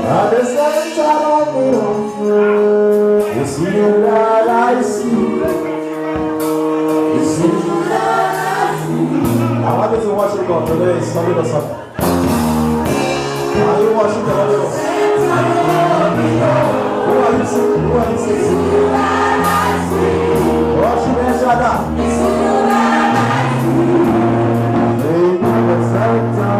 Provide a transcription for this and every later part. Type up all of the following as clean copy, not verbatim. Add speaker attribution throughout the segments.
Speaker 1: At the center of it all, it's you that I see. It's you that I see. I want you to worship God today. Study the song. Are you worshiping the Lord? Who are you singing? Who are you singing? Worship El Shaddai. It's you that I see. At the center.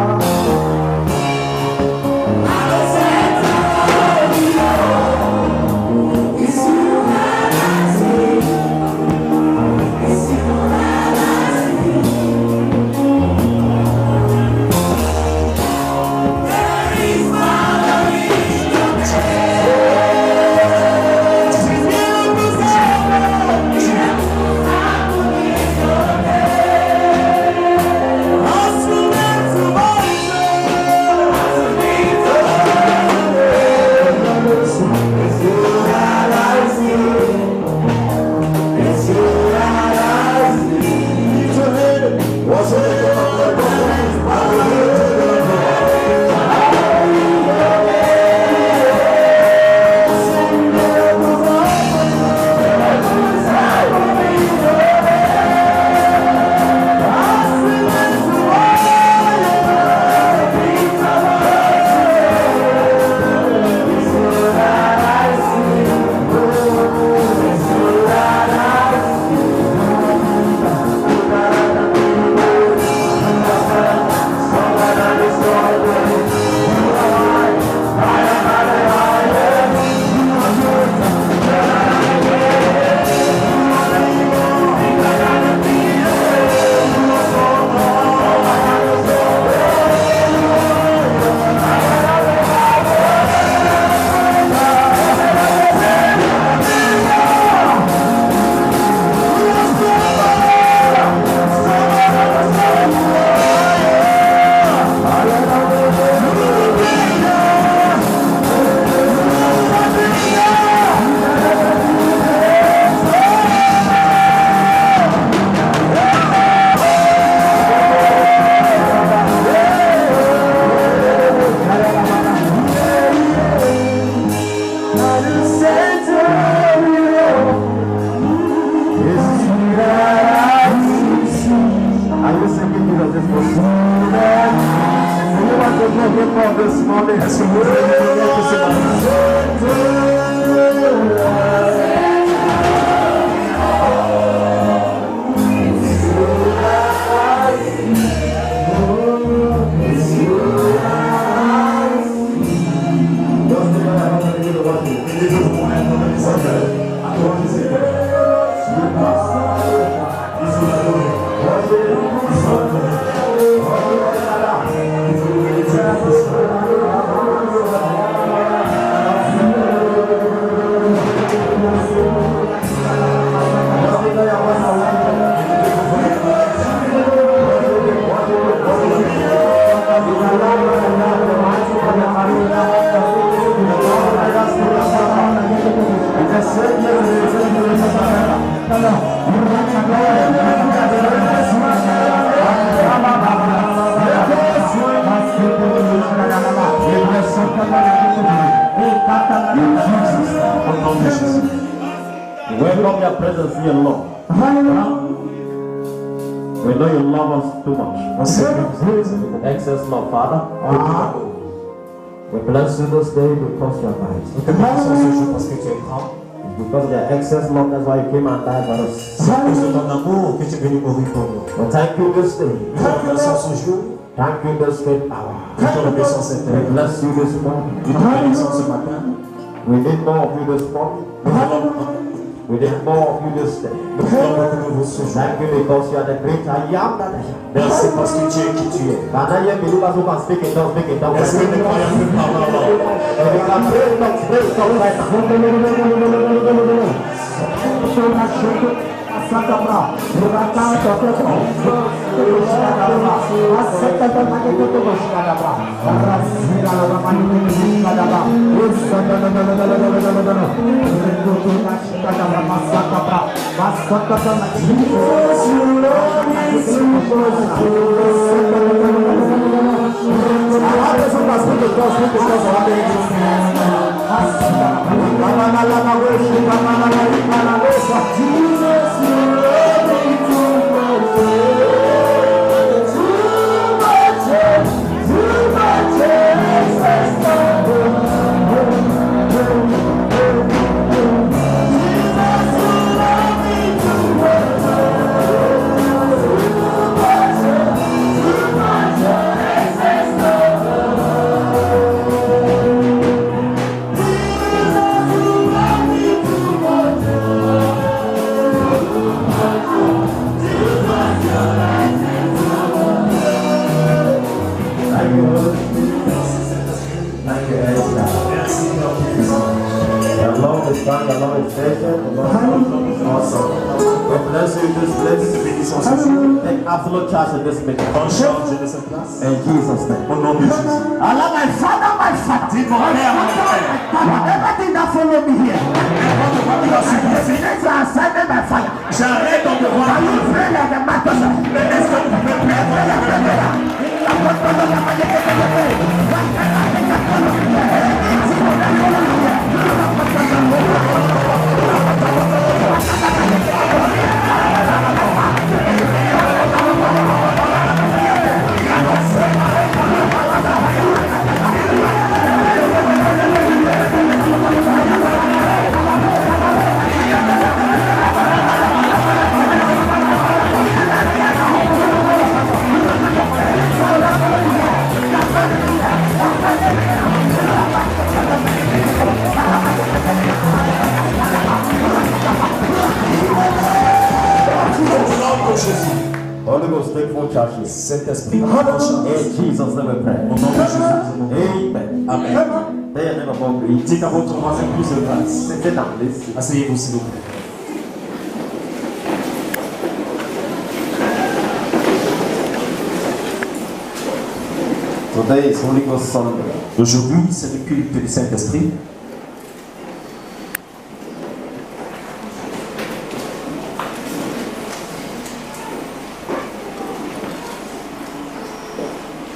Speaker 1: Welcome your presence here, Lord. We know you love us too much. Excess love, Father. We bless you this day because you are nice. Because of your excess love, that's why you came and died for us. Well, thank you this day. Thank you this great hour. We bless you this morning. We need more of you this morning. We need more of you this day. Thank you because you are the great I am that I am. Merci parce que tu es qui tu es. Maintenant, il y a des believers who can speak in tongues, speak in tongues. Est-ce que les croyants peuvent parler en langue? And we can pray in tongues, pray in tongues right now. Absolute charge in this meeting.
Speaker 2: En charge de cette place.
Speaker 1: In Jesus' name.
Speaker 2: Au nom de Jésus.
Speaker 1: Allah, my father, my father. Everything that follow me here. It's assigned by fire.
Speaker 2: J'arrête ton devoir.
Speaker 1: Are you pray like a matter?
Speaker 2: Est-ce que tu peux
Speaker 1: Holy Ghost, take full charge here.
Speaker 2: Saint-Esprit,
Speaker 1: In Jesus' name we pray.
Speaker 2: au nom de Jésus.
Speaker 1: Amen.
Speaker 2: Amen.
Speaker 1: They are never more great.
Speaker 2: Dites à votre voisin plus de grâce.
Speaker 1: Sit down, please.
Speaker 2: Asseyez-vous s'il vous plaît.
Speaker 1: Today is Holy Ghost Sunday.
Speaker 2: Aujourd'hui, c'est le culte du Saint-Esprit.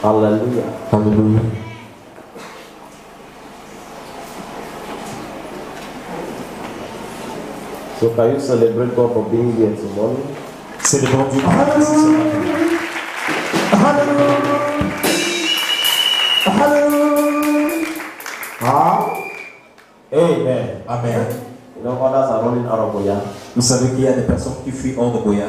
Speaker 1: Hallelujah.
Speaker 2: Alléluia.
Speaker 1: So can you celebrate God for being here tomorrow?
Speaker 2: Célébrons Dieu pour la présence ce matin.
Speaker 1: Amen.
Speaker 2: Amen.
Speaker 1: You know, others are running out of Goya.
Speaker 2: Vous savez qu'il y a des personnes qui fuient hors de Boya.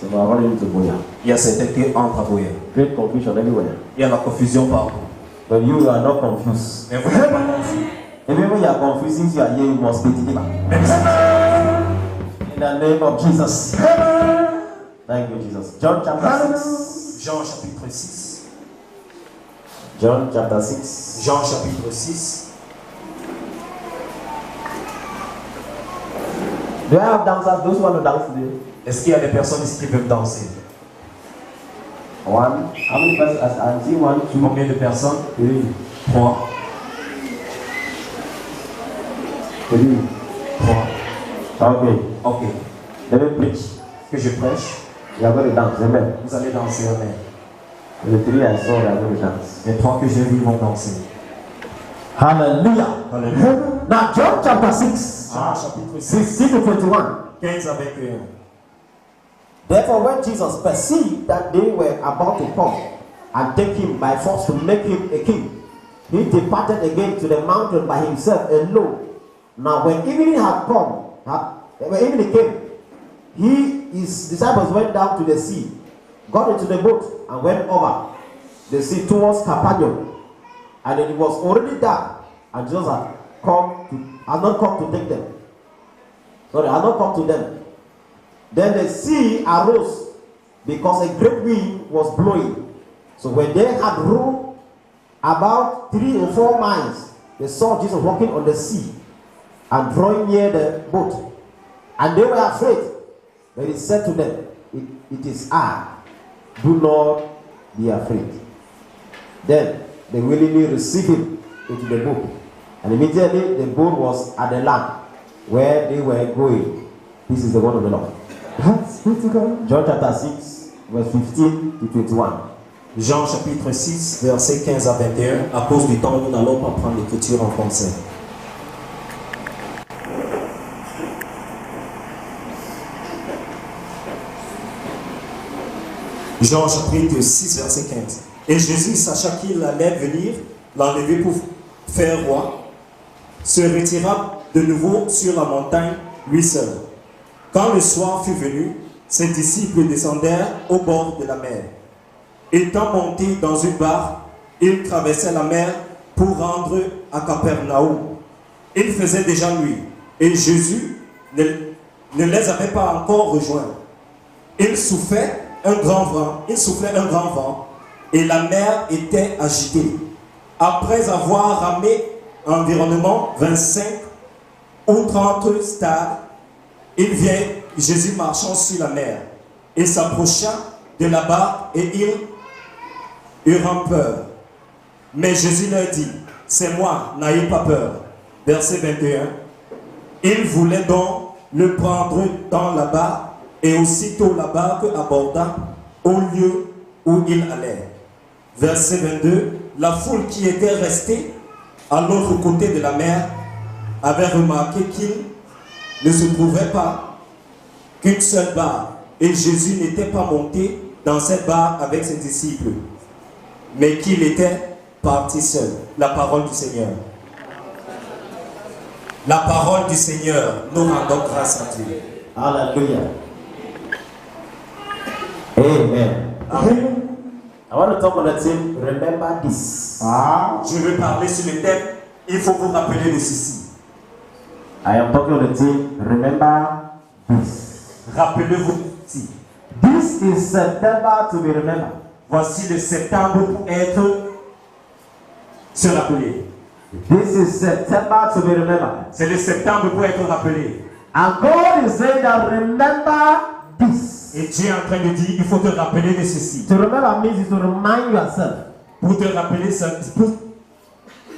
Speaker 1: So we are running into Goya.
Speaker 2: Il y a certains qui entrent à Boya.
Speaker 1: Great confusion everywhere.
Speaker 2: Il y a la confusion partout.
Speaker 1: But you are not confused.
Speaker 2: Mais vous n'êtes pas confus.
Speaker 1: Even when you are confused, since you are here, you must be delivered.
Speaker 2: Même si
Speaker 1: In the name of Jesus. Thank you, Jesus. John chapter 6.
Speaker 2: Jean chapitre 6.
Speaker 1: John chapter 6.
Speaker 2: Jean chapitre 6.
Speaker 1: Do I have dancers? Those who want to dance today?
Speaker 2: Est-ce qu'il y a des personnes ici qui peuvent danser?
Speaker 1: One. How many persons? I see 1, 2,
Speaker 2: Combien de personnes?
Speaker 1: 3.
Speaker 2: 3.
Speaker 1: 3.
Speaker 2: 3.
Speaker 1: Okay.
Speaker 2: Ok.
Speaker 1: Let me preach.
Speaker 2: Que je prêche.
Speaker 1: You are going to dance. Amen.
Speaker 2: Vous allez danser, amen.
Speaker 1: The 3 I saw, they are going to dance.
Speaker 2: Les 3 que j'ai vus vont danser.
Speaker 1: Hallelujah.
Speaker 2: Alléluia.
Speaker 1: Now, John chapter 6.
Speaker 2: Jean chapitre 6.
Speaker 1: 16 to 21.
Speaker 2: 15 à 21.
Speaker 1: Therefore, when Jesus perceived that they were about to come and take him by force to make him a king, he departed again to the mountain by himself alone. Now, when evening had come, when evening came, his disciples went down to the sea, got into the boat, and went over the sea towards Capernaum. And it was already dark, and Jesus had not come to take them. Sorry, had not come to them. Then the sea arose because a great wind was blowing. So when they had rowed about 3 or 4 miles, they saw Jesus walking on the sea and drawing near the boat. And they were afraid. But he said to them, it is I. Do not be afraid. Then they willingly received him into the boat. And immediately the boat was at the land where they were going. This is the word of the Lord. John chapter 6, verse 15 to 21.
Speaker 2: Jean chapitre 6, versets 15 à 21. À cause du temps, nous n'allons pas prendre l'écriture en français. Jean chapitre 6, verset 15. Et Jésus, sachant qu'il allait venir l'enlever pour faire roi, se retira de nouveau sur la montagne, lui seul. Quand le soir fut venu, ses disciples descendèrent au bord de la mer. Étant montés dans une barque, ils traversaient la mer pour rendre à Capernaum. Il faisait déjà nuit, et Jésus ne les avait pas encore rejoints. Il soufflait un grand vent, et la mer était agitée. Après avoir ramé environnement 25 ou 30 stades, il vient Jésus marchant sur la mer. Il s'approcha de la barque et ils eurent peur. Mais Jésus leur dit, c'est moi, n'ayez pas peur. Verset 21. Il voulait donc le prendre dans la barque, et aussitôt la barque aborda au lieu où il allait. Verset 22. La foule qui était restée à l'autre côté de la mer avait remarqué qu'il ne se trouvait pas qu'une seule barque, et Jésus n'était pas monté dans cette barque avec ses disciples, mais qu'il était parti seul. La parole du Seigneur. La parole du Seigneur. Nous rendons grâce à Dieu.
Speaker 1: Hallelujah. Amen.
Speaker 2: Amen.
Speaker 1: I want to talk on the theme, remember this.
Speaker 2: Je veux parler sur le thème, il faut vous rappeler de ceci.
Speaker 1: I am talking on the theme, remember this.
Speaker 2: Rappelez-vous ceci.
Speaker 1: This is September to be remembered.
Speaker 2: Voici le septembre pour être se rappeler.
Speaker 1: This is September to be remembered.
Speaker 2: C'est le septembre pour être rappelé.
Speaker 1: And God is saying that remember this.
Speaker 2: Et Dieu est en train de dire, il faut te rappeler de ceci.
Speaker 1: To remember means to remind yourself.
Speaker 2: Pour te rappeler, ça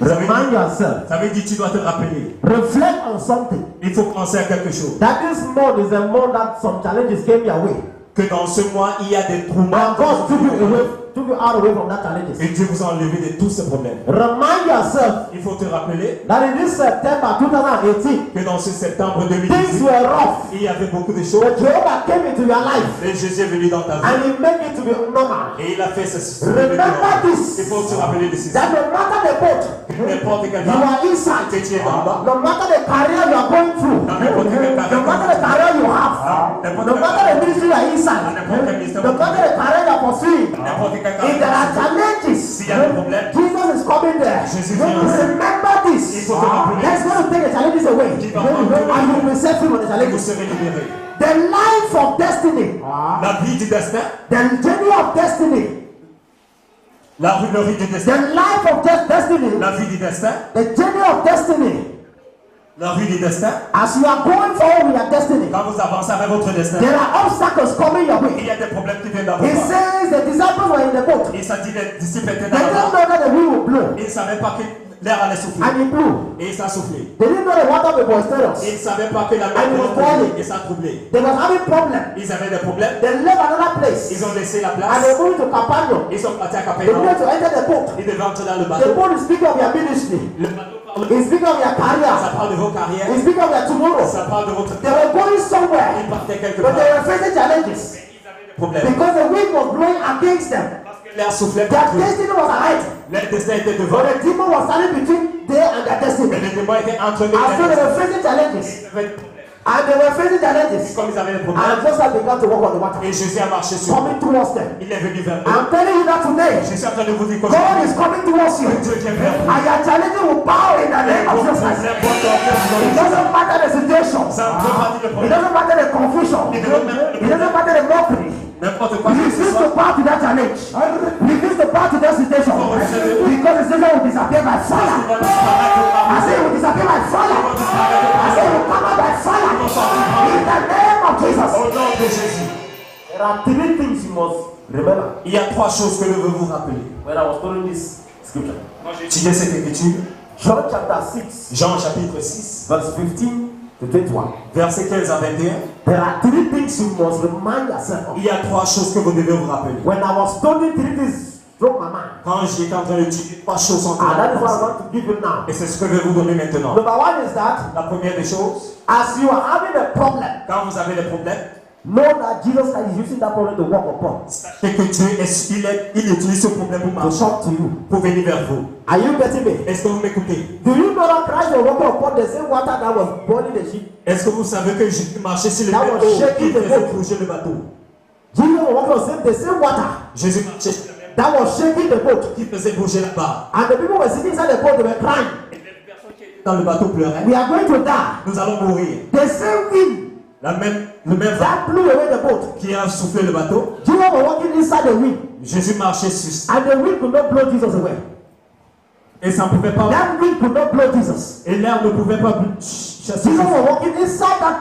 Speaker 1: Remind yourself.
Speaker 2: Ça veut dire que tu dois te rappeler.
Speaker 1: Reflect on something.
Speaker 2: Il faut penser à quelque chose.
Speaker 1: That this month is a month that some challenges came your way.
Speaker 2: Que dans ce mois, il y a des tourments.
Speaker 1: And God took you out away from that challenges.
Speaker 2: Et Dieu vous a enlevé de tous ces problèmes.
Speaker 1: Remind yourself
Speaker 2: Il faut te rappeler
Speaker 1: that in this September 2018,
Speaker 2: que dans ce septembre
Speaker 1: things
Speaker 2: 2018,
Speaker 1: were rough.
Speaker 2: il y avait beaucoup de choses.
Speaker 1: But Jehovah came into your life
Speaker 2: Et Jésus est venu dans ta vie.
Speaker 1: and He made it to be normal.
Speaker 2: Et il a fait ce
Speaker 1: Remember this.
Speaker 2: Il faut se rappeler de ceci.
Speaker 1: That no matter the boat
Speaker 2: N'importe quel
Speaker 1: you are inside,
Speaker 2: que tu es en bas,
Speaker 1: no matter the career you are going through, no matter the career you have, no matter the ministry you are inside, no matter the career you are pursuing, if there are challenges,
Speaker 2: s'il y a des problèmes,
Speaker 1: Jesus is coming there.
Speaker 2: Jésus vient aussi.
Speaker 1: Remember this.
Speaker 2: Il faut te rappeler.
Speaker 1: Let's go to take the challenges away, and you will be set free from the
Speaker 2: vous
Speaker 1: challenges.
Speaker 2: serez libérés.
Speaker 1: The life of destiny,
Speaker 2: La vie du destin,
Speaker 1: the journey of destiny,
Speaker 2: la rue du
Speaker 1: the
Speaker 2: destin,
Speaker 1: life of destiny,
Speaker 2: la vie du destin,
Speaker 1: the journey of destiny.
Speaker 2: la rue du destin.
Speaker 1: As you are going forward with your destiny,
Speaker 2: Quand vous avancez avec votre destin,
Speaker 1: there are obstacles coming your
Speaker 2: il
Speaker 1: way.
Speaker 2: y a des problèmes qui viennent dans
Speaker 1: He
Speaker 2: votre vie.
Speaker 1: says the disciples were in the boat.
Speaker 2: Il s'est dit les disciples étaient
Speaker 1: They
Speaker 2: dans
Speaker 1: didn't
Speaker 2: la barque.
Speaker 1: know that the wind would blow,
Speaker 2: Ils ne savaient pas que l'air allait souffler.
Speaker 1: and it blew.
Speaker 2: Et ça a soufflé.
Speaker 1: They didn't know the water was boisterous.
Speaker 2: Ils ne savaient pas que la mer
Speaker 1: And it was
Speaker 2: allait
Speaker 1: boiling.
Speaker 2: et ça a troublé.
Speaker 1: They were having problems.
Speaker 2: Ils avaient des problèmes.
Speaker 1: They left another place,
Speaker 2: Ils ont laissé la
Speaker 1: and
Speaker 2: place.
Speaker 1: they moved to Capernaum.
Speaker 2: Ils sont partis à
Speaker 1: They
Speaker 2: Capernaum.
Speaker 1: needed to enter the boat.
Speaker 2: Ils devaient entrer dans le
Speaker 1: The
Speaker 2: bateau.
Speaker 1: boat is speaking of your ministry.
Speaker 2: Le bateau parle.
Speaker 1: It's speaking of your
Speaker 2: Ça
Speaker 1: career.
Speaker 2: parle de vos carrières.
Speaker 1: It's speaking of your tomorrow.
Speaker 2: Ça parle de votre
Speaker 1: They were going somewhere,
Speaker 2: Ils partaient quelque
Speaker 1: but
Speaker 2: part.
Speaker 1: they were facing challenges
Speaker 2: Ils avaient des problèmes.
Speaker 1: because the wind was blowing against them.
Speaker 2: Parce que l'air soufflait
Speaker 1: Their
Speaker 2: contre eux.
Speaker 1: destiny was ahead,
Speaker 2: Leur destin était devant.
Speaker 1: but the demon was standing between they and their
Speaker 2: Et
Speaker 1: destiny.
Speaker 2: les démons étaient entre eux.
Speaker 1: And so they were facing challenges.
Speaker 2: Ils avaient des problèmes.
Speaker 1: And they were facing challenges.
Speaker 2: Comme ils avaient des
Speaker 1: And
Speaker 2: problèmes.
Speaker 1: Jesus began to walk on the water,
Speaker 2: Et Jésus a marché sur eux.
Speaker 1: coming towards them.
Speaker 2: Il est venu vers eux.
Speaker 1: I'm telling you that today,
Speaker 2: Je suis en train de vous dire
Speaker 1: God
Speaker 2: qu'aujourd'hui,
Speaker 1: is coming towards you.
Speaker 2: Dieu vient vers vous.
Speaker 1: And your challenges will bow in the name of Jesus Christ. It doesn't matter the situation.
Speaker 2: Ça ne peut pas dire le
Speaker 1: It
Speaker 2: problème.
Speaker 1: doesn't matter the confusion. It doesn't matter the mockery.
Speaker 2: N'importe quoi que ce
Speaker 1: Refuse
Speaker 2: soit.
Speaker 1: to bow to that challenge. Refuse to bow to that situation. Because the situation will disappear by fire. I say it will disappear by fire. I say it will come out by fire. In the name of Jesus.
Speaker 2: Au nom de Jésus.
Speaker 1: There are three things you must remember.
Speaker 2: Il y a trois choses que je veux vous rappeler.
Speaker 1: When I was studying this scripture,
Speaker 2: Quand j'ai étudié cette écriture,
Speaker 1: John chapter 6,
Speaker 2: Jean chapitre 6,
Speaker 1: verse 15 to 21.
Speaker 2: versets 15 à 21.
Speaker 1: There are three things you must remind yourself of.
Speaker 2: Il y a trois choses que vous devez vous rappeler.
Speaker 1: When I was studying three things from my mind,
Speaker 2: Quand j'étais en train d'étudier, trois choses sont
Speaker 1: and that is what I
Speaker 2: importantes.
Speaker 1: want to give you now.
Speaker 2: Et c'est ce que je vais vous donner maintenant.
Speaker 1: Number one is that
Speaker 2: La première des choses,
Speaker 1: as you are having a problem,
Speaker 2: quand vous avez des problèmes,
Speaker 1: know that Jesus Christ is using that problem to work upon,
Speaker 2: sachez que Dieu, il utilise ce problème pour
Speaker 1: to
Speaker 2: marcher,
Speaker 1: talk to you.
Speaker 2: pour venir vers vous.
Speaker 1: Are you getting me?
Speaker 2: Est-ce que vous m'écoutez?
Speaker 1: Do you know that Christ was walking upon the same water that was boiling the ship?
Speaker 2: Est-ce que vous savez que Jésus marchait sur le
Speaker 1: That
Speaker 2: bateau
Speaker 1: was shaking
Speaker 2: qui
Speaker 1: the
Speaker 2: faisait
Speaker 1: boat.
Speaker 2: bouger le bateau?
Speaker 1: Jesus was walking on the same water
Speaker 2: Jésus marchait sur le même
Speaker 1: that was shaking the boat.
Speaker 2: qui faisait bouger la barre.
Speaker 1: And the people were sitting inside the boat, they were crying.
Speaker 2: Et les personnes qui étaient dans le bateau pleuraient.
Speaker 1: We are going to die.
Speaker 2: Nous allons mourir.
Speaker 1: The same wind
Speaker 2: Le même vent
Speaker 1: that blew away the boat.
Speaker 2: qui a soufflé le bateau.
Speaker 1: Jesus was walking inside the wind,
Speaker 2: Jésus marchait sur
Speaker 1: and the wind could not blow Jesus away.
Speaker 2: et ça ne pouvait pas.
Speaker 1: That wind could not blow Jesus.
Speaker 2: Et l'air ne pouvait pas chasser
Speaker 1: Jesus
Speaker 2: Jésus.
Speaker 1: was walking inside that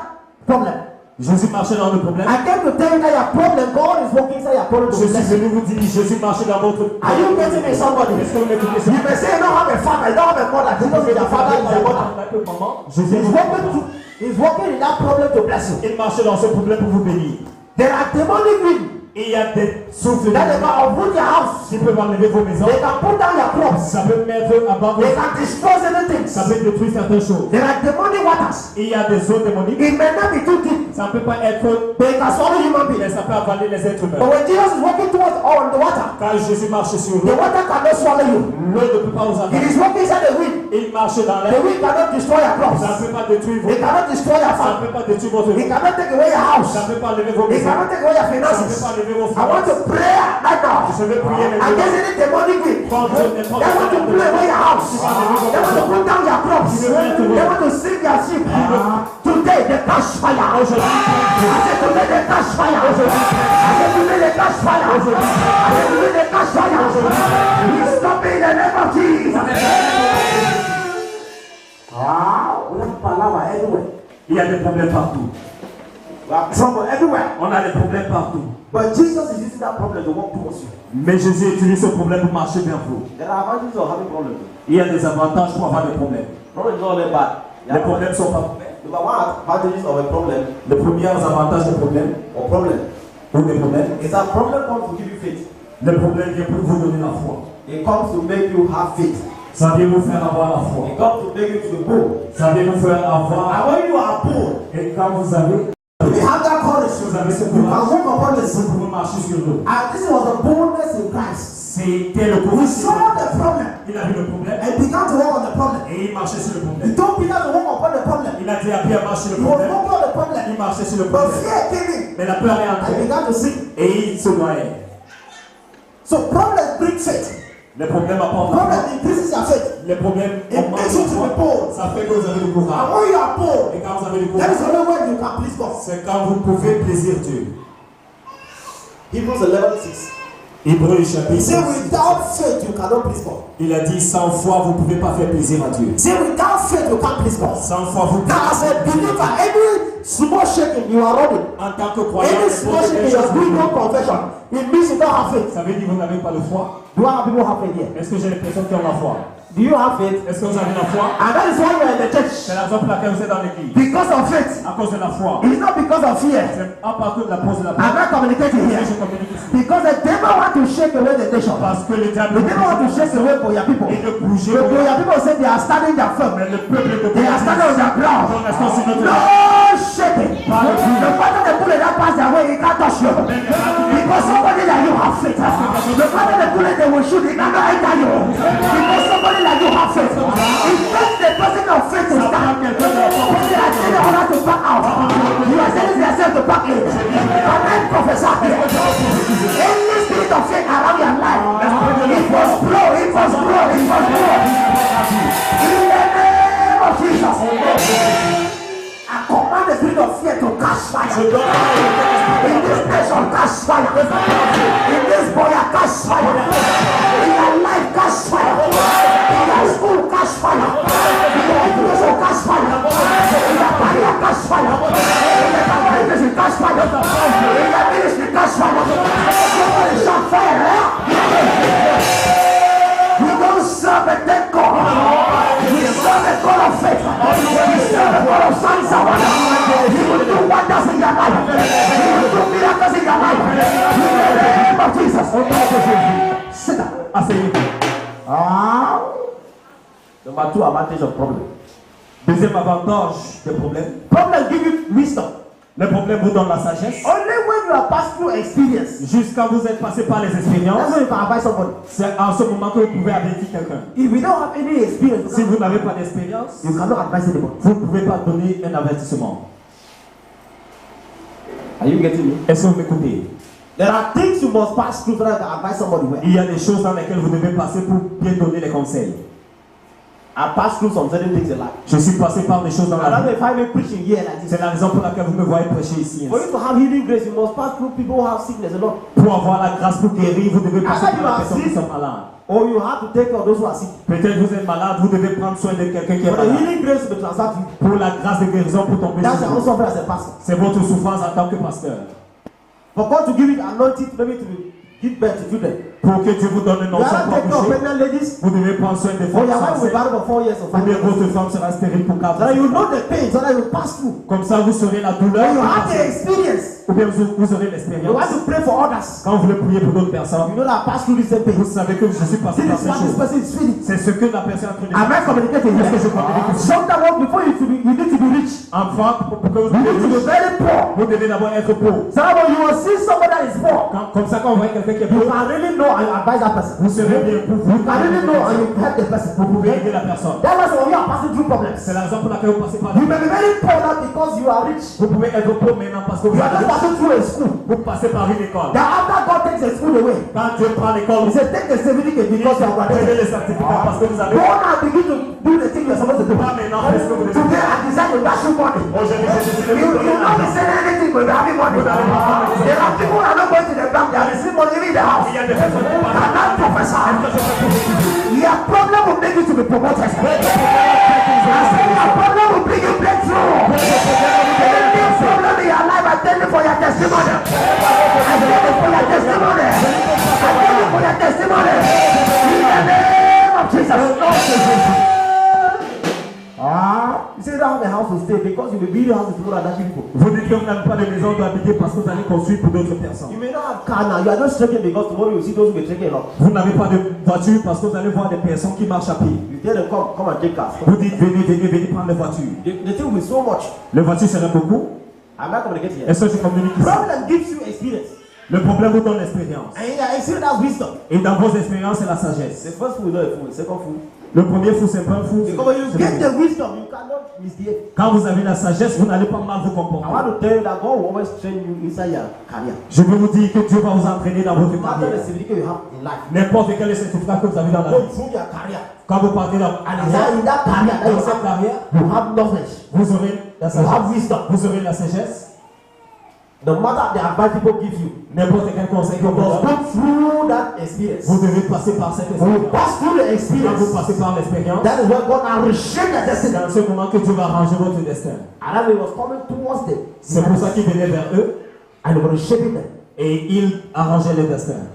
Speaker 1: problem.
Speaker 2: Jésus marchait dans le problème.
Speaker 1: I came to tell you that your problem, God is walking inside your problem to
Speaker 2: Je suis
Speaker 1: bless you.
Speaker 2: venu vous dire, Jésus marchait dans votre.
Speaker 1: Are you getting me, somebody?
Speaker 2: Est-ce que vous m'écoutez ça?
Speaker 1: You may say you don't have a father, you don't have a mother. Jesus is your father, is your mother.
Speaker 2: Jésus
Speaker 1: He's walking in that problem to bless you.
Speaker 2: il marchait dans ce problème pour vous bénir.
Speaker 1: There are demonic winds
Speaker 2: Et il y a des souffles
Speaker 1: that they can uproot your house.
Speaker 2: qui peuvent enlever vos maisons.
Speaker 1: They can put down your crops.
Speaker 2: Ça peut mettre à bas vos.
Speaker 1: They can destroy certain things.
Speaker 2: Ça peut détruire certaines choses.
Speaker 1: There are demonic waters.
Speaker 2: Et il y a des eaux démoniques.
Speaker 1: It may not be too deep,
Speaker 2: Ça ne peut pas être.
Speaker 1: but it can swallow human
Speaker 2: Mais
Speaker 1: beings.
Speaker 2: ça peut avaler les êtres
Speaker 1: But
Speaker 2: humains.
Speaker 1: when Jesus is walking towards on the water,
Speaker 2: Quand Jésus marche sur
Speaker 1: the
Speaker 2: l'eau,
Speaker 1: water cannot swallow you.
Speaker 2: l'eau ne peut pas vous
Speaker 1: It
Speaker 2: avaler.
Speaker 1: is walking inside the wind.
Speaker 2: Il marche dans
Speaker 1: The
Speaker 2: l'air.
Speaker 1: wind cannot destroy your
Speaker 2: Ça
Speaker 1: crops.
Speaker 2: ne peut pas détruire vos.
Speaker 1: It cannot destroy your
Speaker 2: Ça ne
Speaker 1: farm.
Speaker 2: peut pas détruire votre
Speaker 1: It
Speaker 2: vie.
Speaker 1: cannot take away your house.
Speaker 2: Ça ne peut pas enlever vos
Speaker 1: It
Speaker 2: maisons.
Speaker 1: cannot take away your
Speaker 2: Ça ne peut
Speaker 1: finances.
Speaker 2: pas enlever vos
Speaker 1: I want to
Speaker 2: finances.
Speaker 1: pray right now
Speaker 2: Je vais prier
Speaker 1: against
Speaker 2: maintenant.
Speaker 1: any demonic wind. They want to blow away your house. They want to put down your crops. They want to sink your ship. Today they catch fire. I said today they catch fire. I said today they catch fire. I said today they catch fire. We stop it in the name of Jesus. Wow, we have power everywhere.
Speaker 2: Il y a des problèmes partout.
Speaker 1: We have trouble everywhere.
Speaker 2: On a des problèmes partout.
Speaker 1: But Jesus is using that problem to walk towards you.
Speaker 2: Mais Jésus utilise ce problème pour marcher vers vous.
Speaker 1: There are advantages of having problems.
Speaker 2: Il y a des avantages pour avoir des problèmes.
Speaker 1: Problems is not all bad.
Speaker 2: Les problèmes sont pas mauvais.
Speaker 1: Number one advantages of a problem
Speaker 2: Les premiers avantages des problèmes
Speaker 1: or problem
Speaker 2: ou des problèmes,
Speaker 1: is that problem comes to give you faith.
Speaker 2: le problème vient pour vous donner la foi.
Speaker 1: It comes to make you have faith.
Speaker 2: Ça vient vous faire avoir la foi.
Speaker 1: It comes to make you to be bold.
Speaker 2: Ça vient vous faire
Speaker 1: And
Speaker 2: avoir.
Speaker 1: when you are bold,
Speaker 2: Et quand vous avez,
Speaker 1: you have that courage.
Speaker 2: vous avez ce
Speaker 1: You can
Speaker 2: courage,
Speaker 1: walk upon the
Speaker 2: vous
Speaker 1: sea.
Speaker 2: pouvez marcher sur l'eau.
Speaker 1: And this was the boldness in Christ.
Speaker 2: C'était le
Speaker 1: He
Speaker 2: courage.
Speaker 1: saw the problem
Speaker 2: Il a vu le problème
Speaker 1: and began to walk on the problem.
Speaker 2: et il marchait sur le
Speaker 1: He
Speaker 2: problème.
Speaker 1: told Peter to walk upon the problem.
Speaker 2: Il a dit à Pierre marcher sur
Speaker 1: He
Speaker 2: le
Speaker 1: was
Speaker 2: problème.
Speaker 1: walking on the problem.
Speaker 2: Il marchait sur le
Speaker 1: But
Speaker 2: problème.
Speaker 1: fear came in
Speaker 2: Mais la peur est
Speaker 1: and he
Speaker 2: entrée
Speaker 1: began to sink.
Speaker 2: et il se noyait.
Speaker 1: So problems bring faith.
Speaker 2: Les problèmes apportent la foi.
Speaker 1: Problem increases your faith.
Speaker 2: Les problèmes
Speaker 1: It
Speaker 2: augmentent
Speaker 1: makes you
Speaker 2: la
Speaker 1: to be
Speaker 2: foi.
Speaker 1: bold.
Speaker 2: Ça fait que vous avez du
Speaker 1: And
Speaker 2: courage.
Speaker 1: when you are bold,
Speaker 2: Et quand vous avez du
Speaker 1: that is
Speaker 2: courage,
Speaker 1: the only way you can please God.
Speaker 2: c'est quand vous pouvez plaisir Dieu.
Speaker 1: Hebrews 11:6.
Speaker 2: Hébreux
Speaker 1: He
Speaker 2: chapitre
Speaker 1: said,
Speaker 2: 6.
Speaker 1: without faith you cannot please God.
Speaker 2: Il a dit sans foi vous ne pouvez pas faire plaisir à Dieu.
Speaker 1: He said, without faith you can't please God.
Speaker 2: Sans foi vous
Speaker 1: Now as a believer, any small shaking you are running,
Speaker 2: en tant que croyant,
Speaker 1: any small shaking you are doing no confession, it means you don't have faith.
Speaker 2: ça veut dire que vous n'avez pas de foi.
Speaker 1: Do I have people have faith here?
Speaker 2: Est-ce que j'ai les personnes qui ont la foi?
Speaker 1: Do you have faith?
Speaker 2: Est-ce que vous avez la foi?
Speaker 1: And that is why you are in the church.
Speaker 2: C'est la raison pour laquelle vous êtes dans l'église.
Speaker 1: Because of faith.
Speaker 2: À cause de la foi.
Speaker 1: It's not because of fear.
Speaker 2: C'est à partir de la pause de la
Speaker 1: I'm
Speaker 2: foi.
Speaker 1: not communicating here.
Speaker 2: Je communique ici.
Speaker 1: Because the devil want to shake away the nation.
Speaker 2: Parce que le diable
Speaker 1: The devil want to shake away for your people.
Speaker 2: et de bouger.
Speaker 1: So for your people say they are standing their firm.
Speaker 2: Mais le peuple de
Speaker 1: They are standing on their ground.
Speaker 2: Nous restons sur notre
Speaker 1: No shaking. The father they pull it that pass their way, he can't touch you. Because somebody like you have faith. The father they pull it, they will shoot, it cannot enter you. Because somebody like you have faith. It takes the person of faith to stand. When they are telling others to back out, you are telling yourself to back in. And then prophesy. Any spirit of faith around your life, it was blow, it was blow, it was blow. In the name of Jesus. I command the spirit of fear to catch fire. In this nation, catch fire. In this boy, catch fire. In your life, catch fire. In your school, catch fire. In your education, catch fire. In your career, catch fire. In your community, catch fire. In your ministry, catch fire. Somebody shout fire. You don't serve a dead God. You Au nom de Jésus. Sit down.
Speaker 2: Asseyez-vous.
Speaker 1: Ah. Number 2 advantage of problem.
Speaker 2: Deuxième avantage des problèmes.
Speaker 1: Problem give you wisdom.
Speaker 2: Le problème vous donne la sagesse.
Speaker 1: Only when you are passed through experience.
Speaker 2: Jusqu'à vous êtes passé par les expériences.
Speaker 1: That's when you can advise somebody.
Speaker 2: C'est en ce moment que vous pouvez avertir quelqu'un.
Speaker 1: If you don't have any experience,
Speaker 2: Si vous n'avez pas d'expérience,
Speaker 1: you cannot advise anybody.
Speaker 2: vous ne pouvez pas donner un avertissement.
Speaker 1: Are you getting me?
Speaker 2: Est-ce que vous m'écoutez?
Speaker 1: There are things you must pass through so that you can advise somebody well.
Speaker 2: Il y a des choses dans lesquelles vous devez passer pour bien donner les conseils.
Speaker 1: I passed through some certain things in life.
Speaker 2: Je suis passé par des choses dans
Speaker 1: And
Speaker 2: la
Speaker 1: that's
Speaker 2: vie.
Speaker 1: why if I may preaching here like this.
Speaker 2: C'est la raison pour laquelle vous me voyez prêcher ici.
Speaker 1: For you to have healing grace, you must pass through people who have sickness a lot.
Speaker 2: Pour avoir la grâce pour guérir, vous devez passer
Speaker 1: After you
Speaker 2: par
Speaker 1: are
Speaker 2: les personnes qui
Speaker 1: sick,
Speaker 2: sont malades.
Speaker 1: or you have to take care of those who are sick.
Speaker 2: Peut-être vous êtes malade, vous devez prendre soin de quelqu'un qui est
Speaker 1: For the
Speaker 2: malade.
Speaker 1: healing grace to be transferred to you.
Speaker 2: Pour la grâce de guérison pour tomber
Speaker 1: That's
Speaker 2: sur
Speaker 1: your own
Speaker 2: vous.
Speaker 1: suffering as a pastor.
Speaker 2: C'est votre souffrance en tant que pasteur.
Speaker 1: For God to give it anointing, maybe to give birth to children.
Speaker 2: Pour que Dieu vous donne un
Speaker 1: You
Speaker 2: enfant
Speaker 1: have to
Speaker 2: pour
Speaker 1: take care of
Speaker 2: accoucher,
Speaker 1: pregnant ladies.
Speaker 2: vous devez prendre soin des
Speaker 1: Or
Speaker 2: femmes
Speaker 1: your wife will be
Speaker 2: enceintes.
Speaker 1: married for 4 years or
Speaker 2: Ou
Speaker 1: 5
Speaker 2: bien
Speaker 1: years.
Speaker 2: votre femme sera stérile pour 4
Speaker 1: So that you
Speaker 2: ans.
Speaker 1: know the pain, so that you pass through.
Speaker 2: Comme ça, vous saurez la douleur.
Speaker 1: When you
Speaker 2: que
Speaker 1: have the
Speaker 2: passez.
Speaker 1: experience,
Speaker 2: Ou bien vous aurez
Speaker 1: you
Speaker 2: l'expérience.
Speaker 1: want to pray for others.
Speaker 2: Quand vous voulez prier pour d'autres personnes,
Speaker 1: You know that I pass through the same pain.
Speaker 2: vous savez que je suis passé
Speaker 1: This
Speaker 2: par
Speaker 1: is
Speaker 2: ces
Speaker 1: what this
Speaker 2: choses.
Speaker 1: person is feeling.
Speaker 2: C'est ce que la personne est en train de
Speaker 1: Am I
Speaker 2: vivre.
Speaker 1: communicating
Speaker 2: Est-ce que je
Speaker 1: here?
Speaker 2: communique ici?
Speaker 1: Sometimes before you need to be rich.
Speaker 2: Enfin, pour que vous
Speaker 1: You need to be
Speaker 2: soyez
Speaker 1: very poor.
Speaker 2: vous devez d'abord être pauvre.
Speaker 1: So that when you will see somebody that is poor,
Speaker 2: Comme ça, quand vous voyez quelqu'un qui est
Speaker 1: you
Speaker 2: pauvre,
Speaker 1: can really know and you advise that person.
Speaker 2: vous serez bien pour vous.
Speaker 1: You can really know and you help the person.
Speaker 2: Vous pouvez aider la personne.
Speaker 1: That was when you are passing through problems.
Speaker 2: C'est la raison pour laquelle vous passez par
Speaker 1: You
Speaker 2: là.
Speaker 1: may be very poor not because you are rich.
Speaker 2: Vous pouvez être pauvre maintenant parce que
Speaker 1: You
Speaker 2: vous
Speaker 1: are just
Speaker 2: avez
Speaker 1: passing through a school.
Speaker 2: vous passez par une école.
Speaker 1: That after God takes a school away,
Speaker 2: Quand Dieu prend l'école,
Speaker 1: He
Speaker 2: vous
Speaker 1: said, take the certificate because you are
Speaker 2: prenez
Speaker 1: graduated.
Speaker 2: les certificats parce que vous avez
Speaker 1: Go now and begin to do the thing you are supposed to do.
Speaker 2: pas maintenant fait ce que vous devez
Speaker 1: Today
Speaker 2: faire.
Speaker 1: I decide to dash you money.
Speaker 2: Aujourd'hui, j'ai décidé de
Speaker 1: You
Speaker 2: vous donner
Speaker 1: will not be
Speaker 2: l'argent.
Speaker 1: saying anything but you are having money. There are people who are not going to the bank, they are receiving money in the house.
Speaker 2: Il y a des personnes qui
Speaker 1: Can that professor? Your problem will make you to be promoted. I said your problem will bring you breakthrough. Any problem in your life, I tell you for your testimony. I tell you for your testimony. I tell you for your testimony. In the name of Jesus. You say you don't have a house to stay because you will build a house to people and other people.
Speaker 2: Vous dites que vous n'avez pas de maison d'habiter parce que vous allez construire pour d'autres
Speaker 1: You
Speaker 2: personnes.
Speaker 1: may not have car now. You are just trekking because tomorrow you see those who will trekking a lot.
Speaker 2: Vous n'avez pas de voiture parce que vous allez voir des personnes qui marchent à pied.
Speaker 1: You tell them come and take cars.
Speaker 2: Vous dites venez prendre les voitures.
Speaker 1: The thing will be so much.
Speaker 2: Les voitures seraient beaucoup.
Speaker 1: I'm not communicating here.
Speaker 2: Est-ce que je communique ici?
Speaker 1: Problem gives you experience.
Speaker 2: Le problème vous donne l'expérience.
Speaker 1: And in your experience, that's wisdom.
Speaker 2: Et dans vos expériences, c'est la sagesse.
Speaker 1: The first fool is not a fool. The second fool.
Speaker 2: Le premier fou, c'est pas un fou.
Speaker 1: Because when you
Speaker 2: c'est
Speaker 1: get
Speaker 2: le-
Speaker 1: the wisdom, you cannot misbehave.
Speaker 2: Quand vous avez la sagesse, vous n'allez pas mal vous
Speaker 1: I
Speaker 2: comporter.
Speaker 1: want to tell you that God will always train you inside your career.
Speaker 2: Je veux vous dire que Dieu va vous entraîner dans votre
Speaker 1: No matter the
Speaker 2: carrière.
Speaker 1: certificate you have in life,
Speaker 2: N'importe quel certificat que vous avez dans la
Speaker 1: go
Speaker 2: vie.
Speaker 1: improve your career.
Speaker 2: Quand vous partez dans
Speaker 1: And in that career, that
Speaker 2: dans cette
Speaker 1: you
Speaker 2: carrière,
Speaker 1: have knowledge.
Speaker 2: vous aurez la
Speaker 1: You have
Speaker 2: sagesse.
Speaker 1: wisdom.
Speaker 2: Vous aurez la sagesse.
Speaker 1: No matter the advice people give you,
Speaker 2: N'importe quel conseil que
Speaker 1: you
Speaker 2: vous
Speaker 1: must
Speaker 2: donne,
Speaker 1: go through that experience.
Speaker 2: vous devez passer par cette
Speaker 1: When you
Speaker 2: expérience.
Speaker 1: pass through the
Speaker 2: Quand vous
Speaker 1: experience,
Speaker 2: passez par l'expérience,
Speaker 1: that is when God now reshape your
Speaker 2: c'est
Speaker 1: destiny.
Speaker 2: dans ce moment que Dieu va arranger votre destin.
Speaker 1: And then he was coming towards them.
Speaker 2: C'est pour ça qu'il venait vers eux
Speaker 1: And he was reshaping them.
Speaker 2: et il arrangeait le destin.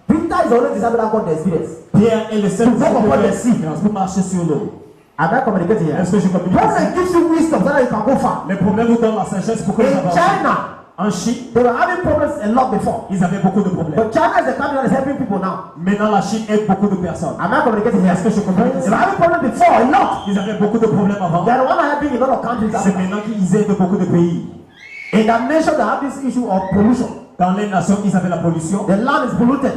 Speaker 1: Peter is already disciple that got the experience.
Speaker 2: Pierre est le seul
Speaker 1: To walk upon the sea.
Speaker 2: pour marcher sur l'eau.
Speaker 1: Am I communicating here?
Speaker 2: Est-ce que je communique ici?
Speaker 1: Problem gives you wisdom so that you can go far.
Speaker 2: Les problèmes vous donnent la sagesse pour que vous
Speaker 1: In
Speaker 2: avancez.
Speaker 1: China,
Speaker 2: En Chine,
Speaker 1: they were having problems a lot before.
Speaker 2: ils avaient beaucoup de problèmes.
Speaker 1: But China is a country that is helping people now.
Speaker 2: Maintenant, la Chine aide beaucoup de personnes.
Speaker 1: Am I communicating here?
Speaker 2: Est-ce que je communique
Speaker 1: They
Speaker 2: ici?
Speaker 1: were having problems before a lot.
Speaker 2: Ils avaient beaucoup de problèmes avant.
Speaker 1: They are the one helping a lot of countries.
Speaker 2: C'est maintenant qu'ils aident beaucoup de pays.
Speaker 1: In that nation, they have this issue of pollution.
Speaker 2: Dans les nations, ils avaient la pollution.
Speaker 1: The land is polluted.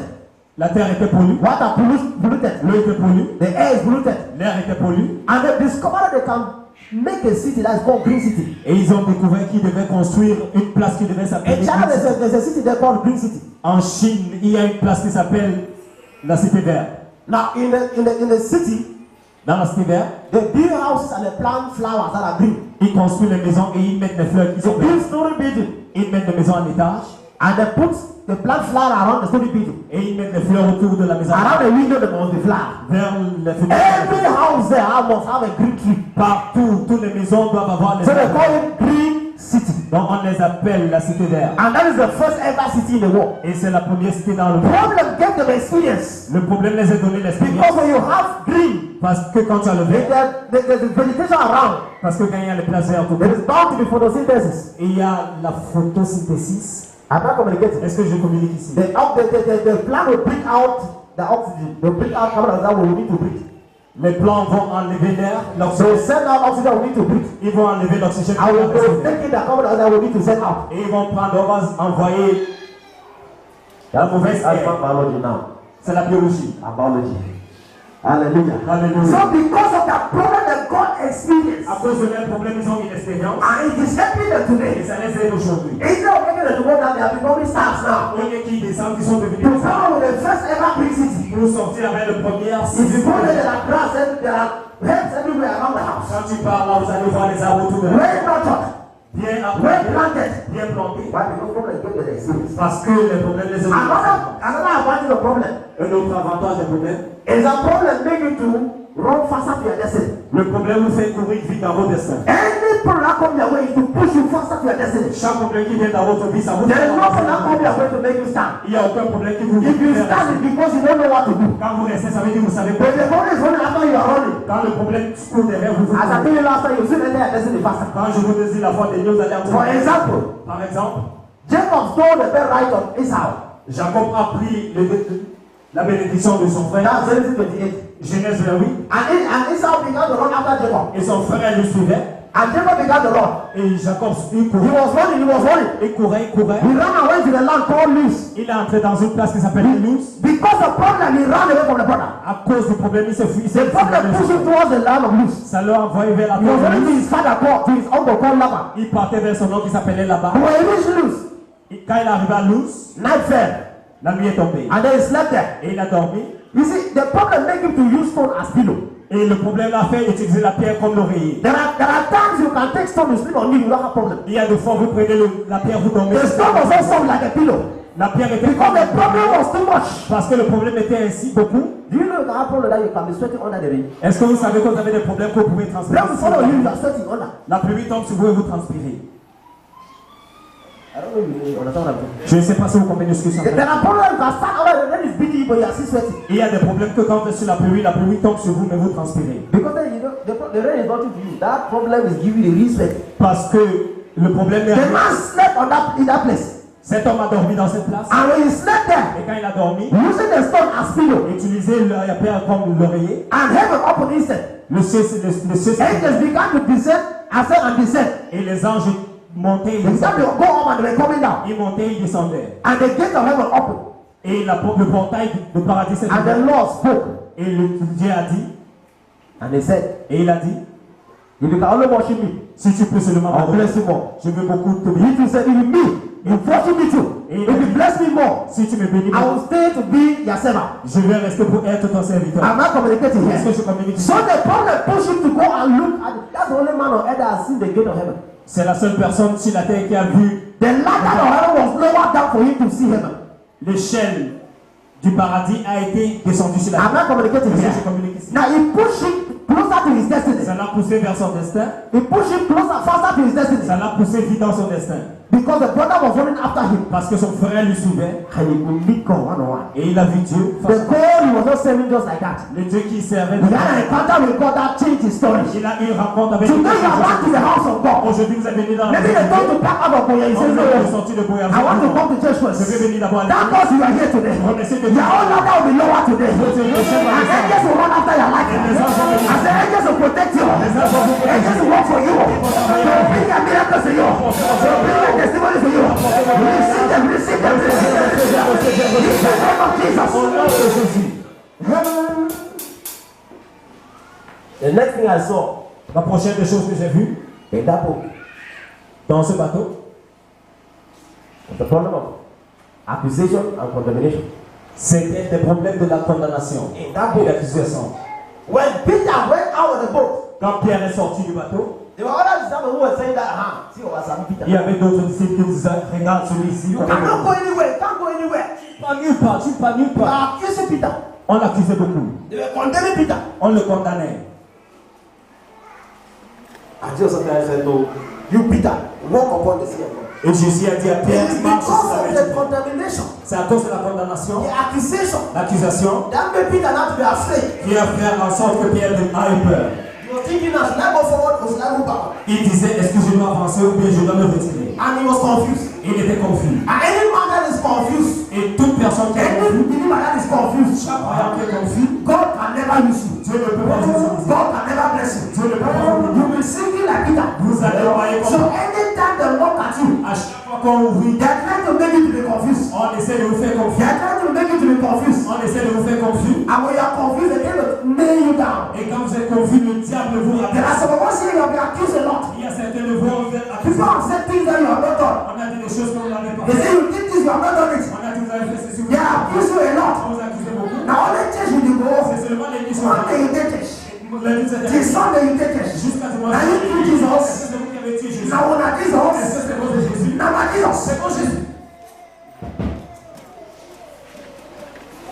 Speaker 2: La terre était polluée.
Speaker 1: Water polluted.
Speaker 2: L'eau était polluée.
Speaker 1: The air is polluted.
Speaker 2: L'air était pollué.
Speaker 1: And they discovered that they can make a city that is called Green City.
Speaker 2: Et ils ont découvert qu'ils devaient construire une place qui devait s'appeler
Speaker 1: In China,
Speaker 2: Green City.
Speaker 1: there's a city there called Green City.
Speaker 2: En Chine, il y a une place qui s'appelle la Cité Verte.
Speaker 1: Now, in the city,
Speaker 2: Dans la Cité Verte,
Speaker 1: they build houses and they plant flowers that are green.
Speaker 2: ils construisent les maisons et ils mettent les fleurs qui
Speaker 1: They
Speaker 2: sont vertes.
Speaker 1: build story building
Speaker 2: Ils mettent les maisons en étage
Speaker 1: and they plant flower around the story building.
Speaker 2: et ils mettent les fleurs autour de la maison.
Speaker 1: Around the window, there must be flower.
Speaker 2: Vers les
Speaker 1: Every
Speaker 2: fenêtres.
Speaker 1: house there must have a green tree.
Speaker 2: Partout, toutes les maisons doivent avoir les
Speaker 1: So they
Speaker 2: arbres.
Speaker 1: call it Green City.
Speaker 2: Donc on les appelle la Cité Verte.
Speaker 1: And that is the first ever city in the world.
Speaker 2: Et c'est la première cité dans le monde.
Speaker 1: Problem gave them experience.
Speaker 2: Le problème les a donné l'expérience.
Speaker 1: Because when you have green,
Speaker 2: Parce que quand tu as le vert,
Speaker 1: there's vegetation around.
Speaker 2: parce que quand il y a les places vertes autour,
Speaker 1: There is bound to be photosynthesis.
Speaker 2: il y a la photosynthèse.
Speaker 1: I'm not communicating.
Speaker 2: Est-ce que je communique ici?
Speaker 1: The plan will bring out the oxygen. They bring out carbon dioxide we need to breathe.
Speaker 2: Les plans vont enlever l'air,
Speaker 1: So
Speaker 2: l'oxygène.
Speaker 1: send out oxygen we need to breathe.
Speaker 2: Ils vont enlever l'oxygène.
Speaker 1: I will be taking the carbon dioxide we need to send out.
Speaker 2: Et ils vont prendre, on va envoyer la mauvaise
Speaker 1: That's
Speaker 2: air.
Speaker 1: not biology now.
Speaker 2: C'est la biologie.
Speaker 1: Biology. Hallelujah.
Speaker 2: Alléluia.
Speaker 1: So because of that problem that God experienced,
Speaker 2: À cause de leurs problèmes, ils ont une expérience.
Speaker 1: and it is helping them
Speaker 2: Et
Speaker 1: today.
Speaker 2: ça les aide aujourd'hui.
Speaker 1: Instead of making them to go down, they are becoming stars now.
Speaker 2: Au lieu qu'ils descendent, ils sont
Speaker 1: To
Speaker 2: devenus des
Speaker 1: come with the first ever big city.
Speaker 2: pour sortir avec le premier
Speaker 1: If you go there, there are grass and there are heads everywhere around the house.
Speaker 2: Quand tu pars là, vous allez voir les arbres autour de
Speaker 1: Well
Speaker 2: là.
Speaker 1: nurtured,
Speaker 2: Bien
Speaker 1: well
Speaker 2: applantés,
Speaker 1: planted.
Speaker 2: bien plantés.
Speaker 1: Why? Because problem get the experience.
Speaker 2: Parce que les problèmes les ont.
Speaker 1: Another advantage of problem
Speaker 2: Un autre avantage des problèmes.
Speaker 1: is a problem make you to run faster to your destiny.
Speaker 2: Le problème vous fait courir vite dans votre destin.
Speaker 1: Any problem come your way is to push you faster to your destiny.
Speaker 2: Chaque problème qui vient dans votre vie, ça vous
Speaker 1: There
Speaker 2: fait
Speaker 1: is no problem come your way to make you stand.
Speaker 2: Il n'y a aucun problème qui vous
Speaker 1: If you
Speaker 2: fait
Speaker 1: stand,
Speaker 2: rester.
Speaker 1: it's because you don't know what to do.
Speaker 2: Quand vous restez, ça veut dire que vous savez pas.
Speaker 1: But the problem is running after you are running.
Speaker 2: Quand le problème court derrière vous,
Speaker 1: As I told you last time, you still enter your destiny faster.
Speaker 2: quand je vous dis la foi de Dieu, vous allez
Speaker 1: For example,
Speaker 2: Par exemple,
Speaker 1: Jacob stole the birthright of Esau.
Speaker 2: Jacob a pris la bénédiction de son frère.
Speaker 1: That's Genesis 28.
Speaker 2: Genèse 28.
Speaker 1: And Esau began to run after Jacob.
Speaker 2: Et son frère le suivait.
Speaker 1: And Jacob began to run.
Speaker 2: Et Jacob, il
Speaker 1: He
Speaker 2: courait.
Speaker 1: was running, he was running.
Speaker 2: Il courait, il courait.
Speaker 1: He ran away to the land called Luz.
Speaker 2: Il est entré dans une place qui s'appelle Luz.
Speaker 1: Because of problem, he ran away from the brother.
Speaker 2: À cause du problème, il s'est fui.
Speaker 1: The problem pushed him towards the land of Luz.
Speaker 2: Ça l'a envoyé vers la
Speaker 1: He was
Speaker 2: terre de
Speaker 1: running to
Speaker 2: Luz.
Speaker 1: his father called, to his uncle called Laban.
Speaker 2: Il partait vers son oncle qui s'appelait là-bas.
Speaker 1: When he reached Luz,
Speaker 2: Quand il est arrivé à Luz,
Speaker 1: night fell.
Speaker 2: la nuit est tombée.
Speaker 1: And then he slept there.
Speaker 2: Et il a dormi.
Speaker 1: You see, the problem made him to use stone as pillow.
Speaker 2: Et le problème l'a fait utiliser la pierre comme l'oreiller.
Speaker 1: There are times you can take stone, you sleep on it, you don't have problem.
Speaker 2: Il y a des fois, vous prenez la pierre, vous dormez.
Speaker 1: The stone was also like a pillow.
Speaker 2: La pierre était
Speaker 1: Because the problem was too much.
Speaker 2: parce que le problème était ainsi beaucoup.
Speaker 1: Do you know you can have problem that you can be sweating under the rain?
Speaker 2: Est-ce que vous savez que vous avez des problèmes que vous pouvez transpirer?
Speaker 1: Let me follow you, you are sweating under.
Speaker 2: La pluie tombe sur vous et vous transpirez.
Speaker 1: I don't know if you understand what I'm saying.
Speaker 2: Je ne sais pas si vous comprenez ce que je suis en train de
Speaker 1: There
Speaker 2: dire.
Speaker 1: are problems you can start under the rain is beating you, but you are still sweating.
Speaker 2: Il y a des problèmes que quand vous êtes sur la pluie tombe sur vous, mais vous transpirez.
Speaker 1: Because then you know the rain is nothing to you. That problem is giving you the real sweat.
Speaker 2: Parce que le problème est
Speaker 1: The man slept in that place.
Speaker 2: cet homme a dormi dans cette place.
Speaker 1: And when he slept there,
Speaker 2: Et quand il a dormi,
Speaker 1: using the stone as pillow,
Speaker 2: utilisé la pierre comme l'oreiller.
Speaker 1: and heaven opened instant.
Speaker 2: Le ciel s'est
Speaker 1: Angels began to descend, ascend and descend.
Speaker 2: et les anges montaient, ils
Speaker 1: They began to
Speaker 2: descendaient.
Speaker 1: go up and they were coming down.
Speaker 2: Ils montaient, ils descendaient.
Speaker 1: And the gate of heaven opened.
Speaker 2: Et le portail de paradis s'est
Speaker 1: And the
Speaker 2: ouvert.
Speaker 1: Lord spoke.
Speaker 2: Et Dieu a dit,
Speaker 1: And he said,
Speaker 2: et il a dit,
Speaker 1: if you can only worship me,
Speaker 2: si tu peux seulement
Speaker 1: I'll
Speaker 2: m'adorer,
Speaker 1: bless you more.
Speaker 2: je veux beaucoup te
Speaker 1: He
Speaker 2: bénir.
Speaker 1: too said, if you worship me too, if you bless me more,
Speaker 2: Si tu me bénis,
Speaker 1: I will stay to be your servant.
Speaker 2: je vais rester pour être ton serviteur.
Speaker 1: I'm not communicating
Speaker 2: Est-ce que
Speaker 1: here.
Speaker 2: je communique?
Speaker 1: So the problem pushed him to go and look at it. That's the only man on earth that has seen the gate of heaven.
Speaker 2: C'est la seule personne sur la terre qui a vu
Speaker 1: The ladder of heaven was lowered down for him to see heaven.
Speaker 2: l'échelle du paradis a été descendue sur la
Speaker 1: I'm
Speaker 2: terre.
Speaker 1: not communicating
Speaker 2: Est-ce que je
Speaker 1: here.
Speaker 2: communique ici?
Speaker 1: Now he pushed him closer to his destiny.
Speaker 2: Ça l'a poussé vers son destin.
Speaker 1: He pushed him closer, faster to his destiny.
Speaker 2: Ça l'a poussé vite dans son destin.
Speaker 1: Because the brother was running after him.
Speaker 2: Parce que son frère lui suivait.
Speaker 1: And he could meet God one on one.
Speaker 2: Et il a vu Dieu.
Speaker 1: The God he was not serving just like that.
Speaker 2: Le Dieu qui servait.
Speaker 1: He had an encounter with God that changed his story.
Speaker 2: Il a eu une rencontre avec
Speaker 1: Today you are back to the house of God.
Speaker 2: Aujourd'hui, vous êtes venu dans la
Speaker 1: Maybe they told to pack out of Boya. He says,
Speaker 2: Vous êtes
Speaker 1: no,
Speaker 2: sorti de Boyard.
Speaker 1: I want to come to church first.
Speaker 2: Je vais venir d'abord à
Speaker 1: That
Speaker 2: l'église.
Speaker 1: cause you are here today. Your own ladder will be lower today. And angels will run after your life. And the angels will protect you. Angels will work for you. They will bring a miracle to you. They will bring a testimony to you. Receive them, receive them, receive them. In the name of Jesus.
Speaker 2: Au nom de Jésus.
Speaker 1: The next thing I saw
Speaker 2: La prochaine des choses que j'ai vues
Speaker 1: in that book
Speaker 2: dans ce bateau,
Speaker 1: was the problem of accusation and condemnation.
Speaker 2: c'était des problèmes de la condamnation
Speaker 1: In that
Speaker 2: et
Speaker 1: book,
Speaker 2: l'accusation.
Speaker 1: when Peter went out of the boat,
Speaker 2: Quand Pierre est sorti du bateau,
Speaker 1: there were other disciples who were saying that, see what was Peter.
Speaker 2: il y avait d'autres disciples qui disaient, regarde celui-ci.
Speaker 1: You cannot go anywhere. You can't go anywhere.
Speaker 2: Pas nulle part, tu pas nulle
Speaker 1: You
Speaker 2: part.
Speaker 1: are accusing Peter.
Speaker 2: On l'accusait beaucoup.
Speaker 1: They were condemning Peter.
Speaker 2: On le condamnait.
Speaker 1: And Jesus sometimes said, no, you Peter, walk upon the sea of God.
Speaker 2: Et Jésus a dit à Pierre,
Speaker 1: It is
Speaker 2: marche sur
Speaker 1: because
Speaker 2: la
Speaker 1: of
Speaker 2: mer.
Speaker 1: the condemnation,
Speaker 2: C'est à cause de la condamnation,
Speaker 1: the accusation,
Speaker 2: l'accusation,
Speaker 1: that made Peter not to be afraid.
Speaker 2: qui a fait en sorte que Pierre ait peur.
Speaker 1: He was thinking, now, should I go forward or should I go back?
Speaker 2: Il disait, est-ce que je dois avancer ou bien je dois me retirer?
Speaker 1: And he was confused.
Speaker 2: Il était confus.
Speaker 1: And any man that is confused,
Speaker 2: Et toute personne qui est
Speaker 1: any
Speaker 2: confuse,
Speaker 1: believer that is confused,
Speaker 2: chaque croyant qui est confus,
Speaker 1: God can never use you.
Speaker 2: Dieu ne peut pas vous utiliser.
Speaker 1: God can never bless you.
Speaker 2: Dieu ne peut pas vous
Speaker 1: You will be singing like Peter.
Speaker 2: Vous allez croire
Speaker 1: So
Speaker 2: comme
Speaker 1: anytime they look at you,
Speaker 2: à chaque fois qu'on ouvrit,
Speaker 1: they are trying to make you to be confused.
Speaker 2: on essaie de vous faire
Speaker 1: They
Speaker 2: confus.
Speaker 1: are trying to make you to be confused.
Speaker 2: On essaie de vous faire confus.
Speaker 1: And when you are confused, they try to nail you down.
Speaker 2: Et quand vous êtes confus, le diable vous
Speaker 1: There are
Speaker 2: rappelle.
Speaker 1: some of us here that have been accused a lot.
Speaker 2: Il y a certains de vous qui vous êtes accusés.
Speaker 1: People have said things that you have not done.
Speaker 2: On a dit des choses que vous n'avez pas
Speaker 1: They
Speaker 2: fait.
Speaker 1: say you did this, you have not done it.
Speaker 2: On a dit vous avez fait ceci.
Speaker 1: They have accused you a lot.
Speaker 2: On vous a accusé beaucoup.
Speaker 1: Now only church you go.
Speaker 2: C'est seulement l'église.
Speaker 1: Monday you take church.
Speaker 2: Lundi,
Speaker 1: Till
Speaker 2: c'était
Speaker 1: Sunday you take church.
Speaker 2: jusqu'à dimanche.
Speaker 1: Now you do
Speaker 2: Est-ce que
Speaker 1: Jesus.
Speaker 2: c'est vous qui avez tué Jésus?
Speaker 1: Now when I
Speaker 2: Est-ce
Speaker 1: Jesus.
Speaker 2: que c'est votre Jésus?
Speaker 1: Now I Jesus.
Speaker 2: C'est pour Jésus.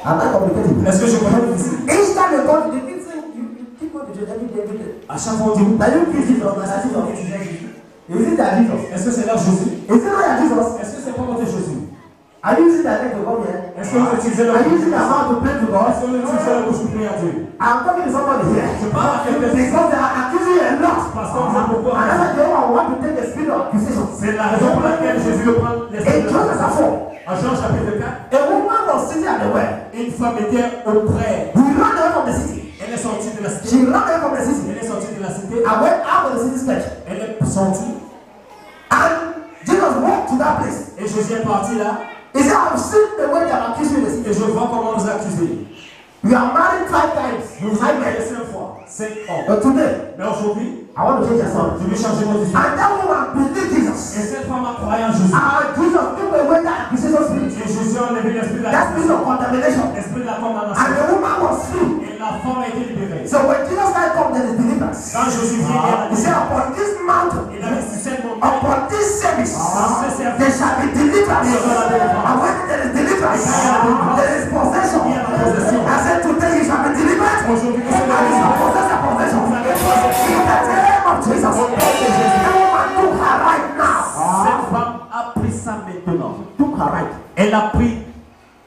Speaker 1: Am I communicating?
Speaker 2: Est-ce que je comprends ici?
Speaker 1: Each time you go to the meeting, you keep going to church every day.
Speaker 2: À chaque fois, on dit
Speaker 1: Now you preach Jesus. Now Jesus. Is it that Jesus?
Speaker 2: est-ce que c'est leur Jésus?
Speaker 1: Is it not that Jesus?
Speaker 2: Est-ce que c'est pas votre Jésus?
Speaker 1: Are you using that name to come here?
Speaker 2: Est-ce que vous utilisez
Speaker 1: Are you
Speaker 2: leur
Speaker 1: using that mouth to pray to God?
Speaker 2: Est-ce que vous utilisez la bouche pour prier à Dieu?
Speaker 1: I'm talking to somebody here.
Speaker 2: Je parle à quelqu'un
Speaker 1: Because they are accusing you a lot.
Speaker 2: parce qu'on vous a beaucoup
Speaker 1: And that's why they want to take the spirit of accusation.
Speaker 2: C'est la raison pour laquelle Jésus veut prendre
Speaker 1: In
Speaker 2: l'esprit de
Speaker 1: John chapter 4,
Speaker 2: En Jean chapitre 4,
Speaker 1: a woman was sitting at the well.
Speaker 2: une femme était auprès.
Speaker 1: He ran away from the city.
Speaker 2: Elle est sortie de la cité.
Speaker 1: She ran away from the city
Speaker 2: Elle est sortie de la cité.
Speaker 1: and went out of the city sketch.
Speaker 2: Elle est sortie.
Speaker 1: And Jesus walked to that place.
Speaker 2: Et Jésus est parti là.
Speaker 1: He said, I've seen the way they have accused you in the city.
Speaker 2: Et je vois comment vous accusez.
Speaker 1: You are married 5 times.
Speaker 2: Vous vous avez marié 5 fois. 5 ans.
Speaker 1: But today,
Speaker 2: Mais aujourd'hui,
Speaker 1: I want to change your story.
Speaker 2: je vais changer votre histoire.
Speaker 1: And that woman believed Jesus.
Speaker 2: Et cette femme a croyé en Jésus.
Speaker 1: And Jesus took away that accusation spirit.
Speaker 2: Et Jésus a enlevé l'esprit de la
Speaker 1: That spirit of contamination.
Speaker 2: l'esprit de la
Speaker 1: And
Speaker 2: condamnation.
Speaker 1: the woman was free.
Speaker 2: Et la femme a été libérée.
Speaker 1: So when Jesus Christ comes, there is deliverance.
Speaker 2: Quand Jésus vient,
Speaker 1: He said, upon this mountain,
Speaker 2: il a dit sur cette montagne,
Speaker 1: upon this service, there shall be deliverance. And when there is deliverance, there is possession. I said, today you shall be delivered.
Speaker 2: aujourd'hui,
Speaker 1: And you shall possess a possession. In the name of Jesus. The woman took her right now.
Speaker 2: cette femme a pris ça maintenant.
Speaker 1: Took her right.
Speaker 2: Elle a pris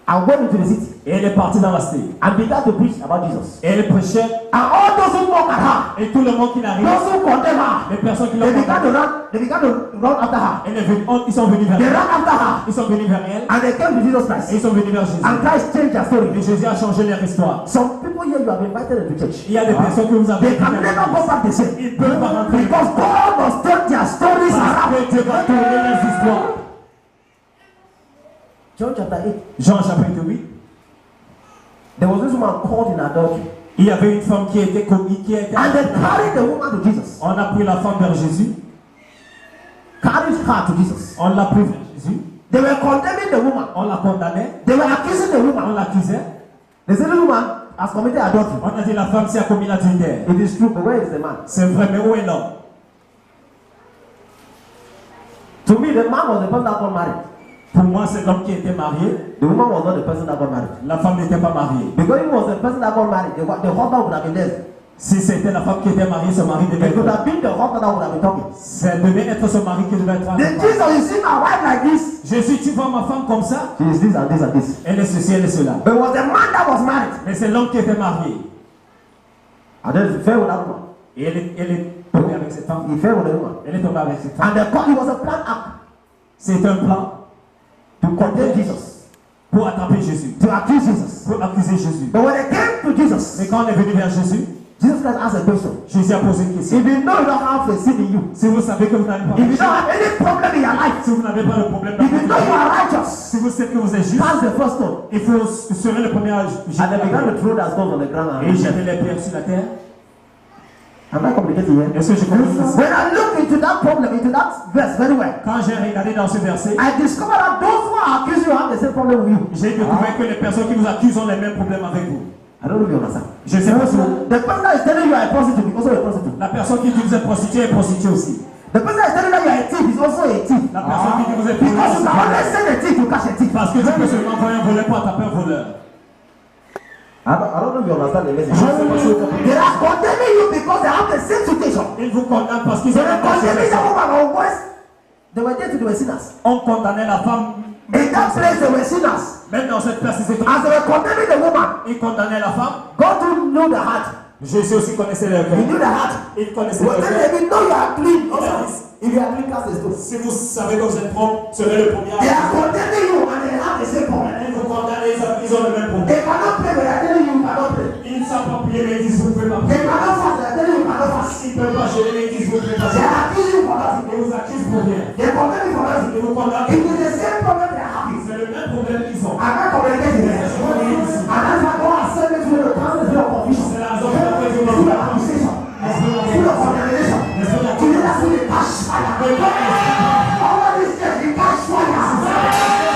Speaker 1: And went into the city.
Speaker 2: et elle est partie dans la cité.
Speaker 1: And began to preach about Jesus.
Speaker 2: Et elle prêchait.
Speaker 1: And all those who mock at her,
Speaker 2: Et tout le monde qui l'arrive,
Speaker 1: those who condemn her,
Speaker 2: les personnes qui l'ont
Speaker 1: they began
Speaker 2: condamnée,
Speaker 1: to run after her.
Speaker 2: elle est venue- ils sont venus vers
Speaker 1: They
Speaker 2: elle.
Speaker 1: ran after her.
Speaker 2: Ils sont venus vers elle.
Speaker 1: And they came to Jesus
Speaker 2: Et
Speaker 1: Christ.
Speaker 2: ils sont venus vers Jésus.
Speaker 1: And Christ changed their story.
Speaker 2: Et Jésus a changé leur histoire.
Speaker 1: Some people here, you have invited into church.
Speaker 2: Il y a des personnes que vous avez
Speaker 1: They can never go back the same.
Speaker 2: Ils ne peuvent pas rentrer.
Speaker 1: Because God must turn their stories
Speaker 2: Parce
Speaker 1: around.
Speaker 2: que Dieu va tourner leurs histoires.
Speaker 1: John chapter 8.
Speaker 2: Jean chapitre 8.
Speaker 1: There was this woman caught in adultery.
Speaker 2: Il y avait une femme qui était commis, qui était.
Speaker 1: And they carried the woman to Jesus.
Speaker 2: On a pris la femme vers Jésus.
Speaker 1: Carried her to Jesus.
Speaker 2: On l'a pris vers Jésus.
Speaker 1: They were condemning the woman.
Speaker 2: On la condamnait.
Speaker 1: They were accusing the
Speaker 2: On
Speaker 1: woman.
Speaker 2: l'accusait.
Speaker 1: They said the woman has committed adultery.
Speaker 2: On a dit la femme qui a commis l'adultère.
Speaker 1: It is true, but where is the man?
Speaker 2: C'est vrai, mais où est l'homme?
Speaker 1: To me, the man was the person that got married.
Speaker 2: Pour moi, c'est l'homme qui était marié.
Speaker 1: The woman was not the person that got married.
Speaker 2: La femme n'était pas mariée.
Speaker 1: Because if it was the person that got married, the husband would have been dead.
Speaker 2: Si c'était la femme qui était mariée, son mari devait
Speaker 1: It could
Speaker 2: être.
Speaker 1: have been the husband that would have been talking.
Speaker 2: Ça devait être son mari qui devait être.
Speaker 1: The Jesus, you see my wife like this.
Speaker 2: Jésus, tu vois ma femme comme ça?
Speaker 1: She is this and this and this.
Speaker 2: Elle est ceci, elle est cela.
Speaker 1: But it was the man that was married.
Speaker 2: Mais c'est l'homme qui était marié.
Speaker 1: And then he fell with that woman.
Speaker 2: Et elle est tombée avec cette femme.
Speaker 1: He fell with the woman.
Speaker 2: Elle est tombée avec cette femme.
Speaker 1: And it was a plan act
Speaker 2: C'est un plan
Speaker 1: to condemn Jesus,
Speaker 2: pour attraper Jésus,
Speaker 1: to accuse Jesus.
Speaker 2: pour accuser Jésus.
Speaker 1: But when they came to Jesus,
Speaker 2: Mais quand on est venu vers Jésus,
Speaker 1: Jesus Christ asked a question.
Speaker 2: Jésus a posé une question.
Speaker 1: If you know you don't have a sin in you,
Speaker 2: Si vous savez que vous n'avez pas
Speaker 1: if you
Speaker 2: péché,
Speaker 1: don't have any problem in your life,
Speaker 2: si vous n'avez pas de problème dans
Speaker 1: if you
Speaker 2: votre
Speaker 1: know you
Speaker 2: vie,
Speaker 1: are righteous,
Speaker 2: si vous savez que vous êtes juste,
Speaker 1: cast the first stone.
Speaker 2: il faut serer le premier âge.
Speaker 1: And they began to throw that stone on the ground.
Speaker 2: Et jeter les pierres sur la terre.
Speaker 1: Am I communicating here?
Speaker 2: Est-ce que je comprends?
Speaker 1: When I look into that problem, into that verse very well,
Speaker 2: Quand j'ai regardé dans ce verset,
Speaker 1: I discovered that those who are accusing you have the same problem with you.
Speaker 2: j'ai découvert que les personnes qui vous accusent ont les mêmes problèmes avec vous.
Speaker 1: I don't know if you understand.
Speaker 2: Je sais pas si vous-
Speaker 1: The person that is telling you are a prostitute is also a prostitute.
Speaker 2: La personne qui dit que vous êtes prostituée est prostituée aussi.
Speaker 1: The person that is telling you that you are a thief is also a thief.
Speaker 2: La personne qui dit que vous êtes
Speaker 1: Because you
Speaker 2: voleur,
Speaker 1: can only send a thief to catch a thief.
Speaker 2: parce que tu peux seulement envoyer un voleur pour attraper un voleur.
Speaker 1: I don't know if you understand the message.
Speaker 2: Je sais pas si vous comprenez.
Speaker 1: They are condemning you because they have the same situation.
Speaker 2: Ils vous condamnent parce qu'ils
Speaker 1: They
Speaker 2: ont
Speaker 1: were
Speaker 2: la
Speaker 1: condemning the
Speaker 2: conscience.
Speaker 1: woman on worse. They were there to the sinners.
Speaker 2: On condamnait la femme.
Speaker 1: In that place they were sinners.
Speaker 2: Même dans cette place, ils étaient.
Speaker 1: As they were condemning the woman,
Speaker 2: Ils condamnaient la femme.
Speaker 1: God who knew the heart
Speaker 2: Jésus aussi connaissait leur
Speaker 3: He
Speaker 2: cœur.
Speaker 3: knew the heart.
Speaker 2: Il connaissait
Speaker 3: Well,
Speaker 2: leur
Speaker 3: then
Speaker 2: cœur.
Speaker 3: they will know you are clean.
Speaker 2: Il a
Speaker 3: Also,
Speaker 2: dit,
Speaker 3: if you are clean, cast the stone.
Speaker 2: si vous savez que vous êtes propre, serez le premier
Speaker 3: They
Speaker 2: à
Speaker 3: are condemning you and they have the same problem.
Speaker 2: Ils vous condamnent, ils ont le même problème.
Speaker 3: They cannot pray, but they are telling you you cannot pray.
Speaker 2: Ils ne savent pas prier, mais ils disent vous ne pouvez pas
Speaker 3: They
Speaker 2: prier.
Speaker 3: cannot fast, they are telling you you cannot fast.
Speaker 2: Ils ne peuvent pas gérer, mais ils disent vous ne pouvez pas
Speaker 3: They
Speaker 2: gérer.
Speaker 3: are accusing you for nothing.
Speaker 2: Ils vous accusent pour rien.
Speaker 3: They condemn you for nothing.
Speaker 2: Ils vous condamnent.
Speaker 3: It is the same problem they are having.
Speaker 2: C'est le même problème qu'ils ont.
Speaker 3: I can't communicate with them. And that's why God has sent me to the council of confusion.
Speaker 2: C'est la raison pour laquelle ils
Speaker 3: Full
Speaker 2: ont
Speaker 3: of accusation. Full of condemnation. Today that's when they catch fire. Over this church, they catch fire.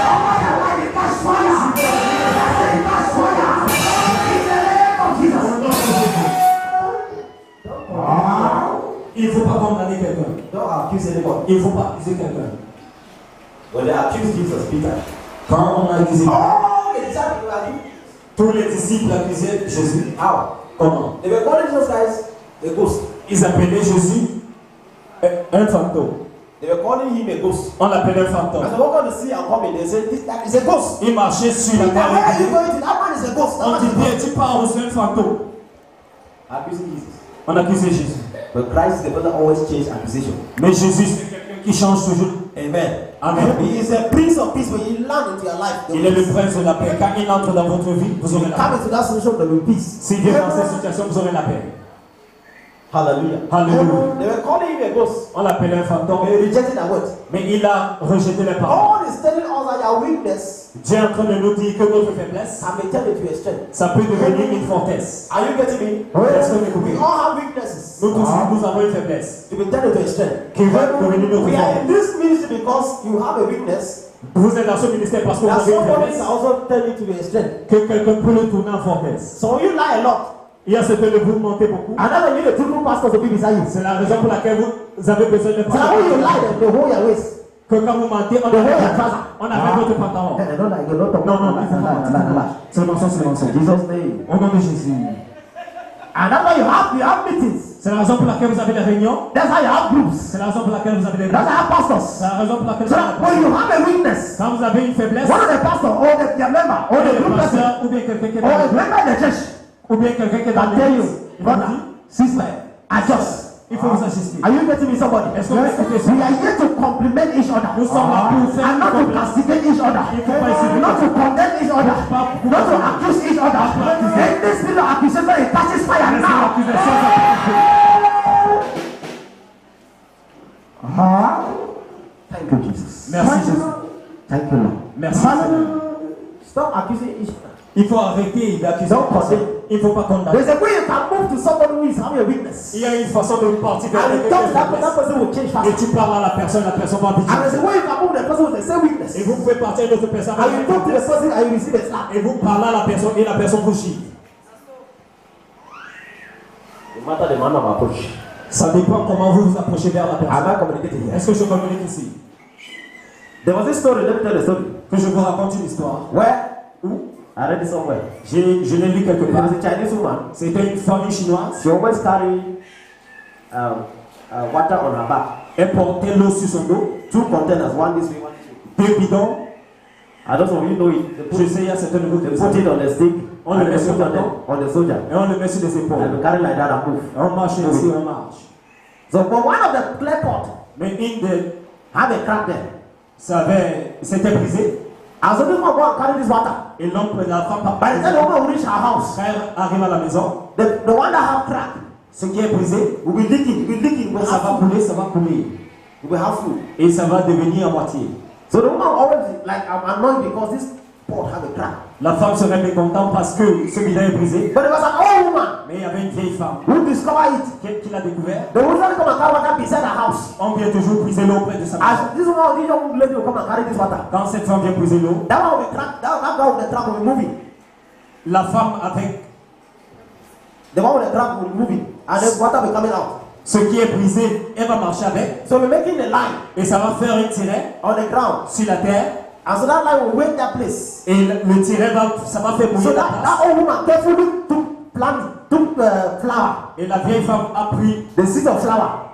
Speaker 3: Over their life, they catch fire. I say they catch fire. In the name of Jesus.
Speaker 2: Il ne faut pas condamner quelqu'un.
Speaker 3: Don't accuse anyone.
Speaker 2: Il ne faut pas accuser quelqu'un.
Speaker 3: When they accuse Jesus, Peter.
Speaker 2: Quand on a accusé,
Speaker 3: Oh, the disciples were accused.
Speaker 2: tous les disciples accusaient Jésus.
Speaker 3: How?
Speaker 2: Comment?
Speaker 3: They were calling Jesus guys a ghost.
Speaker 2: Ils appelaient Jésus un fantôme.
Speaker 3: They were calling him a ghost.
Speaker 2: On l'appelait un fantôme.
Speaker 3: As they walk on the sea and coming, they said, this is a ghost.
Speaker 2: Il marchait sur la
Speaker 3: Where are you
Speaker 2: terre.
Speaker 3: going to? That man is a ghost. That
Speaker 2: On
Speaker 3: man
Speaker 2: dit
Speaker 3: is a
Speaker 2: bien,
Speaker 3: ghost.
Speaker 2: tu pars où c'est un fantôme.
Speaker 3: Accusing Jesus.
Speaker 2: On accusait Jésus.
Speaker 3: But Christ is the one that always change accusation.
Speaker 2: Mais Jésus, c'est quelqu'un qui change toujours.
Speaker 3: Amen.
Speaker 2: Amen.
Speaker 3: He is a prince of peace. When you land into your life,
Speaker 2: Il est le prince de la paix. Quand il entre dans votre vie, vous aurez la
Speaker 3: come
Speaker 2: paix.
Speaker 3: into that situation, there will be peace.
Speaker 2: S'il vient dans cette situation, vous aurez la paix.
Speaker 3: Hallelujah.
Speaker 2: Hallelujah.
Speaker 3: They were calling him a ghost.
Speaker 2: On l'appelait un fantôme.
Speaker 3: They rejected that word.
Speaker 2: Mais il a rejeté les paroles.
Speaker 3: God is telling us that your weakness
Speaker 2: Dieu est en train de nous dire que notre faiblesse,
Speaker 3: can be turned into a strength.
Speaker 2: ça peut devenir une forteresse.
Speaker 3: Are you getting me?
Speaker 2: Est-ce que vous
Speaker 3: We
Speaker 2: m'écoutez?
Speaker 3: all have weaknesses
Speaker 2: Nous tous, nous avons une faiblesse
Speaker 3: to be turned into a strength.
Speaker 2: qui va devenir notre
Speaker 3: We are in
Speaker 2: force.
Speaker 3: this ministry because you have a weakness.
Speaker 2: Vous êtes dans ce ministère parce que vous
Speaker 3: That
Speaker 2: avez une
Speaker 3: somebody
Speaker 2: faiblesse
Speaker 3: can also turn it to be a strength.
Speaker 2: que quelqu'un peut le tourner en forteresse.
Speaker 3: So you lie a lot.
Speaker 2: Il y a ce que de vous mentez beaucoup.
Speaker 3: And then you need a true pastor to be beside you.
Speaker 2: C'est la raison pour laquelle vous avez besoin de
Speaker 3: So that when you lie, they hold your waist.
Speaker 2: que quand vous mentez, on
Speaker 3: The whole
Speaker 2: avait
Speaker 3: trouser.
Speaker 2: votre pantalon.
Speaker 3: They don't like a lot of
Speaker 2: Non, non, c'est le mensonge, c'est le mensonge.
Speaker 3: Jesus' name.
Speaker 2: Au nom de Jésus.
Speaker 3: And that's why you have meetings.
Speaker 2: C'est la raison pour laquelle vous avez des réunions.
Speaker 3: That's why you have groups.
Speaker 2: C'est la raison pour laquelle vous avez des
Speaker 3: That's why you have pastors.
Speaker 2: C'est la raison pour laquelle
Speaker 3: So
Speaker 2: vous
Speaker 3: that
Speaker 2: avez
Speaker 3: when you have a weakness,
Speaker 2: quand vous avez une faiblesse,
Speaker 3: one of the pastors or the member or the
Speaker 2: le
Speaker 3: group person
Speaker 2: pasteur ou bien quelqu'un qui est
Speaker 3: or
Speaker 2: dans
Speaker 3: a member in the church
Speaker 2: ou bien quelqu'un qui est dans
Speaker 3: can tell you,
Speaker 2: l'église, il vous
Speaker 3: brother,
Speaker 2: dit,
Speaker 3: sister, adjust.
Speaker 2: il faut vous assister.
Speaker 3: Are you getting me, somebody?
Speaker 2: Est-ce que vous écoutez ça?
Speaker 3: We are here to compliment each other.
Speaker 2: Nous sommes là pour faire
Speaker 3: And not to
Speaker 2: une
Speaker 3: castigate each other.
Speaker 2: Il faut pas essayer de-
Speaker 3: Not to condemn each other. Not to accuse each other. In this spirit of accusation, it catches fire now. Thank you, Jesus.
Speaker 2: Merci Jésus.
Speaker 3: Thank you, Lord.
Speaker 2: Merci Seigneur.
Speaker 3: Stop accusing each other.
Speaker 2: Il faut arrêter d'accuser
Speaker 3: Donc,
Speaker 2: les personnes. Il ne faut pas condamner.
Speaker 3: There's a way you can move to somebody who is having a weakness.
Speaker 2: Il y a une façon de partir vers
Speaker 3: And you
Speaker 2: quelqu'un
Speaker 3: talk
Speaker 2: qui
Speaker 3: to
Speaker 2: a
Speaker 3: that
Speaker 2: une
Speaker 3: person, that
Speaker 2: faiblesse.
Speaker 3: person will change
Speaker 2: Et
Speaker 3: fast.
Speaker 2: tu parles à la personne va
Speaker 3: And there's
Speaker 2: habituer.
Speaker 3: a way you can move the person with the same weakness.
Speaker 2: Et vous pouvez partir à une autre personne
Speaker 3: And
Speaker 2: avec
Speaker 3: you
Speaker 2: une
Speaker 3: talk to the
Speaker 2: faiblesse.
Speaker 3: person and you receive a slap.
Speaker 2: Et vous parlez à la personne et la personne vous gifle.
Speaker 3: No matter the manner of approach.
Speaker 2: Ça dépend comment vous vous approchez vers la
Speaker 3: Am
Speaker 2: personne.
Speaker 3: I communicating here?
Speaker 2: Est-ce que je communique ici?
Speaker 3: There was this story, let me tell the story.
Speaker 2: Que je vous raconte une histoire.
Speaker 3: Where? I read it somewhere.
Speaker 2: Je l'ai lu quelque
Speaker 3: There
Speaker 2: part.
Speaker 3: was a Chinese woman.
Speaker 2: C'était une famille chinoise.
Speaker 3: She always carry water on her back.
Speaker 2: Elle portait l'eau sur son dos.
Speaker 3: 2 containers, one this way, one this way.
Speaker 2: 2 bidons.
Speaker 3: I don't know if you know it. They
Speaker 2: Je
Speaker 3: put,
Speaker 2: sais, il y a certains de vous qui
Speaker 3: they
Speaker 2: le
Speaker 3: put
Speaker 2: savent.
Speaker 3: it on the stick.
Speaker 2: On
Speaker 3: And
Speaker 2: le
Speaker 3: they
Speaker 2: met sur
Speaker 3: put
Speaker 2: le
Speaker 3: it
Speaker 2: bâton.
Speaker 3: on the soldier.
Speaker 2: Et on le met sur les
Speaker 3: And
Speaker 2: épaules.
Speaker 3: we carry like that and move.
Speaker 2: Et on marche ainsi, on marche.
Speaker 3: So, but one of the clay pot
Speaker 2: Mais une de
Speaker 3: had a crack there.
Speaker 2: c'était brisé.
Speaker 3: And so this one go and carry this water.
Speaker 2: Et l'homme, la femme,
Speaker 3: By the time the woman will reach her
Speaker 2: le
Speaker 3: house,
Speaker 2: frère arrive à la maison.
Speaker 3: the one that have crack
Speaker 2: Ce qui est brisé,
Speaker 3: will be leaking, will
Speaker 2: ça va
Speaker 3: have food.
Speaker 2: couler, ça va couler.
Speaker 3: Will have food.
Speaker 2: Et ça va devenir à moitié.
Speaker 3: So the woman always like, I'm annoyed because this pot have a crack.
Speaker 2: La femme serait mécontente parce que ce bidon est brisé.
Speaker 3: But there was an old woman
Speaker 2: Mais il y avait une vieille femme
Speaker 3: who discovered it.
Speaker 2: qui l'a découvert.
Speaker 3: They will usually come and carry water beside her house.
Speaker 2: On vient toujours briser l'eau près de sa maison.
Speaker 3: As this woman, this young lady will come and carry this water.
Speaker 2: Quand cette femme vient briser l'eau,
Speaker 3: That one will be crack. That guy with the crack will be moving.
Speaker 2: la femme avec
Speaker 3: The one with the crack will be moving, and the water will coming out.
Speaker 2: ce qui est brisé, elle va marcher avec.
Speaker 3: So we're making a line
Speaker 2: Et ça va faire un tiret
Speaker 3: on the ground,
Speaker 2: sur la terre.
Speaker 3: and so that line will wait that place.
Speaker 2: Et le tiret ça va faire
Speaker 3: So
Speaker 2: mouiller la
Speaker 3: that,
Speaker 2: place.
Speaker 3: that old woman carefully took flower,
Speaker 2: Et la vieille femme a pris
Speaker 3: the seed of flower,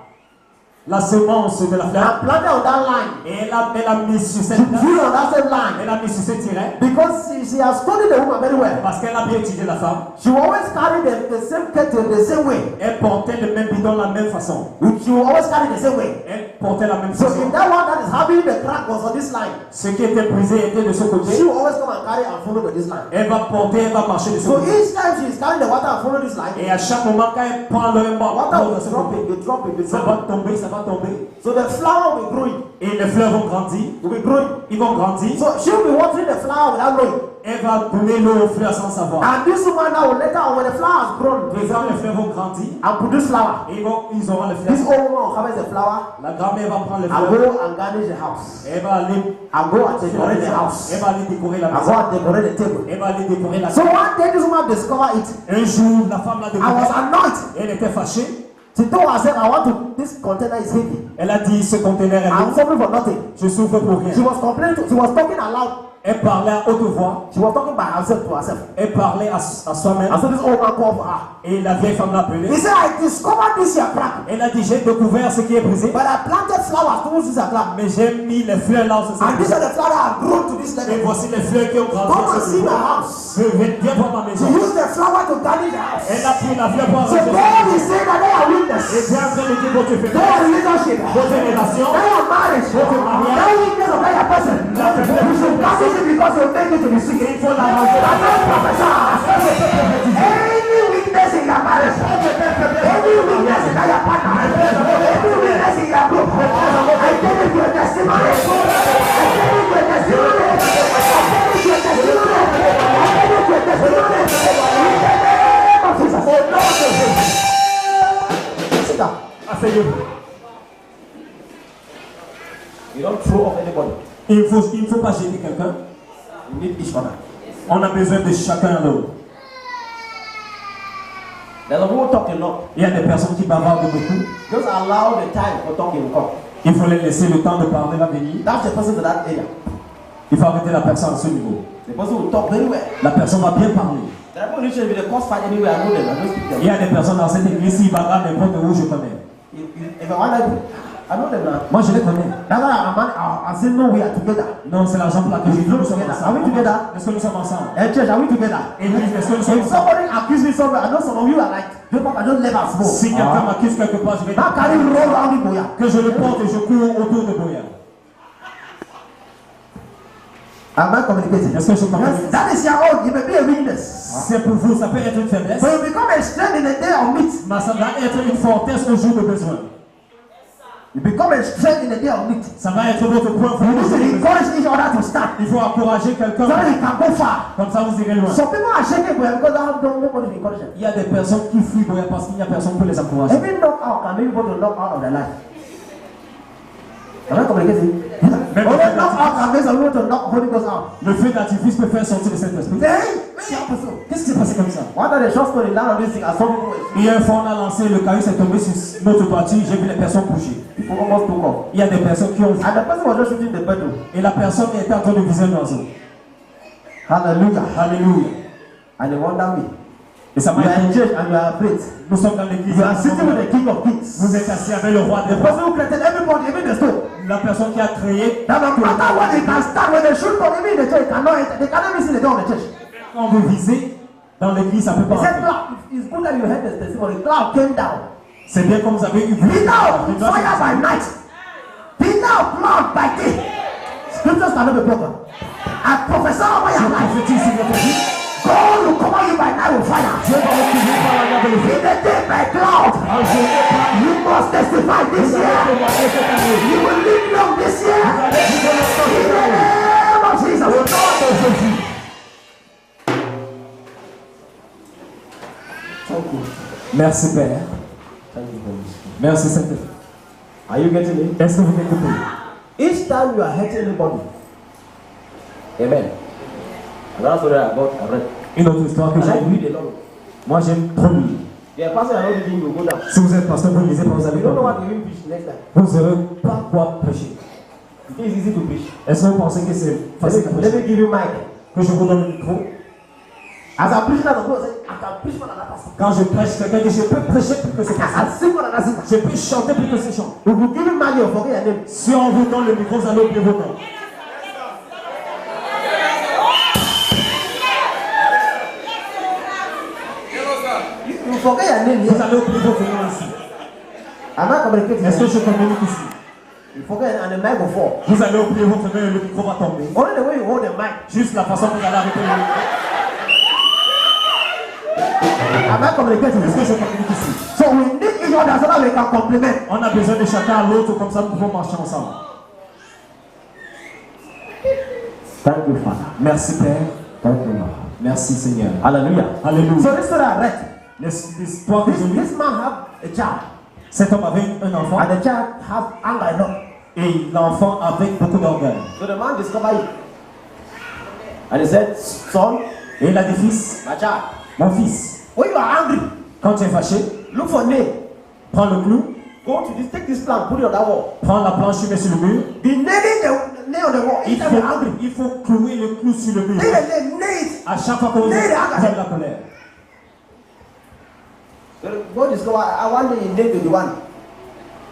Speaker 2: la semence de la fleur.
Speaker 3: And planted on that line.
Speaker 2: Et elle a mis sur cette
Speaker 3: She drew on that same line.
Speaker 2: elle a mis sur cette tiret.
Speaker 3: Because she has studied the woman very well.
Speaker 2: Parce qu'elle a bien étudié la femme.
Speaker 3: She will always carry the same kettle the same way.
Speaker 2: Elle portait le même bidon de la même façon.
Speaker 3: She will always carry the same way.
Speaker 2: Elle portait la même
Speaker 3: So
Speaker 2: façon.
Speaker 3: if that one that is having the crack was on this line,
Speaker 2: Ce qui était brisé était de ce côté.
Speaker 3: she will always come and carry and follow with this line.
Speaker 2: Elle va porter, elle va marcher de ce
Speaker 3: So
Speaker 2: côté.
Speaker 3: each time she is carrying the water and follow this line,
Speaker 2: Et à chaque moment, quand elle prend le
Speaker 3: water
Speaker 2: bord
Speaker 3: will
Speaker 2: de ce
Speaker 3: drop
Speaker 2: côté,
Speaker 3: it, will drop it, will
Speaker 2: ça
Speaker 3: drop
Speaker 2: va tomber, ça va tomber.
Speaker 3: it. So the flower will be growing.
Speaker 2: Et les fleurs vont grandir.
Speaker 3: Will be growing.
Speaker 2: Ils vont grandir.
Speaker 3: So she will be watering the flower without knowing.
Speaker 2: Elle va donner l'eau aux fleurs sans savoir.
Speaker 3: And this woman now will later on when the flower has grown
Speaker 2: Et quand les fleurs vont grandir,
Speaker 3: and produce flower,
Speaker 2: ils auront les
Speaker 3: this
Speaker 2: fleurs.
Speaker 3: old woman will harvest the flower
Speaker 2: La grand-mère va prendre les
Speaker 3: and
Speaker 2: fleurs.
Speaker 3: go and garnish the house.
Speaker 2: Elle va aller
Speaker 3: And go and decorate the house.
Speaker 2: Elle va aller décorer la
Speaker 3: And go
Speaker 2: maison.
Speaker 3: and decorate the table.
Speaker 2: Elle va aller décorer la
Speaker 3: So
Speaker 2: maison.
Speaker 3: one day this woman discovered it.
Speaker 2: Un jour, la femme l'a
Speaker 3: I was
Speaker 2: découvert.
Speaker 3: annoyed.
Speaker 2: Elle était fâchée.
Speaker 3: She told herself, I want to, this container is heavy.
Speaker 2: Elle a dit, ce conteneur est
Speaker 3: I'm
Speaker 2: lourd.
Speaker 3: suffering for nothing.
Speaker 2: Je souffre pour rien.
Speaker 3: She was complaining, she was talking aloud.
Speaker 2: Elle parlait à haute voix.
Speaker 3: She was talking by herself to herself.
Speaker 2: Elle parlait à soi-même.
Speaker 3: And so this old man called for her.
Speaker 2: Et la vieille femme l'a appelée.
Speaker 3: He said, I discovered this here crack.
Speaker 2: Elle a dit, j'ai découvert ce qui est brisé.
Speaker 3: But I planted flowers towards this here crack.
Speaker 2: Mais j'ai mis les fleurs là où ça
Speaker 3: And these
Speaker 2: s'est
Speaker 3: are the flowers that have grown to this
Speaker 2: Et
Speaker 3: level.
Speaker 2: voici les fleurs qui ont grandi.
Speaker 3: Come
Speaker 2: à
Speaker 3: and
Speaker 2: ce
Speaker 3: see my
Speaker 2: niveau.
Speaker 3: house.
Speaker 2: Viens voir ma
Speaker 3: She
Speaker 2: maison.
Speaker 3: used the flower to garnish the house.
Speaker 2: Elle a pris la fleur pour
Speaker 3: So
Speaker 2: arranger.
Speaker 3: God is saying that they are
Speaker 2: Et
Speaker 3: weakness.
Speaker 2: Dieu est en train de dire votre
Speaker 3: They
Speaker 2: faiblesse,
Speaker 3: are relationship.
Speaker 2: votre relation,
Speaker 3: They are marriage. They are weakness of that person. You should garnish it because you make it to be sick.
Speaker 2: il faut l'arranger.
Speaker 3: I don't prophesy. Any weakness in your marriage, any weakness in your partner, any weakness in your group, I tell you your testimony. I tell you your testimony. I tell you your testimony. I tell you your testimony. In the name of Jesus. Sit down.
Speaker 2: Asseyez-vous.
Speaker 3: You don't throw off anybody.
Speaker 2: Il ne faut pas jeter quelqu'un.
Speaker 3: You need each other.
Speaker 2: On a besoin de chacun l'autre.
Speaker 3: There's a people talk a lot.
Speaker 2: Il y a des personnes qui bavardent beaucoup.
Speaker 3: Just allow the time for talking to come.
Speaker 2: Il faut les laisser le temps de parler va venir.
Speaker 3: That's the person to that area.
Speaker 2: Il faut arrêter la personne à ce niveau.
Speaker 3: The person will talk very well.
Speaker 2: La personne va bien parler.
Speaker 3: There are people who will cause fight anywhere. I know them. I don't speak them.
Speaker 2: Il y a des personnes dans cette église, s'ils bagarrent n'importe où, je connais.
Speaker 3: If I want to, I know them now.
Speaker 2: Moi, je les connais.
Speaker 3: That's why I say no, we are together.
Speaker 2: Non, c'est la raison pour laquelle je dis nous sommes
Speaker 3: Are we
Speaker 2: ensemble.
Speaker 3: together?
Speaker 2: Est-ce que nous sommes ensemble?
Speaker 3: Hey church, are we together?
Speaker 2: Église, est-ce que nous sommes
Speaker 3: If
Speaker 2: ensemble?
Speaker 3: somebody accuse me somewhere, I know some of you are like, I don't let us
Speaker 2: Si
Speaker 3: go.
Speaker 2: quelqu'un m'accuse quelque part, je vais
Speaker 3: How can you roll around the boya?
Speaker 2: que je le porte et je cours autour de Boya.
Speaker 3: Am I communicating?
Speaker 2: Est-ce que je comprends?
Speaker 3: Yes, that is your own. It may be a weakness.
Speaker 2: C'est pour vous, ça peut être une faiblesse,
Speaker 3: But you become a strength in the day of meat.
Speaker 2: mais ça va être une forteresse au jour de besoin.
Speaker 3: You become a strength in the day of meat.
Speaker 2: Ça va être votre point fort.
Speaker 3: You need to encourage each other to stand.
Speaker 2: Il faut encourager quelqu'un,
Speaker 3: So that you can go far.
Speaker 2: comme ça vous irez loin.
Speaker 3: Some people are shaking because nobody will encourage them.
Speaker 2: Il y a des personnes qui fuient Boya parce qu'il n'y a personne pour les encourager.
Speaker 3: Every knockout can make people to knock out of their life. Am I communicating? Only knockout can make some people to knock Holy Ghost out.
Speaker 2: Le feu d'artifice peut faire sortir de cet esprit. Qu'est-ce qui s'est passé comme ça?
Speaker 3: One time the short story down on this thing, I saw people,
Speaker 2: Hier, une fois, on a lancé, le caillou s'est tombé sur notre toiture, j'ai vu les personnes bouger.
Speaker 3: people almost took off.
Speaker 2: Il y a des personnes qui ont vu.
Speaker 3: And the person was just shooting the bedroom.
Speaker 2: Et la personne était en train de viser l'oiseau.
Speaker 3: Hallelujah.
Speaker 2: Alléluia.
Speaker 3: And they wonder me.
Speaker 2: Et ça
Speaker 3: You
Speaker 2: m'a
Speaker 3: are in
Speaker 2: dit,
Speaker 3: church and you are afraid.
Speaker 2: nous sommes dans l'église.
Speaker 3: You are sitting with the King of Kings.
Speaker 2: Vous êtes assis avec le roi des
Speaker 3: The
Speaker 2: rois.
Speaker 3: person who created everybody, even the stone.
Speaker 2: La personne qui a créé.
Speaker 3: That no matter what they can stand when they shoot from even in the church, they cannot even see the door of the church.
Speaker 2: Quand on veut viser dans l'église, ça peut
Speaker 3: He
Speaker 2: pas
Speaker 3: said,
Speaker 2: entrer.
Speaker 3: cloud, it's good that you heard the testimony. Cloud came down.
Speaker 2: C'est bien comme vous avez eu.
Speaker 3: Peter, fire by night. Peter, cloud by day. Scriptures cannot be broken. I prophesy over your life. God will cover you by night with fire. In the day by cloud. You must testify this year. You will live long this year. In the name of Jesus. Thank you.
Speaker 2: Merci Père.
Speaker 3: Thank you, Holy Spirit.
Speaker 2: Merci Saint-Esprit.
Speaker 3: Are you getting it?
Speaker 2: Est-ce que vous m'écoutez?
Speaker 3: Each time you are hurting anybody. Amen. Another story I got, I read.
Speaker 2: Une autre histoire que
Speaker 3: I
Speaker 2: j'ai
Speaker 3: like
Speaker 2: lue.
Speaker 3: read a lot.
Speaker 2: Moi j'aime trop lire.
Speaker 3: Yeah, pastor, I know the thing will go down.
Speaker 2: Si vous êtes pasteur, vous lisez pas, vous allez
Speaker 3: You don't know
Speaker 2: pas.
Speaker 3: what you will preach next time.
Speaker 2: Vous ne saurez pas quoi prêcher.
Speaker 3: It is easy to preach.
Speaker 2: Est-ce que vous pensez que c'est facile à
Speaker 3: Let
Speaker 2: prêcher?
Speaker 3: me give you mic.
Speaker 2: Que je vous donne le micro.
Speaker 1: As I preach that, I can preach for another person.
Speaker 2: Quand je prêche, quelqu'un dit, je peux prêcher plus que ces
Speaker 1: I
Speaker 2: personnes.
Speaker 1: can sing for another singer.
Speaker 2: Je peux chanter plus que ces chants.
Speaker 1: If you give him money, you forget your name.
Speaker 2: Si on vous donne le micro, vous allez oublier vos noms.
Speaker 1: You forget your name.
Speaker 2: Vous allez oublier votre nom ici.
Speaker 1: Am I communicating?
Speaker 2: Est-ce que je communique ici?
Speaker 1: You forget and the mic will fall.
Speaker 2: Vous allez oublier votre nom et le micro va tomber.
Speaker 1: Only the way you hold the mic.
Speaker 2: Juste la façon dont vous allez arrêter le micro.
Speaker 1: Am I communicating?
Speaker 2: Est-ce que je communique ici?
Speaker 1: So we need each other so that we can complement.
Speaker 2: On a besoin de chacun à l'autre, comme ça nous pouvons marcher ensemble.
Speaker 1: Thank you, Father.
Speaker 2: Merci Père.
Speaker 1: Thank you, Lord.
Speaker 2: Merci Seigneur.
Speaker 1: Hallelujah.
Speaker 2: Alléluia.
Speaker 1: So this story I read.
Speaker 2: L'histoire que je lis,
Speaker 1: This man have a child,
Speaker 2: cet homme avait un enfant
Speaker 1: and the child have anger a lot.
Speaker 2: et l'enfant avait beaucoup d'orgueil.
Speaker 1: So the man discovered it, and he said, "Son,
Speaker 2: Et il a dit, fils,
Speaker 1: my child,
Speaker 2: mon fils,
Speaker 1: when you are angry,
Speaker 2: quand tu es fâché,
Speaker 1: look for nail.
Speaker 2: prends le clou,
Speaker 1: Go to this, take this plant, put it on that wall.
Speaker 2: prends la planche, tu mets sur le mur.
Speaker 1: Be nailing the nail on the wall. Each time you're angry,
Speaker 2: Il faut clouer le clou sur le mur.
Speaker 1: nail the nail, nail it.
Speaker 2: À chaque fois que vous avez la colère.
Speaker 1: Go discover. One day he nailed 21.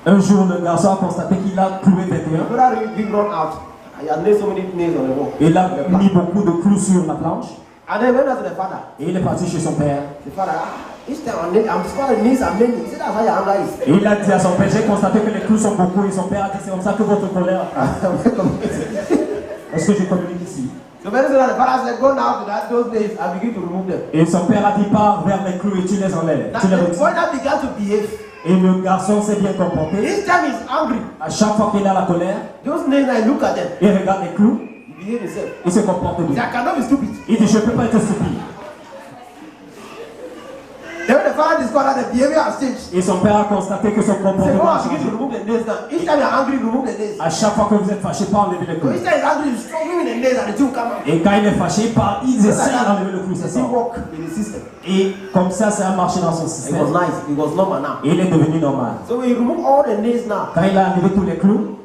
Speaker 2: Un jour, le garçon a constaté qu'il a cloué 21.
Speaker 1: Brother, big run out. I had nailed so many nails on the wall.
Speaker 2: Et il a mis beaucoup de clous sur la planche.
Speaker 1: And then went out to the father.
Speaker 2: Et il est parti chez son père.
Speaker 1: The father, each time I'm discovering nails are many. See, that's how your anger is.
Speaker 2: Et il a dit à son père, j'ai constaté que les clous sont beaucoup. Et son père a dit, c'est comme ça que votre colère. Est-ce que je communique ici?
Speaker 1: So very soon the father said, go now to those days and begin to remove them.
Speaker 2: Et son père a dit, pars vers les clous et tu les enlèves.
Speaker 1: Now,
Speaker 2: Tu les
Speaker 1: the
Speaker 2: retires.
Speaker 1: boy now began to behave.
Speaker 2: Et le garçon s'est bien comporté.
Speaker 1: Each time he's angry,
Speaker 2: À chaque fois qu'il a la colère,
Speaker 1: those nails, I look at them.
Speaker 2: il regarde les clous,
Speaker 1: He behave himself.
Speaker 2: il se comporte
Speaker 1: He said,
Speaker 2: bien.
Speaker 1: I cannot be stupid.
Speaker 2: Il dit, je ne peux pas être stupide.
Speaker 1: Then when the father discovered that the behavior has changed,
Speaker 2: Et son père a constaté que son
Speaker 1: he said, go
Speaker 2: comportement a
Speaker 1: and begin to
Speaker 2: changé.
Speaker 1: remove the nails now. Each time you're angry, remove the nails.
Speaker 2: À chaque fois que vous êtes fâché, pas enlever les
Speaker 1: So
Speaker 2: clous.
Speaker 1: each time he's angry, he's struggling with the nails and the two come out.
Speaker 2: Et quand il est fâché, ils essaient d'enlever le clou.
Speaker 1: It
Speaker 2: C'est ça.
Speaker 1: didn't work in the system.
Speaker 2: Et comme ça a marché dans son
Speaker 1: It was
Speaker 2: système.
Speaker 1: nice. It was normal now.
Speaker 2: Et il est devenu normal.
Speaker 1: So when you remove all the nails now,
Speaker 2: Quand il a enlevé tous les clous,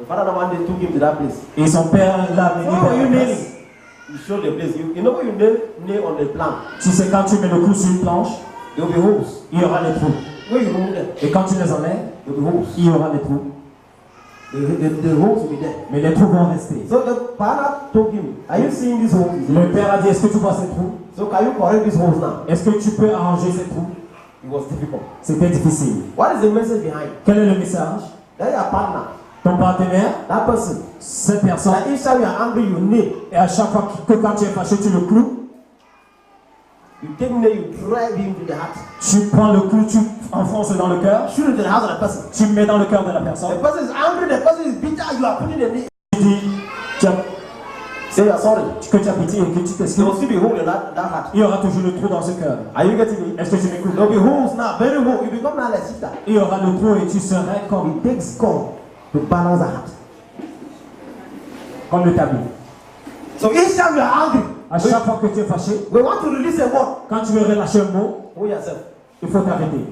Speaker 1: the father one day took him to that place.
Speaker 2: et son père l'a amené
Speaker 1: What were you
Speaker 2: vers la
Speaker 1: nailing?
Speaker 2: place.
Speaker 1: You showed the place. You know when you nail on the plank,
Speaker 2: Tu sais, quand tu mets le clou sur une planche,
Speaker 1: there will be holes.
Speaker 2: il y aura les trous.
Speaker 1: When you remove them,
Speaker 2: Et quand tu les enlèves,
Speaker 1: there will be holes.
Speaker 2: il y aura les trous.
Speaker 1: The holes will be there.
Speaker 2: Mais les trous vont rester.
Speaker 1: So the father told him, are you seeing these holes?
Speaker 2: Le père a dit, est-ce que tu vois ces trous?
Speaker 1: So can you correct these holes now?
Speaker 2: Est-ce que tu peux arranger ces trous?
Speaker 1: It was difficult.
Speaker 2: C'était difficile.
Speaker 1: What is the message behind?
Speaker 2: Quel est le message?
Speaker 1: That your partner,
Speaker 2: Ton partenaire,
Speaker 1: that person,
Speaker 2: cette personne,
Speaker 1: that each time you are angry, you nail.
Speaker 2: et à chaque fois que quand tu es fâché, tu le cloues,
Speaker 1: You take nail, you drive him to the heart.
Speaker 2: tu prends le clou, tu enfonces dans le cœur,
Speaker 1: Shoot it to the heart of the person.
Speaker 2: tu mets dans le cœur de la
Speaker 1: The
Speaker 2: personne.
Speaker 1: person is angry, the person is bitter, you are putting the nail.
Speaker 2: Tu dis
Speaker 1: Say you are sorry.
Speaker 2: que tu as pitié et que tu
Speaker 1: There
Speaker 2: t'excuses.
Speaker 1: will still be hole in that heart.
Speaker 2: Il y aura toujours le trou dans ce cœur.
Speaker 1: Are you getting me?
Speaker 2: Est-ce que tu m'écoutes?
Speaker 1: There will be holes now, very hole. You become now like sister.
Speaker 2: Il y aura le trou et tu serais
Speaker 1: It takes God to balance the heart.
Speaker 2: comme le tabou.
Speaker 1: So each time you are angry,
Speaker 2: À chaque fois que tu es fâché,
Speaker 1: we want to release a word.
Speaker 2: quand tu veux relâcher un mot,
Speaker 1: Hold yourself.
Speaker 2: il faut t'arrêter.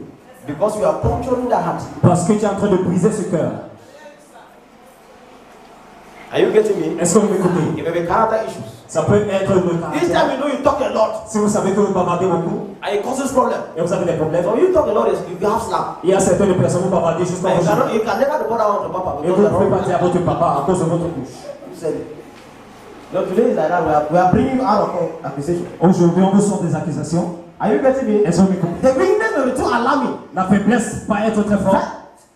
Speaker 1: Because you are puncturing the heart.
Speaker 2: Parce que tu es en train de briser ce cœur.
Speaker 1: Are you getting me?
Speaker 2: Est-ce que vous m'écoutez?
Speaker 1: It may be character issues.
Speaker 2: Ça peut être le
Speaker 1: Each
Speaker 2: caractère.
Speaker 1: time you know you talk a lot
Speaker 2: Si vous savez que vous bavardez beaucoup
Speaker 1: and it causes problem.
Speaker 2: et vous avez des problèmes,
Speaker 1: So you talk a lot, you have slap.
Speaker 2: il y a certaines personnes qui bavardent juste
Speaker 1: But
Speaker 2: pour
Speaker 1: you can never report that one to Papa
Speaker 2: et vous
Speaker 1: because
Speaker 2: ne
Speaker 1: you're
Speaker 2: pouvez pas
Speaker 1: wrong.
Speaker 2: dire à votre papa à cause de votre bouche.
Speaker 1: You said it. No, today is like that. We are bringing you out of accusation.
Speaker 2: Aujourd'hui, on vous sort des accusations.
Speaker 1: Are you getting me?
Speaker 2: Est-ce que vous m'écoutez?
Speaker 1: The weakness may be too alarming.
Speaker 2: La faiblesse, pas être très fort.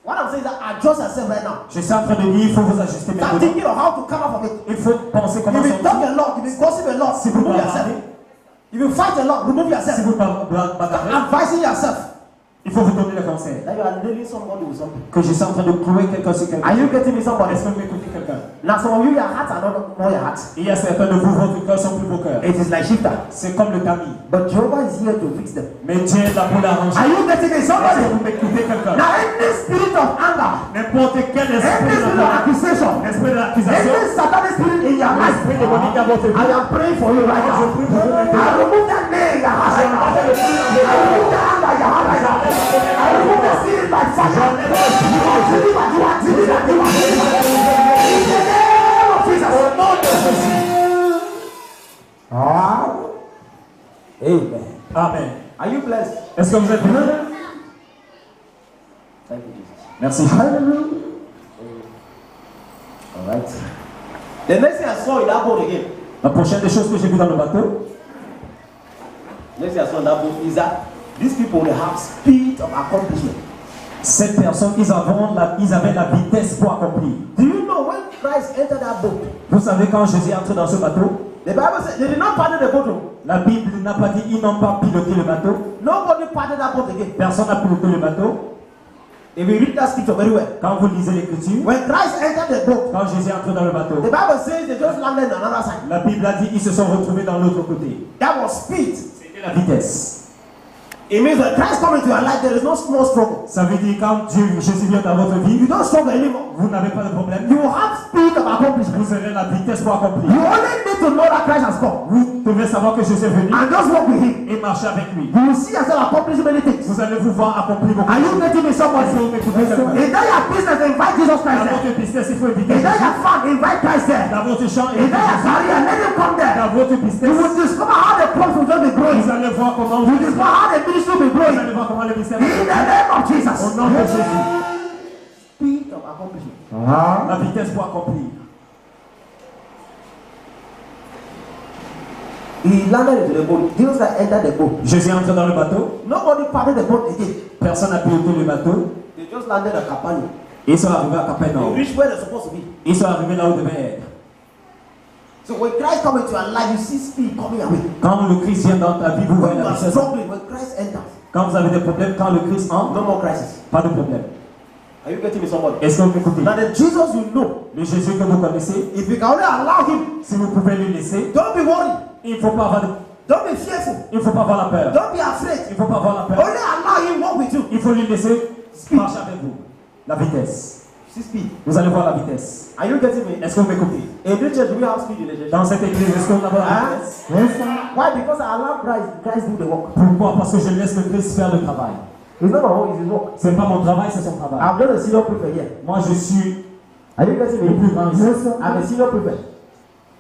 Speaker 1: What I'm saying is that adjust yourself right now.
Speaker 2: Je suis en train de dire, il faut vous ajuster
Speaker 1: Start
Speaker 2: maintenant.
Speaker 1: thinking of how to come out of it.
Speaker 2: Il faut penser comment
Speaker 1: If you talk
Speaker 2: sortir.
Speaker 1: a lot, if you gossip a lot,
Speaker 2: Si vous
Speaker 1: remove yourself.
Speaker 2: bavardez,
Speaker 1: If you fight a lot, remove
Speaker 2: si
Speaker 1: yourself.
Speaker 2: vous bagarrez,
Speaker 1: Advising yourself.
Speaker 2: il faut vous donner le conseil.
Speaker 1: That you are nailing somebody with something.
Speaker 2: Que je suis en train de clouer quelqu'un sur quelqu'un.
Speaker 1: Are you getting me, somebody?
Speaker 2: Est-ce que vous m'écoutez quelqu'un?
Speaker 1: Now, some of you, your hearts are not your hearts.
Speaker 2: Il y a certains de vous, votre cœur sont plus vos cœurs.
Speaker 1: It is like shifter.
Speaker 2: C'est comme le tamis.
Speaker 1: But Jehovah is here to fix them.
Speaker 2: Mais Dieu est là pour l'arranger.
Speaker 1: Are you getting me,
Speaker 2: Est-ce que
Speaker 1: somebody?
Speaker 2: vous m'écoutez quelqu'un?
Speaker 1: Now, any spirit of anger,
Speaker 2: N'importe quel
Speaker 1: any
Speaker 2: esprit
Speaker 1: spirit of accusation,
Speaker 2: l'esprit de l'accusation,
Speaker 1: any satanic spirit in your life,
Speaker 2: l'esprit démonique à votre vie.
Speaker 1: I am praying for you right now. I remove that name in your heart right now. I remove that anger in your heart right now. I remove the spirit by fire. You are delivered, you are delivered, you are delivered. In the name of Jesus. Est-ce que vous êtes prêts?
Speaker 3: Thank you, Jesus.
Speaker 1: Merci.
Speaker 3: All right. The next thing I saw in that boat again.
Speaker 1: La prochaine des choses que j'ai vu dans le bateau,
Speaker 3: Next thing I saw in that boat is that these people they have speed of accomplishment.
Speaker 1: cette personne, ils avaient la vitesse pour accomplir.
Speaker 3: Do you know when Christ entered that boat?
Speaker 1: Vous savez, quand Jésus est entré dans ce bateau,
Speaker 3: The Bible says they did not paddle the boat.
Speaker 1: la Bible n'a pas dit ils n'ont pas piloté le bateau.
Speaker 3: Nobody paddled that boat again.
Speaker 1: Personne n'a piloté le bateau.
Speaker 3: If you read that scripture very well.
Speaker 1: Quand vous lisez l'Écriture,
Speaker 3: When Christ entered the boat,
Speaker 1: quand Jésus est entré dans le bateau,
Speaker 3: the Bible says they just landed on another side.
Speaker 1: la Bible a dit ils se sont retrouvés dans l'autre côté.
Speaker 3: That was speed.
Speaker 1: C'était la vitesse.
Speaker 3: It means when Christ comes into your life, there is no small struggle.
Speaker 1: Ça veut dire quand Jésus vient dans votre vie,
Speaker 3: You don't struggle anymore.
Speaker 1: vous n'avez pas de problème.
Speaker 3: You have speed of accomplishment.
Speaker 1: Vous avez la vitesse pour accomplir.
Speaker 3: You only need to know that Christ has come
Speaker 1: Vous devez savoir que Jésus est venu
Speaker 3: and just walk with Him.
Speaker 1: et marcher avec lui.
Speaker 3: You will see yourself accomplish many things.
Speaker 1: Vous allez vous voir accomplir beaucoup
Speaker 3: Are
Speaker 1: de
Speaker 3: you
Speaker 1: choses.
Speaker 3: getting me, somebody?
Speaker 1: Est-ce que vous m'écoutez, quelqu'un?
Speaker 3: Is that your business? Invite Jesus Christ
Speaker 1: Dans
Speaker 3: there.
Speaker 1: votre business, il faut inviter
Speaker 3: Is that
Speaker 1: Jésus.
Speaker 3: your farm? Invite Christ there.
Speaker 1: Dans votre champ,
Speaker 3: Is that your career? Let Him come there.
Speaker 1: dans votre
Speaker 3: You
Speaker 1: business,
Speaker 3: will discover how the crops will just be growing.
Speaker 1: vous allez voir comment
Speaker 3: You will discover how the ministry will be
Speaker 1: vous
Speaker 3: growing.
Speaker 1: allez voir comment le ministère
Speaker 3: In the name of Jesus.
Speaker 1: au nom de Jésus.
Speaker 3: Speed of accomplishment.
Speaker 1: La vitesse pour accomplir.
Speaker 3: He landed into the boat. Jesus Christ entered the boat.
Speaker 1: Jésus est entré dans le bateau.
Speaker 3: Nobody paddled the boat again.
Speaker 1: Personne n'a piloté le bateau.
Speaker 3: They just landed at Capernaum.
Speaker 1: Et ils sont arrivés à
Speaker 3: They
Speaker 1: Capernaum.
Speaker 3: reached where they're supposed to be.
Speaker 1: Ils sont arrivés là où ils devaient être.
Speaker 3: So when Christ comes into your life, you see speed coming away.
Speaker 1: Quand le Christ vient dans ta vie, vous
Speaker 3: When
Speaker 1: voyez
Speaker 3: you
Speaker 1: la
Speaker 3: are
Speaker 1: vitesse.
Speaker 3: struggling, when Christ enters,
Speaker 1: Quand vous avez des problèmes, quand le Christ entre,
Speaker 3: no more crisis.
Speaker 1: pas de problème.
Speaker 3: Are you getting me, somebody?
Speaker 1: Est-ce que vous m'écoutez?
Speaker 3: Now the Jesus you know,
Speaker 1: Le Jésus que vous connaissez,
Speaker 3: if you can only allow Him,
Speaker 1: si vous pouvez lui laisser,
Speaker 3: don't be worried.
Speaker 1: il ne faut pas avoir
Speaker 3: Don't be fearful.
Speaker 1: il faut pas avoir la peur.
Speaker 3: Don't be afraid.
Speaker 1: Il ne faut pas avoir la peur.
Speaker 3: Only allow Him walk with you.
Speaker 1: Il faut lui laisser marcher avec vous. La vitesse.
Speaker 3: See speed.
Speaker 1: Vous allez voir la vitesse.
Speaker 3: Are you getting me?
Speaker 1: Est-ce que vous m'écoutez?
Speaker 3: In this church, we have speed in the church.
Speaker 1: Dans cette église, est-ce qu'on a la
Speaker 3: Huh?
Speaker 1: vitesse?
Speaker 3: Yes, sir. Why? Because I allow Christ do the work.
Speaker 1: Pourquoi? Parce que je laisse le Christ faire le travail.
Speaker 3: It's not my own, it's His work.
Speaker 1: C'est pas mon travail, c'est son travail.
Speaker 3: I'm not a senior prefect here.
Speaker 1: Moi, je suis
Speaker 3: Are you getting me?
Speaker 1: le plus grand ici.
Speaker 3: Yes, sir. I'm a senior prefect.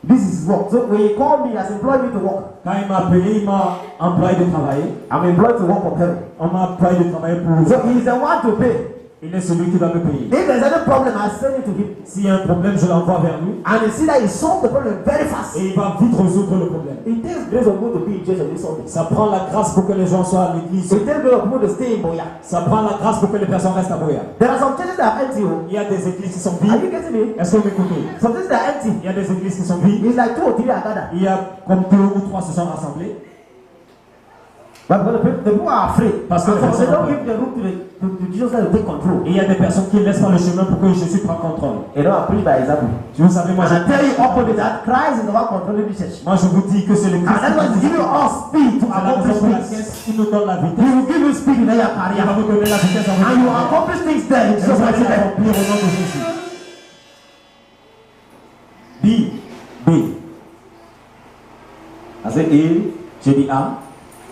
Speaker 3: This is his work. So when he called me, he has employed me to work.
Speaker 1: Quand il m'a appelé, il m'a employé de travailler.
Speaker 3: I'm employed to work for heaven.
Speaker 1: On m'a employé de travailler pour
Speaker 3: So he is the one to pay.
Speaker 1: Il est celui qui doit me payer.
Speaker 3: If there's any problem, I send it to him.
Speaker 1: S'il y a un problème, je l'envoie vers lui.
Speaker 3: And you see that he solved the problem very fast.
Speaker 1: Et il va vite résoudre le problème.
Speaker 3: It takes grace of God to be in church on this Sunday.
Speaker 1: Ça prend la grâce pour que les gens soient à l'église.
Speaker 3: It takes grace of God to stay in Boya.
Speaker 1: Ça prend la grâce pour que les personnes restent à Boya.
Speaker 3: There are some churches that are empty. Oh.
Speaker 1: Il y a des églises qui sont
Speaker 3: Are you
Speaker 1: vides.
Speaker 3: getting me?
Speaker 1: Est-ce que vous m'écoutez?
Speaker 3: Some churches that are empty.
Speaker 1: Il y a des églises qui sont vides.
Speaker 3: It's like 2 or 3 are gathered.
Speaker 1: Il y a comme 2 ou 3 se sont rassemblés.
Speaker 3: But the people are afraid.
Speaker 1: Parce que
Speaker 3: And
Speaker 1: les
Speaker 3: so they
Speaker 1: personnes ont
Speaker 3: don't
Speaker 1: peur.
Speaker 3: give the room to Jesus Christ to take control.
Speaker 1: Et il y a des personnes qui laissent pas le chemin pour que Jésus prenne contrôle.
Speaker 3: You know, I preach by example.
Speaker 1: Vous savez, moi,
Speaker 3: And I tell you
Speaker 1: je
Speaker 3: openly that Christ is the one controlling the church.
Speaker 1: moi, je vous dis que c'est le
Speaker 3: And
Speaker 1: Christ
Speaker 3: that's why he's
Speaker 1: qui
Speaker 3: giving us speed to
Speaker 1: c'est la
Speaker 3: accomplish
Speaker 1: raison pour laquelle
Speaker 3: things.
Speaker 1: il nous donne la
Speaker 3: He
Speaker 1: vitesse.
Speaker 3: will give you speed in your
Speaker 1: Il va
Speaker 3: career.
Speaker 1: vous donner la vitesse en
Speaker 3: And you will
Speaker 1: votre
Speaker 3: accomplish things there in
Speaker 1: Et
Speaker 3: Jesus
Speaker 1: vous allez
Speaker 3: Christ's name.
Speaker 1: accomplir au nom de Jésus. B. B.
Speaker 3: I say A
Speaker 1: J'ai dit A.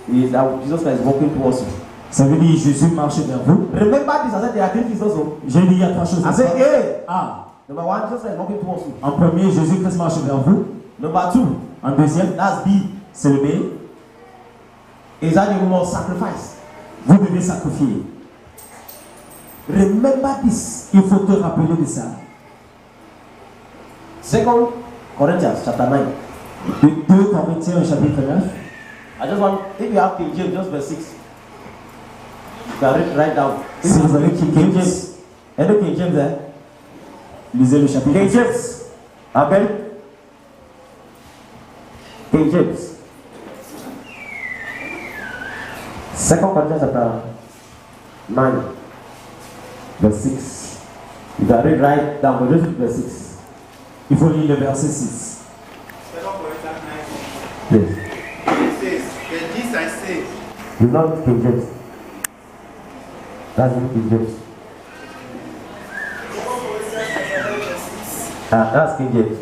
Speaker 3: is that Jesus Christ is walking towards you.
Speaker 1: Ça veut dire Jésus marche vers vous.
Speaker 3: Remember this, I said there are 3 things also.
Speaker 1: J'ai dit il y a 3 choses.
Speaker 3: I say A.
Speaker 1: A.
Speaker 3: Number 1, Jesus Christ is walking towards you.
Speaker 1: En premier, Jésus-Christ marche vers vous.
Speaker 3: Number 2,
Speaker 1: En deuxième,
Speaker 3: that's B,
Speaker 1: c'est le B.
Speaker 3: is that you must sacrifice.
Speaker 1: Vous devez sacrifier.
Speaker 3: Remember this.
Speaker 1: Il faut te rappeler de ça.
Speaker 3: 2 Corinthians chapter 9.
Speaker 1: De 2 Corinthiens au chapitre 9.
Speaker 3: I just want, if you have King James, just verse 6. You can write down.
Speaker 1: Si vous avez King
Speaker 3: King
Speaker 1: James,
Speaker 3: James. Any King James there?
Speaker 1: lisez le chapitre
Speaker 3: King
Speaker 1: 9.
Speaker 3: James. Amen. King James. 2 Corinthians chapter 9. Verse 6. You can read right down, but just verse 6.
Speaker 1: Il faut lire le verset 6.
Speaker 4: 2 Corinthians 9.
Speaker 3: Please.
Speaker 4: It says, "But this I say,
Speaker 3: It's not King James. That's not King James. That's King James.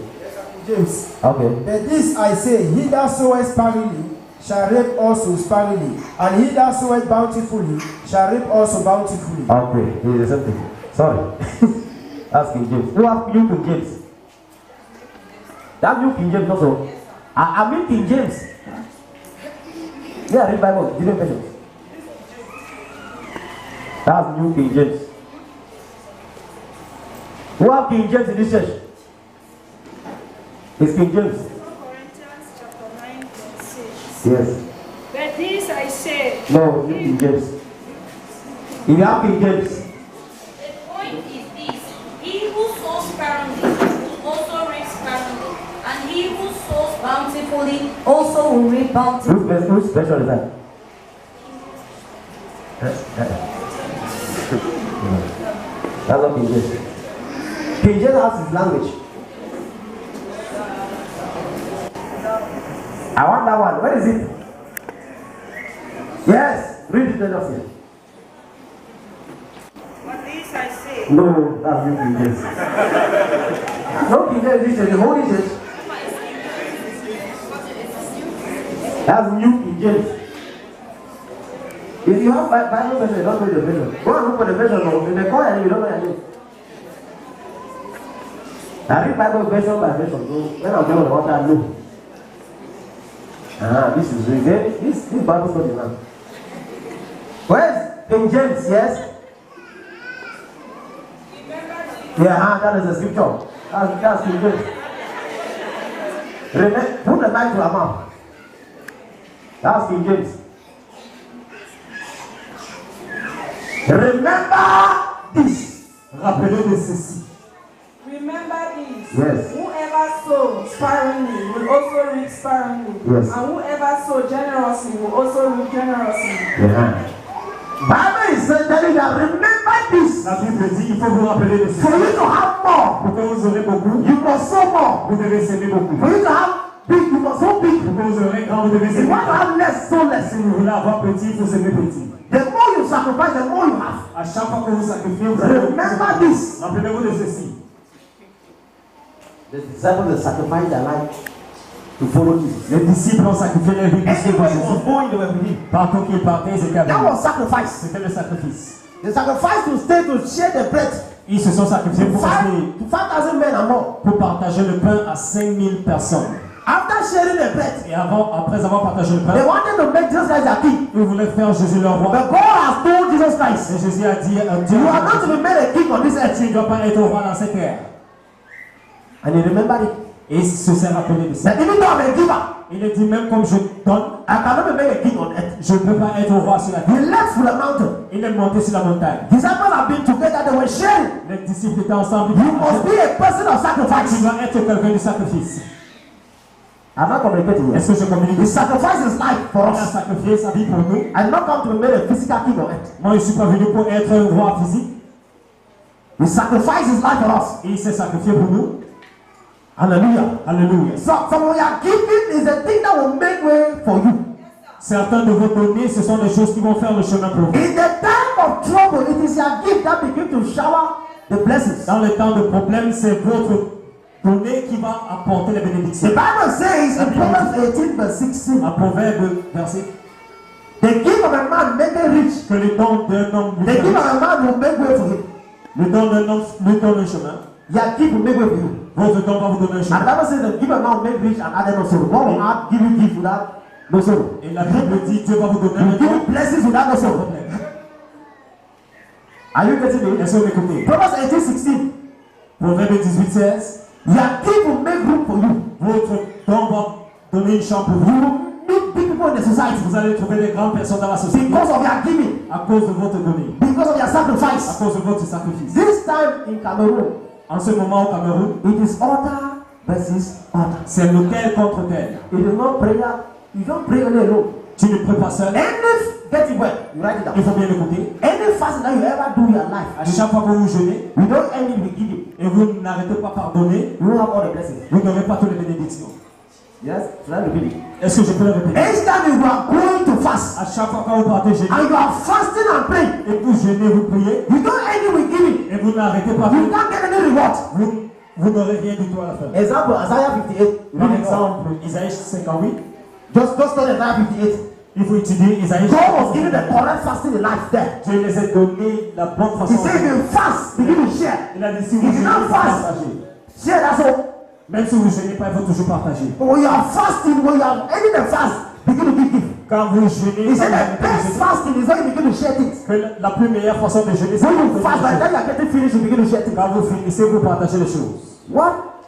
Speaker 5: James.
Speaker 3: Okay.
Speaker 5: But this I say, he that soweth sparingly shall reap also sparingly, and he that soweth bountifully shall reap also bountifully.
Speaker 3: Okay. It's the same thing. Sorry. That's King James. Who have you King James? That's you King James also. I mean King James. Yeah, read Bible. Different versions.
Speaker 1: That's New King James. Who have King James in this church? It's King James.
Speaker 6: Corinthians chapter 9 verse 6.
Speaker 1: Yes.
Speaker 6: But this I say.
Speaker 1: No, New King James. If you have King James.
Speaker 7: The point is this: he who sows sparingly will also reap sparingly, and he who sows bountifully also will reap bountifully.
Speaker 1: Whose version is that? That's not King James. King James has his language. I want that one. Where is it? Yes, read it. Let us hear.
Speaker 6: But this I say.
Speaker 1: No, that's New King James. No King James is the Holy Church. That's New King James. If you have Bible version, you don't know the version. Go and look for the version. In the corner, you don't know your name. I read Bible version by version. So when I'm doing what I know. This is really this Bible study now. Where's King James? Yes. Yeah, that is a scripture. That's King James. Remember, put the mic to your mouth. That's King James. Remember this. Rappelez de ceci.
Speaker 6: Remember this.
Speaker 1: Yes.
Speaker 6: Whoever sows sparingly will also reap sparingly.
Speaker 1: Yes.
Speaker 6: And whoever sows generously will also reap generously.
Speaker 1: Yeah. Bible is telling you, remember this.
Speaker 2: La Bible dit, il faut vous rappeler de
Speaker 1: For
Speaker 2: ceci.
Speaker 1: you to have more,
Speaker 2: Pour que vous aurez beaucoup,
Speaker 1: you must sow more.
Speaker 2: vous devez s'aimer beaucoup.
Speaker 1: For you to have big, you must sow big.
Speaker 2: Pour que vous aurez grand, vous devez
Speaker 1: If you
Speaker 2: s'aimer.
Speaker 1: want to have less, sow less.
Speaker 2: Si vous voulez avoir petit, il faut s'aimer petit.
Speaker 1: The more you sacrifice, the more you have.
Speaker 2: À chaque fois que vous sacrifiez, vous allez.
Speaker 1: Remember this.
Speaker 2: Rappelez-vous de ceci.
Speaker 1: The disciples sacrificed their life to follow Jesus.
Speaker 2: Les disciples ont sacrifié leur vie pour suivre
Speaker 1: Anywhere he was
Speaker 2: Jésus.
Speaker 1: going, they were with him.
Speaker 2: Partout qu'ils partaient, ils étaient avec
Speaker 1: That
Speaker 2: lui.
Speaker 1: was sacrifice.
Speaker 2: C'était le sacrifice.
Speaker 1: The sacrifice to stay to share the bread
Speaker 2: Ils se sont sacrifiés
Speaker 1: to
Speaker 2: pour rester,
Speaker 1: 5,000 men and more.
Speaker 2: pour partager le pain à 5000 personnes.
Speaker 1: After sharing the bread,
Speaker 2: Et après avoir partagé le
Speaker 1: they
Speaker 2: pain,
Speaker 1: wanted to make Jesus Christ their king.
Speaker 2: ils voulaient faire Jésus leur roi.
Speaker 1: But God has told Jesus Christ,
Speaker 2: Et Jésus a dit à Dieu,
Speaker 1: you are not to be made a king on this earth.
Speaker 2: tu ne dois pas être roi dans cette terre.
Speaker 1: And he remembered it.
Speaker 2: Et il se s'est rappelé de ça.
Speaker 1: That even though I'm a giver,
Speaker 2: Il a dit, même comme je donne,
Speaker 1: I cannot be made a king on earth.
Speaker 2: je ne peux pas être roi sur la
Speaker 1: He
Speaker 2: terre.
Speaker 1: left for the mountain.
Speaker 2: Il est monté sur la montagne.
Speaker 1: Disciples have been together, they were sharing.
Speaker 2: Les disciples étaient ensemble.
Speaker 1: You must be a person of
Speaker 2: Tu
Speaker 1: sacrifice.
Speaker 2: dois être quelqu'un du sacrifice.
Speaker 1: I'm not communicating here.
Speaker 2: Est-ce que je communique?
Speaker 1: He sacrificed his life for
Speaker 2: Il a
Speaker 1: us.
Speaker 2: sacrifié sa vie pour nous.
Speaker 1: I did not come to be made a physical king on earth.
Speaker 2: Moi, je ne suis pas venu pour être un roi physique.
Speaker 1: He sacrificed his life for us.
Speaker 2: Il s'est sacrifié pour nous.
Speaker 1: Hallelujah.
Speaker 2: Alléluia.
Speaker 1: So what you are giving is a thing that will make way for you.
Speaker 2: Certains de vos données, ce sont des choses qui vont faire le chemin pour vous.
Speaker 1: In the time of trouble, it is your gift that begins to shower the blessings.
Speaker 2: Dans le temps de problème, c'est votre donnée qui va apporter les
Speaker 1: The
Speaker 2: bénédictions.
Speaker 1: Bible says in Proverbs 18 verse 16,
Speaker 2: Un proverbe, verset,
Speaker 1: the gift of a man make him rich.
Speaker 2: que le don d'un homme,
Speaker 1: The gift of a man will make way for him.
Speaker 2: le don d'un homme lui donne un chemin.
Speaker 1: Your gift will make way for you.
Speaker 2: Votre don va vous donner un
Speaker 1: And the
Speaker 2: chemin.
Speaker 1: Bible says the gift of a man will make rich and add no sorrow. God will not give you gift without no sorrow.
Speaker 2: Et la Bible dit, Dieu va vous donner
Speaker 1: He will
Speaker 2: un
Speaker 1: give
Speaker 2: don.
Speaker 1: you blessings without no sorrow. Are you getting me?
Speaker 2: Est-ce que vous m'écoutez?
Speaker 1: Proverbs 18 16.
Speaker 2: Proverbe 18, 16.
Speaker 1: Your gift will make room for you.
Speaker 2: Votre don va donner une chambre pour
Speaker 1: You
Speaker 2: vous.
Speaker 1: will meet big people in the society
Speaker 2: Vous allez trouver des grandes personnes dans la société
Speaker 1: because of your giving,
Speaker 2: à cause de votre donnée,
Speaker 1: because of your
Speaker 2: à
Speaker 1: sacrifice.
Speaker 2: cause de votre sacrifice.
Speaker 1: This time in Cameroon,
Speaker 2: En ce moment au Cameroun,
Speaker 1: it is altar versus altar.
Speaker 2: c'est lequel contre tel.
Speaker 1: It is not prayer. You don't pray only alone.
Speaker 2: Tu ne pries pas seul.
Speaker 1: Any get it well, you write it
Speaker 2: Il
Speaker 1: down.
Speaker 2: faut bien écouter.
Speaker 1: Any fasting that you ever do in your
Speaker 2: À
Speaker 1: life,
Speaker 2: chaque fois que vous jeûnez
Speaker 1: you don't end it with giving.
Speaker 2: et vous n'arrêtez pas pardonner,
Speaker 1: You don't have all the blessings.
Speaker 2: vous n'aurez pas toutes les bénédictions.
Speaker 1: Yes, should I repeat it?
Speaker 2: Est-ce que je peux le répéter?
Speaker 1: Each time you are going to fast
Speaker 2: À chaque fois que vous partez jeûner
Speaker 1: and you are fasting and praying,
Speaker 2: et vous jeûnez, vous priez
Speaker 1: you don't end it with giving.
Speaker 2: et vous n'arrêtez pas,
Speaker 1: You can't get any reward.
Speaker 2: vous n'aurez rien du tout à la fin.
Speaker 1: Example, Isaiah 58.
Speaker 2: Par exemple, Isaïe 58,
Speaker 1: Just study Isaiah 58.
Speaker 2: il faut étudier Isaïe
Speaker 1: God was
Speaker 2: 58.
Speaker 1: giving the correct fasting in life there.
Speaker 2: Je les ai donné la bonne
Speaker 1: He
Speaker 2: façon.
Speaker 1: said, if you fast, begin to share.
Speaker 2: Il a dit si vous
Speaker 1: If you
Speaker 2: jeûnez, il
Speaker 1: don't
Speaker 2: faut
Speaker 1: fast,
Speaker 2: partager.
Speaker 1: share, that's all.
Speaker 2: Même si vous ne jeûnez pas, il faut toujours partager.
Speaker 1: But when you are fasting, when you are ending the fast, begin to give.
Speaker 2: Quand vous jeûnez,
Speaker 3: He said the best fasting is when you begin to share things.
Speaker 2: que la plus meilleure façon de jeûner, c'est
Speaker 3: When you
Speaker 2: de
Speaker 3: fast, by the time you are getting finished, you begin to share things.
Speaker 2: quand vous finissez, vous partagez les choses.
Speaker 3: What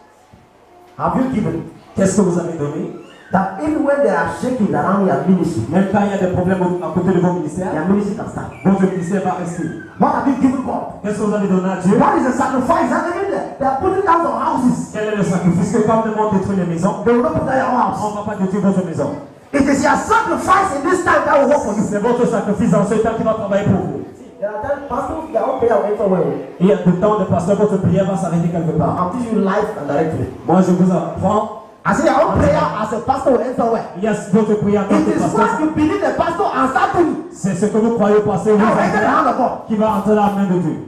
Speaker 3: have you given?
Speaker 2: Qu'est-ce que vous avez donné?
Speaker 3: That even when there are shaking around your ministry,
Speaker 2: Même quand il y a des problèmes à côté de vos ministères,
Speaker 3: your ministry can start.
Speaker 2: votre ministère va rester.
Speaker 3: What have you given God?
Speaker 2: Qu'est-ce que vous avez donné à Dieu?
Speaker 3: What is the sacrifice? And even they are putting down some houses.
Speaker 2: Quel est le sacrifice que quand le monde détruit les maisons,
Speaker 3: They will not put down your
Speaker 2: on
Speaker 3: house.
Speaker 2: ne va pas détruire votre maison.
Speaker 3: It is your sacrifice in this time that will work for you.
Speaker 2: C'est votre sacrifice dans ce temps qui va travailler pour vous.
Speaker 3: There are times pastors, their own prayer will enter well.
Speaker 2: Il y a du temps de pasteur, votre prière va s'arrêter quelque part.
Speaker 3: I'll teach you life and directly.
Speaker 2: Moi, je vous apprends.
Speaker 3: I say your own prayer as a pastor will enter well.
Speaker 2: Il y a votre prière dans
Speaker 3: It
Speaker 2: le
Speaker 3: is
Speaker 2: pasteur.
Speaker 3: what you believe the pastor and start doing.
Speaker 2: C'est ce que vous croyez au pasteur
Speaker 3: Now enter the hand of God.
Speaker 2: qui va entrer dans la main de Dieu.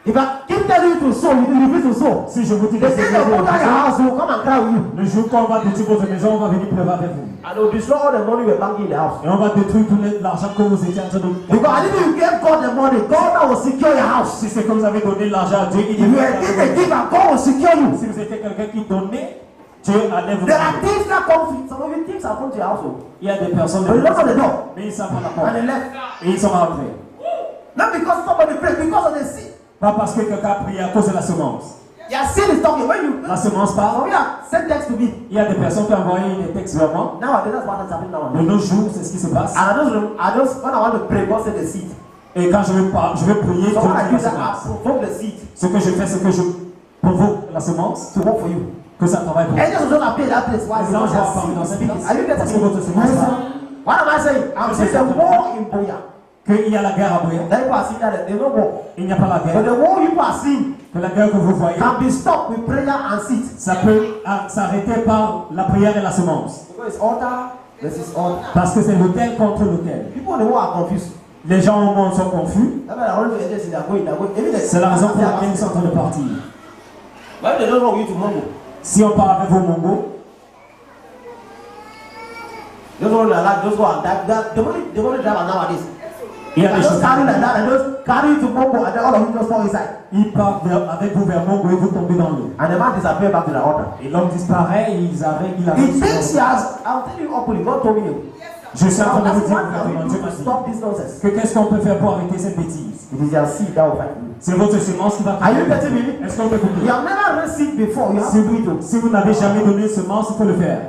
Speaker 3: If I keep telling you to sow, you will refuse to sow.
Speaker 2: Si je vous dis de
Speaker 3: The day they put down your house, they will come and cry with you.
Speaker 2: le jour qu'on va détruire votre maison, on va venir pleurer avec vous.
Speaker 3: And they will destroy all the money you were banking in the house.
Speaker 2: Et on va détruire tout l'argent que vous étiez en train de...
Speaker 3: Because I didn't you gave God the money, God that will secure your house.
Speaker 2: Si c'est comme vous avez donné l'argent à Dieu,
Speaker 3: If
Speaker 2: il
Speaker 3: you
Speaker 2: devrait
Speaker 3: are a giver, God will secure you.
Speaker 2: Si vous étiez quelqu'un qui donnait, Dieu allait vous
Speaker 3: There are
Speaker 2: donner.
Speaker 3: things that come to some of you things have come to your household.
Speaker 2: Il y a des personnes,
Speaker 3: But you knock on the door
Speaker 2: mais ils savent pas la
Speaker 3: and
Speaker 2: porte.
Speaker 3: they left.
Speaker 2: Et ils sont rentrés.
Speaker 3: Not because somebody prayed, because of the seed.
Speaker 2: Pas parce que quelqu'un a prié à cause de la semence.
Speaker 3: Your seed is talking. When you
Speaker 2: La semence
Speaker 3: some
Speaker 2: part.
Speaker 3: of you have sent text to me.
Speaker 2: Il y a des personnes qui ont envoyé des textes vers moi.
Speaker 3: Nowadays that's what is happening
Speaker 2: De
Speaker 3: nowadays.
Speaker 2: nos jours, c'est ce qui se passe.
Speaker 3: And I just when I want to pray, God said the seed.
Speaker 2: Et quand je vais prier,
Speaker 3: So
Speaker 2: Dieu
Speaker 3: what I do
Speaker 2: dit
Speaker 3: is
Speaker 2: la
Speaker 3: that I
Speaker 2: semence.
Speaker 3: provoke the seed
Speaker 2: Ce que je fais, c'est que je provoque la semence,
Speaker 3: to work for you.
Speaker 2: que ça travaille pour vous.
Speaker 3: Angels will just appear at that place. Why?
Speaker 2: Les
Speaker 3: Because
Speaker 2: anges
Speaker 3: your
Speaker 2: vont apparaître
Speaker 3: seed
Speaker 2: dans
Speaker 3: is
Speaker 2: cette
Speaker 3: speaking.
Speaker 2: place.
Speaker 3: Are you
Speaker 2: Parce que
Speaker 3: getting
Speaker 2: votre
Speaker 3: me?
Speaker 2: semence parle.
Speaker 3: What am I saying? I'm saying the war in Boya.
Speaker 2: Qu'il y a la guerre à Boya.
Speaker 3: That people are seeing that there's no war.
Speaker 2: Il n'y a pas la
Speaker 3: But
Speaker 2: guerre.
Speaker 3: the war you are seeing
Speaker 2: Que la guerre que vous voyez,
Speaker 3: can be stopped with prayer and seed.
Speaker 2: ça peut s'arrêter par la prière et la semence.
Speaker 3: Because it's altar versus altar.
Speaker 2: Parce que c'est lequel contre lequel.
Speaker 3: People in the world are confused.
Speaker 2: Les gens au monde sont confus.
Speaker 3: That's why they're running to the agency. They're going. Even the
Speaker 2: C'est la raison pour laquelle ils sont en train de partir.
Speaker 3: But if they don't know you to Mongo,
Speaker 2: Si on part avec vos mongos,
Speaker 3: just go like that, just go and that. The only driver nowadays.
Speaker 2: il y a
Speaker 3: They
Speaker 2: des
Speaker 3: just
Speaker 2: choses.
Speaker 3: carry like that and just carry you to Mongo and then all of you just fall inside.
Speaker 2: Ils partent avec vous vers Mongo et vous tombez dans l'eau.
Speaker 3: And the man disappear back to the altar.
Speaker 2: Et l'homme disparaît et il
Speaker 3: He
Speaker 2: arrive.
Speaker 3: thinks he has. I'll tell you openly. God told me.
Speaker 2: Je suis en train de vous
Speaker 3: That's
Speaker 2: dire
Speaker 3: what can
Speaker 2: ouvertement,
Speaker 3: we
Speaker 2: Dieu
Speaker 3: do
Speaker 2: m'a
Speaker 3: to
Speaker 2: dit
Speaker 3: stop this nonsense.
Speaker 2: que qu'est-ce qu'on peut faire pour arrêter cette bêtise.
Speaker 3: It is your seed that will fight you.
Speaker 2: C'est votre semence qui va
Speaker 3: Are you getting me?
Speaker 2: Est-ce qu'on peut
Speaker 3: You
Speaker 2: couper?
Speaker 3: have never raised seed before. You have to do it.
Speaker 2: Si vous n'avez jamais donné une semence, il faut le faire.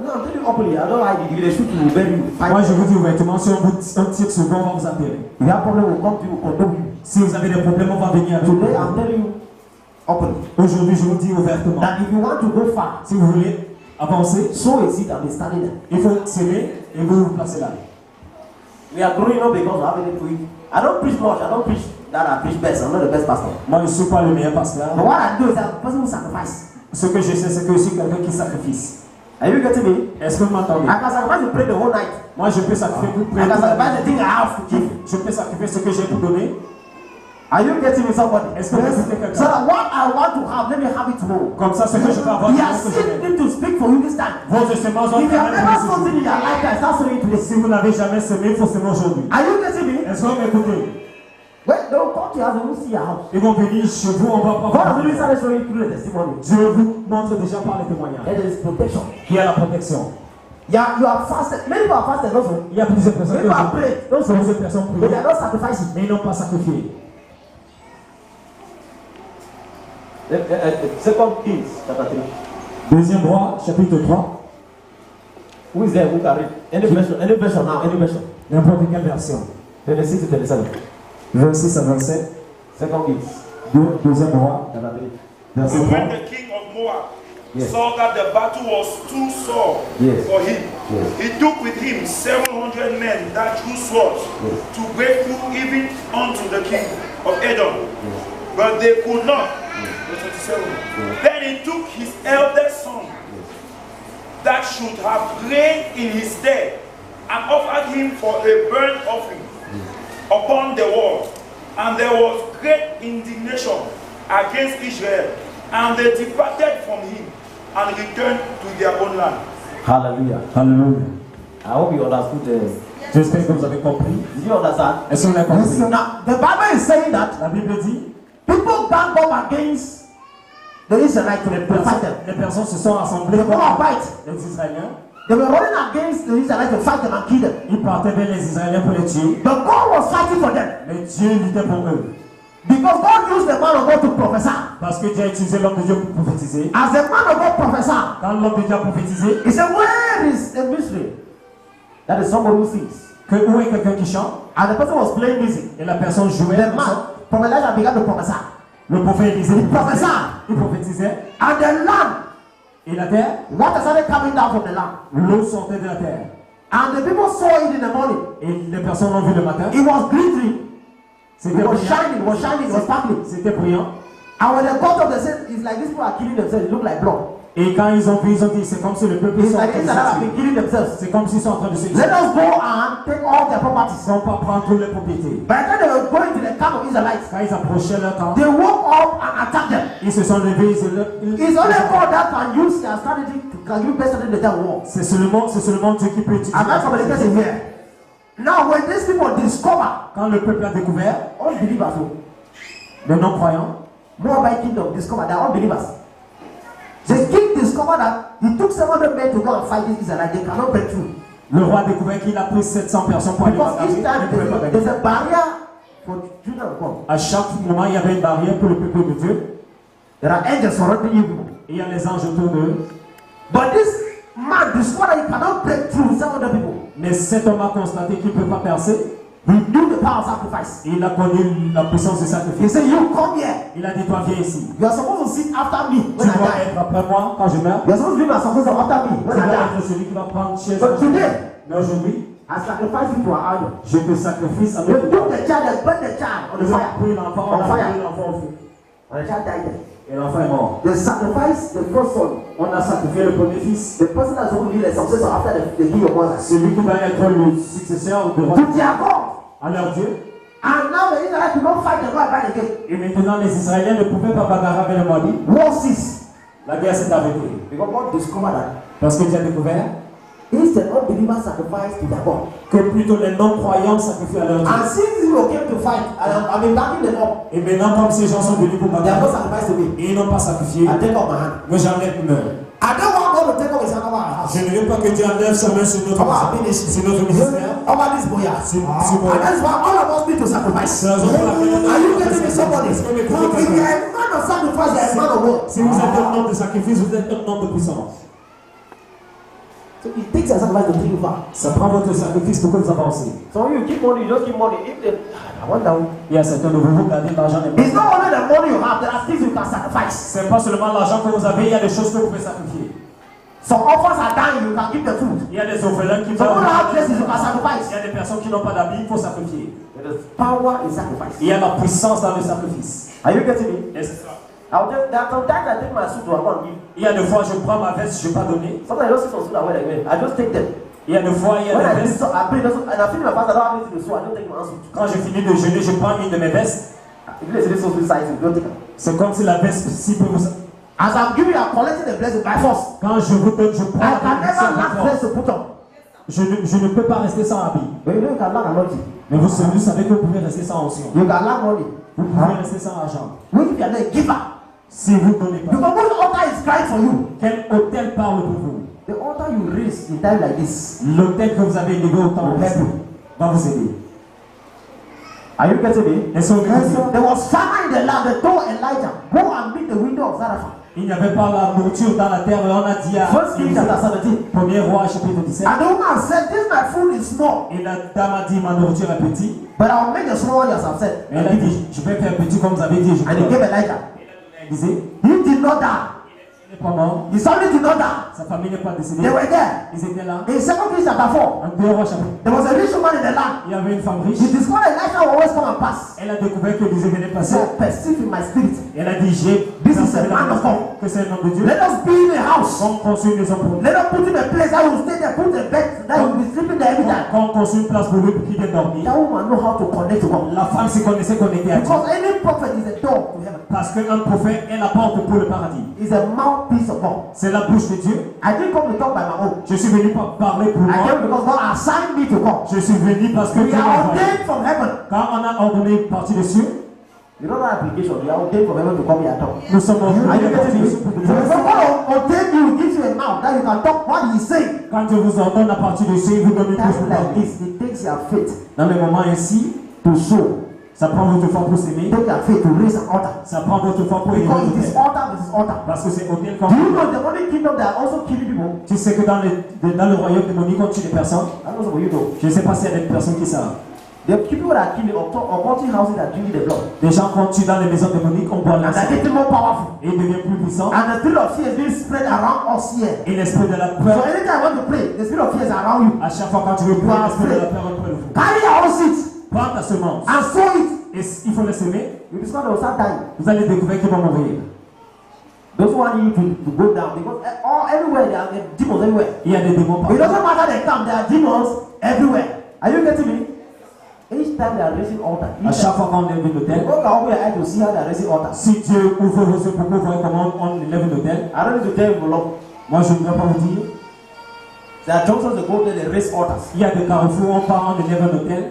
Speaker 3: And I'm telling you openly. I don't like it. If they shoot you, will bury you. Fight.
Speaker 2: Moi, je vous dis ouvertement, si on tire sur vous, on va vous enterrer.
Speaker 3: If you have problem, will come to you, condemn you.
Speaker 2: Si vous avez des problèmes, on va venir avec vous.
Speaker 3: Today, I'm telling you openly
Speaker 2: Aujourd'hui, je vous dis ouvertement,
Speaker 3: that if you want to go far,
Speaker 2: si vous voulez avancer,
Speaker 3: sow a seed and be standing there.
Speaker 2: il faut s'aimer et vous vous placez là.
Speaker 3: We are growing up because we have anything to eat. I don't preach much. I don't preach that I preach best. I'm not the best pastor.
Speaker 2: Moi, je ne suis pas le meilleur pasteur.
Speaker 3: But what I do is that person who sacrifice.
Speaker 2: Ce que je sais, c'est que je suis quelqu'un qui sacrifie.
Speaker 3: Are you getting me?
Speaker 2: Est-ce que vous m'entendez?
Speaker 3: I can sacrifice to pray the whole night.
Speaker 2: Moi, je peux sacrifier pour
Speaker 3: I can sacrifice the thing I have to give.
Speaker 2: Je peux sacrifier ce que j'ai pour donner.
Speaker 3: Are you getting me, somebody?
Speaker 2: Est-ce que vous écoutez quelqu'un?
Speaker 3: So that what I want to have, let me have it tomorrow.
Speaker 2: Comme ça, ce que je peux avoir,
Speaker 3: He has
Speaker 2: c'est ce que je
Speaker 3: seen
Speaker 2: vais.
Speaker 3: need to speak for you this time.
Speaker 2: Vos semences ont
Speaker 3: If you have never
Speaker 2: travaillé
Speaker 3: something in your lifetime, start sowing it today.
Speaker 2: Si vous n'avez jamais semé, il faut semer aujourd'hui.
Speaker 3: Are you getting me?
Speaker 2: Est-ce que vous m'écoutez?
Speaker 3: When they will come to your house, they will see your house.
Speaker 2: Ils vont venir chez vous, on va
Speaker 3: God
Speaker 2: pas
Speaker 3: has already started showing through the testimony.
Speaker 2: Dieu vous montre déjà par les témoignages
Speaker 3: And there is protection.
Speaker 2: qu'il y a la protection.
Speaker 3: Yeah, you are fasted. Many people are fasted also.
Speaker 2: Il y a plusieurs personnes
Speaker 3: Many people are praying.
Speaker 2: qui ont plusieurs personnes
Speaker 3: But they
Speaker 2: priées,
Speaker 3: are not sacrificing.
Speaker 2: mais ils n'ont pas sacrifié.
Speaker 3: Second Kings chapter 3.
Speaker 2: Deuxième roi, chapitre 3,
Speaker 3: Who is there who can read? Any version now, any version.
Speaker 2: n'importe quelle version.
Speaker 3: 26 to 27.
Speaker 2: 26 à 27,
Speaker 3: Second Kings
Speaker 2: deuxième roi,
Speaker 3: chapter 3.
Speaker 2: verset
Speaker 4: But
Speaker 2: 3.
Speaker 4: when the king of Moab
Speaker 3: Yes.
Speaker 4: saw that the battle was too sore
Speaker 3: Yes.
Speaker 4: for him,
Speaker 3: Yes.
Speaker 4: he took with him 700 men that drew swords
Speaker 3: Yes.
Speaker 4: to break through even unto the king of Edom. But they could not. Verse 27. Then he took his eldest son that should have reigned in his stead and offered him for a burnt offering upon the wall. And there was great indignation against Israel, and they departed from him and returned to their own land.
Speaker 3: Hallelujah.
Speaker 2: Alléluia.
Speaker 3: I hope you understood.
Speaker 2: J'espère que vous avez compris.
Speaker 3: Did you understand?
Speaker 2: Est-ce qu'on a compris?
Speaker 3: Now, the Bible is saying that
Speaker 2: La Bible dit,
Speaker 3: people gang up against the Israelites to fight them.
Speaker 2: les personnes se sont rassemblées
Speaker 3: The
Speaker 2: contre
Speaker 3: Moabites,
Speaker 2: les Israéliens.
Speaker 3: They were running against the Israelites to fight them and kill them.
Speaker 2: Ils partaient vers les Israéliens pour les tuer.
Speaker 3: But God was fighting for them.
Speaker 2: Mais Dieu luttait pour eux.
Speaker 3: Because God used the man of God to prophesy.
Speaker 2: Parce que Dieu a utilisé l'homme de Dieu pour prophétiser.
Speaker 3: As the man of God prophesied,
Speaker 2: Quand l'homme de Dieu a prophétisé,
Speaker 3: he said, where is the mystery? That is somebody who sings.
Speaker 2: que où est quelqu'un qui chante?
Speaker 3: And the person was playing music.
Speaker 2: Et la personne jouait.
Speaker 3: The man, Prophet Elijah began to prophesy.
Speaker 2: Le prophète Élisée
Speaker 3: Prophesy.
Speaker 2: il prophétisait.
Speaker 3: And the land,
Speaker 2: Et la terre,
Speaker 3: water started coming down from the land.
Speaker 2: l'eau sortait de la terre.
Speaker 3: And the people saw it in the morning.
Speaker 2: Et les personnes l'ont vu le matin.
Speaker 3: It was glittering.
Speaker 2: C'était
Speaker 3: It was
Speaker 2: brillant.
Speaker 3: shining, it was sparkling.
Speaker 2: C'était brillant.
Speaker 3: And when they got up, they said, it's like these people are killing themselves. It look like blood.
Speaker 2: Et quand ils ont vu, ils ont dit, c'est comme si le peuple
Speaker 3: It's
Speaker 2: sont en
Speaker 3: like
Speaker 2: train de
Speaker 3: Israel have
Speaker 2: se
Speaker 3: been
Speaker 2: tuer.
Speaker 3: killing themselves.
Speaker 2: C'est comme s'ils sont en train de se tuer.
Speaker 3: Let us go and take all their properties.
Speaker 2: Ils n'ont pas prendre toutes les propriétés.
Speaker 3: By the time they were going to the camp of Israelites,
Speaker 2: Quand ils approchaient leur camp,
Speaker 3: they woke up and attacked them.
Speaker 2: ils se sont levés.
Speaker 3: It's only God that can use their strategy to can use best strategy in the war.
Speaker 2: C'est seulement Dieu qui peut utiliser.
Speaker 3: I'm not communicating here. Now, when these people discover,
Speaker 2: Quand le peuple a découvert,
Speaker 3: unbelievers,
Speaker 2: les non-croyants,
Speaker 3: Moabite kingdom discovered, they are unbelievers. The king discovered that he took 700 men to go and fight these Israelites. They cannot break through.
Speaker 2: le roi a découvert qu'il a pris 700 personnes pour aller
Speaker 3: Because
Speaker 2: bagarrer.
Speaker 3: each time
Speaker 2: Il ne pouvait pas
Speaker 3: there's
Speaker 2: gagner.
Speaker 3: a barrier for children of God.
Speaker 2: À chaque moment, il y avait une barrière pour le peuple de Dieu.
Speaker 3: There are angels surrounding you people.
Speaker 2: Et il y a les anges autour d'eux.
Speaker 3: But this man discovered that he cannot break through 700 people.
Speaker 2: Mais cet homme a constaté qu'il ne peut pas percer.
Speaker 3: He knew the power of sacrifice.
Speaker 2: Et il a connu la puissance du
Speaker 3: He
Speaker 2: sacrifice.
Speaker 3: said, you come here.
Speaker 2: Il a dit, toi viens ici.
Speaker 3: You are supposed to sit after me
Speaker 2: Tu
Speaker 3: when I
Speaker 2: dois
Speaker 3: die.
Speaker 2: être après moi quand je meurs.
Speaker 3: You are supposed to be my successor after me
Speaker 2: Tu
Speaker 3: when I
Speaker 2: dois
Speaker 3: die.
Speaker 2: être celui qui va prendre chaise.
Speaker 3: But today,
Speaker 2: Mais aujourd'hui,
Speaker 3: I sacrifice you to an idol.
Speaker 2: je te sacrifie à
Speaker 3: They
Speaker 2: notre
Speaker 3: took the child, they burnt the child on the
Speaker 2: Ils ont
Speaker 3: fire.
Speaker 2: pris l'enfant, on
Speaker 3: On
Speaker 2: a
Speaker 3: fire.
Speaker 2: pris l'enfant au feu.
Speaker 3: And the child died there.
Speaker 2: Et l'enfant est mort.
Speaker 3: They sacrificed the first son.
Speaker 2: On a sacrifié le premier fils.
Speaker 3: The person that's going to be the successor after the king of mother.
Speaker 2: Celui qui va être le successeur de roi
Speaker 3: To their God.
Speaker 2: à leur Dieu.
Speaker 3: And now the Israelites could not fight the Moabite again.
Speaker 2: Et maintenant, les Israéliens ne pouvaient pas bagarrer avec le Moabite.
Speaker 3: War ceased.
Speaker 2: La guerre s'est arrêtée.
Speaker 3: Because God discovered that
Speaker 2: Parce que Dieu a découvert
Speaker 3: instead unbelievers sacrifice to their God.
Speaker 2: que plutôt les non-croyants sacrifient à leur Dieu.
Speaker 3: And since these people came to fight, and I've been backing them up,
Speaker 2: Et maintenant, comme ces gens sont venus pour
Speaker 3: they have not
Speaker 2: bagarrer,
Speaker 3: sacrificed to me.
Speaker 2: et ils n'ont pas sacrifié,
Speaker 3: I take off my hand.
Speaker 2: moi j'enlève une main.
Speaker 3: I don't want God to take off his hand over our house.
Speaker 2: Je ne veux pas que Dieu enlève sa main sur notre ministère.
Speaker 3: Over this boya.
Speaker 2: Sur
Speaker 3: And
Speaker 2: moi.
Speaker 3: that's why all of us need to sacrifice.
Speaker 2: C'est la raison pour laquelle on
Speaker 3: Are you
Speaker 2: doit
Speaker 3: getting me, somebody?
Speaker 2: Est-ce que vous
Speaker 3: If
Speaker 2: m'écoutez,
Speaker 3: you
Speaker 2: quelqu'un?
Speaker 3: are a man of sacrifice, you are a man of war.
Speaker 2: Si vous êtes un homme de sacrifice, vous êtes un homme de puissance.
Speaker 3: So it takes a sacrifice to bring you far.
Speaker 2: Ça prend votre sacrifice pour que vous avancez.
Speaker 3: So you keep money, you just keep money. If they, I wonder.
Speaker 2: Il y a certains de vous gardez l'argent et
Speaker 3: It's not only the money you have, there are things you can sacrifice.
Speaker 2: c'est pas seulement l'argent que vous avez, il y a des choses que vous pouvez sacrifier.
Speaker 3: Some orphans are dying, you can give them food.
Speaker 2: Il y a des orphelins qui
Speaker 3: Some
Speaker 2: vont.
Speaker 3: people have places you can
Speaker 2: Il
Speaker 3: sacrifice.
Speaker 2: y a des personnes qui n'ont pas d'habits, il faut sacrifier.
Speaker 3: There is power in sacrifice.
Speaker 2: Il y a la puissance dans le sacrifice.
Speaker 3: Are you getting me?
Speaker 2: Et c'est ça.
Speaker 3: I'll just, there are sometimes I take my suit to one give.
Speaker 2: Il y a des fois, je prends ma veste, je ne vais pas donner.
Speaker 3: Sometimes I don't see some suit I wear again. I just take them.
Speaker 2: Il y a des fois, il y
Speaker 3: When
Speaker 2: a
Speaker 3: I
Speaker 2: des
Speaker 3: do
Speaker 2: vestes.
Speaker 3: so, I pray also, and I finish my fast, I don't have anything to sew. I don't take my suit.
Speaker 2: Quand je finis de jeûner, je prends une de mes vestes.
Speaker 3: If you say so size, you don't take them.
Speaker 2: C'est comme si la veste, si peut vous.
Speaker 3: As I'm giving, I'm collecting the blessing by force.
Speaker 2: Quand je vous donne, je prends.
Speaker 3: I can
Speaker 2: la
Speaker 3: never lack
Speaker 2: bénédiction.
Speaker 3: place to put on.
Speaker 2: Je ne peux pas rester sans habit.
Speaker 3: But you know you can lack anointing.
Speaker 2: Mais vous savez que vous pouvez rester sans onction.
Speaker 3: You can lack money.
Speaker 2: Vous pouvez rester sans argent.
Speaker 3: When you are not a giver,
Speaker 2: Si vous ne donnez
Speaker 3: because
Speaker 2: pas.
Speaker 3: when the altar is crying for you,
Speaker 2: Quel hôtel parle pour vous?
Speaker 3: the altar you raise in time like this.
Speaker 2: L'hôtel que vous avez élevé au temps va vous aider.
Speaker 3: Are you getting me?
Speaker 2: Est-ce que vous m'écoutez?
Speaker 3: There was famine in the land. They told Elijah, go and meet the window of Zarephath.
Speaker 2: Il n'y avait pas la nourriture dans la terre et on a dit à
Speaker 3: First Kings chapter 17.
Speaker 2: Premier roi chapitre 17.
Speaker 3: And the woman said, this my food is small,
Speaker 2: Et la dame a dit ma nourriture est petite.
Speaker 3: but I'll make the small one as I've said.
Speaker 2: Et elle a dit je vais faire petit comme vous avez dit. Je
Speaker 3: And he
Speaker 2: peux.
Speaker 3: gave Elijah.
Speaker 2: Elle disait
Speaker 3: He did not die.
Speaker 2: il n'est pas mort.
Speaker 3: His family did not die.
Speaker 2: Sa famille n'est pas décédée.
Speaker 3: They were there.
Speaker 2: Ils étaient là.
Speaker 3: In 2 Kings chapter 4,
Speaker 2: En 2 rois chapitre.
Speaker 3: there was a rich woman in the land.
Speaker 2: Il y avait une femme riche.
Speaker 3: She discovered Elijah will always come and pass.
Speaker 2: Elle a découvert que Élisée venait passer.
Speaker 3: So I perceive in my spirit.
Speaker 2: Elle a dit j'ai
Speaker 3: This is a man of God.
Speaker 2: que c'est un homme de Dieu.
Speaker 3: Let us be in a house.
Speaker 2: Quand on construit une maison pour lui.
Speaker 3: Let us put him in a place that will stay there, put a bed, that will be sleeping there every time.
Speaker 2: Quand on construit une place pour lui pour qu'il vienne dormir.
Speaker 3: That woman know how to connect to God.
Speaker 2: La femme s'y connaissait connectée à Dieu.
Speaker 3: Because any prophet is a door to heaven.
Speaker 2: Parce qu'un prophète est la porte pour le paradis.
Speaker 3: Is a mouthpiece of God.
Speaker 2: C'est la bouche de Dieu.
Speaker 3: I didn't come to talk by my own.
Speaker 2: Je suis venu pour parler pour
Speaker 3: I came
Speaker 2: moi.
Speaker 3: because God assigned me to come.
Speaker 2: Je suis venu parce que
Speaker 3: We
Speaker 2: Dieu m'a
Speaker 3: are
Speaker 2: envoyé.
Speaker 3: ordained from heaven
Speaker 2: Quand on a ordonné une partie des cieux,
Speaker 3: You don't have application. You are ordained for heaven to come here and talk.
Speaker 2: Nous sommes en
Speaker 3: Are you getting me? So God ordained you, gives you a mouth that you can talk what He is saying.
Speaker 2: Quand Dieu vous ordonne à partir de ce, vous donnez plus
Speaker 3: Times
Speaker 2: pour
Speaker 3: like
Speaker 2: parler.
Speaker 3: this, it takes your faith
Speaker 2: Dans les moments ainsi,
Speaker 3: to sow.
Speaker 2: ça prend votre foi pour s'aimer,
Speaker 3: Take your faith to raise an altar.
Speaker 2: ça prend votre foi pour élever
Speaker 3: Because it is
Speaker 2: l'autel.
Speaker 3: altar versus altar.
Speaker 2: Parce que c'est autel
Speaker 3: Do you
Speaker 2: comme.
Speaker 3: know the only kingdom that are also killing people?
Speaker 2: Tu sais que dans le royaume démonique, on tue des personnes.
Speaker 3: I don't know what you know.
Speaker 2: Je ne sais pas s'il y a des personnes qui savent.
Speaker 3: The people that are killing or multi houses that are drinking the blood.
Speaker 2: Des gens qu'on tue dans les maisons démoniques, on boit
Speaker 3: And
Speaker 2: le
Speaker 3: they're
Speaker 2: sang.
Speaker 3: getting more powerful.
Speaker 2: Et il devient plus puissant.
Speaker 3: And the spirit of fear is being spread around us here.
Speaker 2: Et l'esprit de la
Speaker 3: So
Speaker 2: peur,
Speaker 3: anytime I want to pray, the spirit of fear is around you.
Speaker 2: à chaque fois quand tu veux prier, l'esprit de la peur est près de vous.
Speaker 3: Carry your own seed
Speaker 2: Prends ta semence.
Speaker 3: and sow it.
Speaker 2: Et il faut les semer.
Speaker 3: You discover they will start dying.
Speaker 2: Vous allez découvrir qu'ils vont mourir.
Speaker 3: Those who want you to go down because everywhere there are demons everywhere.
Speaker 2: Il y a des démons
Speaker 3: It
Speaker 2: partout.
Speaker 3: doesn't matter they come, there are demons everywhere. Are you getting me? Each time they are raising altar.
Speaker 2: À chaque fois qu'on élève une autel,
Speaker 3: Go can open your eyes to see how they are raising altar.
Speaker 2: si Dieu ouvre vos yeux pour voir comment on élève une autel,
Speaker 3: I don't need to tell you long.
Speaker 2: moi je ne vais pas vous dire.
Speaker 3: There are junctions to go there, they raise altars.
Speaker 2: Il y a des carrefours, on part, on élève un autel.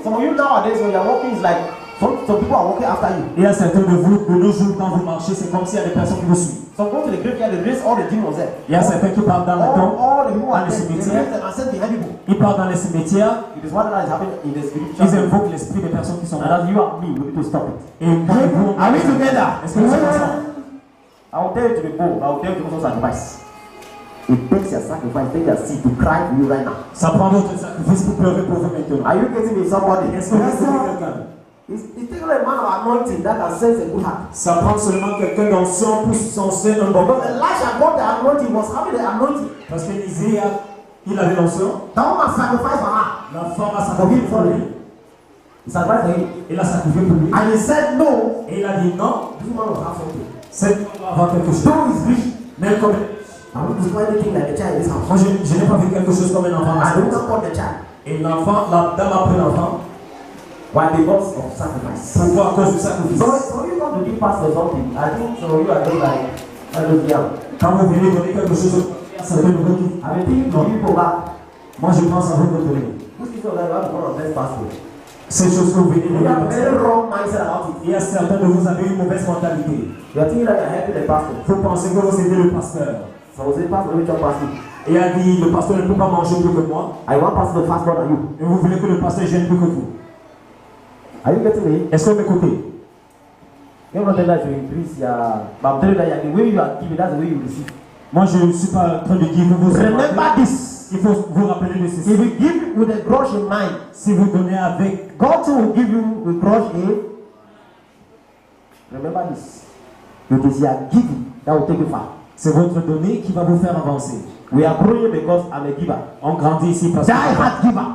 Speaker 3: Some of you nowadays when you are walking, it's like some people are walking after you.
Speaker 2: Et il y a certains de vous, de nos jours, quand vous marchez, c'est comme s'il y a des personnes qui vous suivent.
Speaker 3: Some go to the graveyard, they raise all the demons there.
Speaker 2: Il y a certains qui partent dans la tombe,
Speaker 3: All the people
Speaker 2: dans
Speaker 3: are
Speaker 2: les
Speaker 3: there, they raise
Speaker 2: cimetières.
Speaker 3: them and send behind people.
Speaker 2: Ils partent dans les cimetières,
Speaker 3: It is what that is happening in the spiritual.
Speaker 2: ils invoquent l'esprit des personnes qui sont
Speaker 3: And
Speaker 2: là.
Speaker 3: as you and me, we need to stop it.
Speaker 2: Et moi et vous,
Speaker 3: Are we together?
Speaker 2: est-ce que nous sommes ensemble?
Speaker 3: I will tell you to be bold. I will tell you to also sacrifice. It takes your sacrifice, take your seed to cry for you right now.
Speaker 2: Ça prend votre sacrifice pour pleurer pour vous maintenant.
Speaker 3: Are you getting me, somebody?
Speaker 2: Est-ce que vous recevez quelqu'un?
Speaker 3: It takes a man of anointing that can sense a good heart.
Speaker 2: Ça prend seulement quelqu'un dans son pour senser un bon
Speaker 3: But Elisha got the anointing, was having the anointing.
Speaker 2: Parce qu'Élisée, il avait l'onction.
Speaker 3: That woman sacrificed for her.
Speaker 2: La femme a
Speaker 3: For him,
Speaker 2: sacrifié pour lui.
Speaker 3: He sacrificed for him.
Speaker 2: Il a sacrifié pour lui.
Speaker 3: And he said no.
Speaker 2: Et il a dit non,
Speaker 3: This woman will have something.
Speaker 2: cette femme doit avoir quelque chose.
Speaker 3: Though is rich.
Speaker 2: Même comme.
Speaker 3: I want to do anything like the child in this house.
Speaker 2: Moi, je n'ai pas vu quelque chose comme un enfant.
Speaker 3: I don't know the child.
Speaker 2: Et l'enfant, la dame a pris l'enfant.
Speaker 3: Why? Because of sacrifice.
Speaker 2: Pourquoi? À cause du sacrifice.
Speaker 3: So you want to give pastor something. I think so you are just like, I don't know.
Speaker 2: Quand vous venez donner quelque chose, ça peut vous donner.
Speaker 3: I mean, think of people back.
Speaker 2: Moi, je pense à vous de donner.
Speaker 3: Who is so that you have one of best pastors?
Speaker 2: Ces choses que vous venez
Speaker 3: You have a very
Speaker 2: donner.
Speaker 3: wrong mindset about it.
Speaker 2: Il y a certains de vous avez une mauvaise mentalité.
Speaker 3: You are thinking that you are helping the pastor.
Speaker 2: Vous pensez que vous aidez le pasteur.
Speaker 3: So we say, pastor, let me talk pastor.
Speaker 2: Et il a dit, le pasteur ne peut pas manger plus que moi.
Speaker 3: I want pastor to fast more than you.
Speaker 2: Et vous voulez que le pasteur gêne plus que vous.
Speaker 3: Are you getting me?
Speaker 2: Est-ce que vous m'écoutez?
Speaker 3: You're not telling that you increase your, but I'm telling you that the way you are giving, that's the way you receive.
Speaker 2: Moi, je ne suis pas en train de dire que vous
Speaker 3: Remember this.
Speaker 2: Il faut vous rappeler de ceci.
Speaker 3: If you give with a grudge in mind,
Speaker 2: Si vous donnez avec,
Speaker 3: God too will give you with grudge in. Remember this. It is your giving that will take you far.
Speaker 2: c'est votre donné qui va vous faire avancer.
Speaker 3: We are growing because I'm a giver.
Speaker 2: On grandit ici parce
Speaker 3: Die
Speaker 2: que
Speaker 3: hard giver.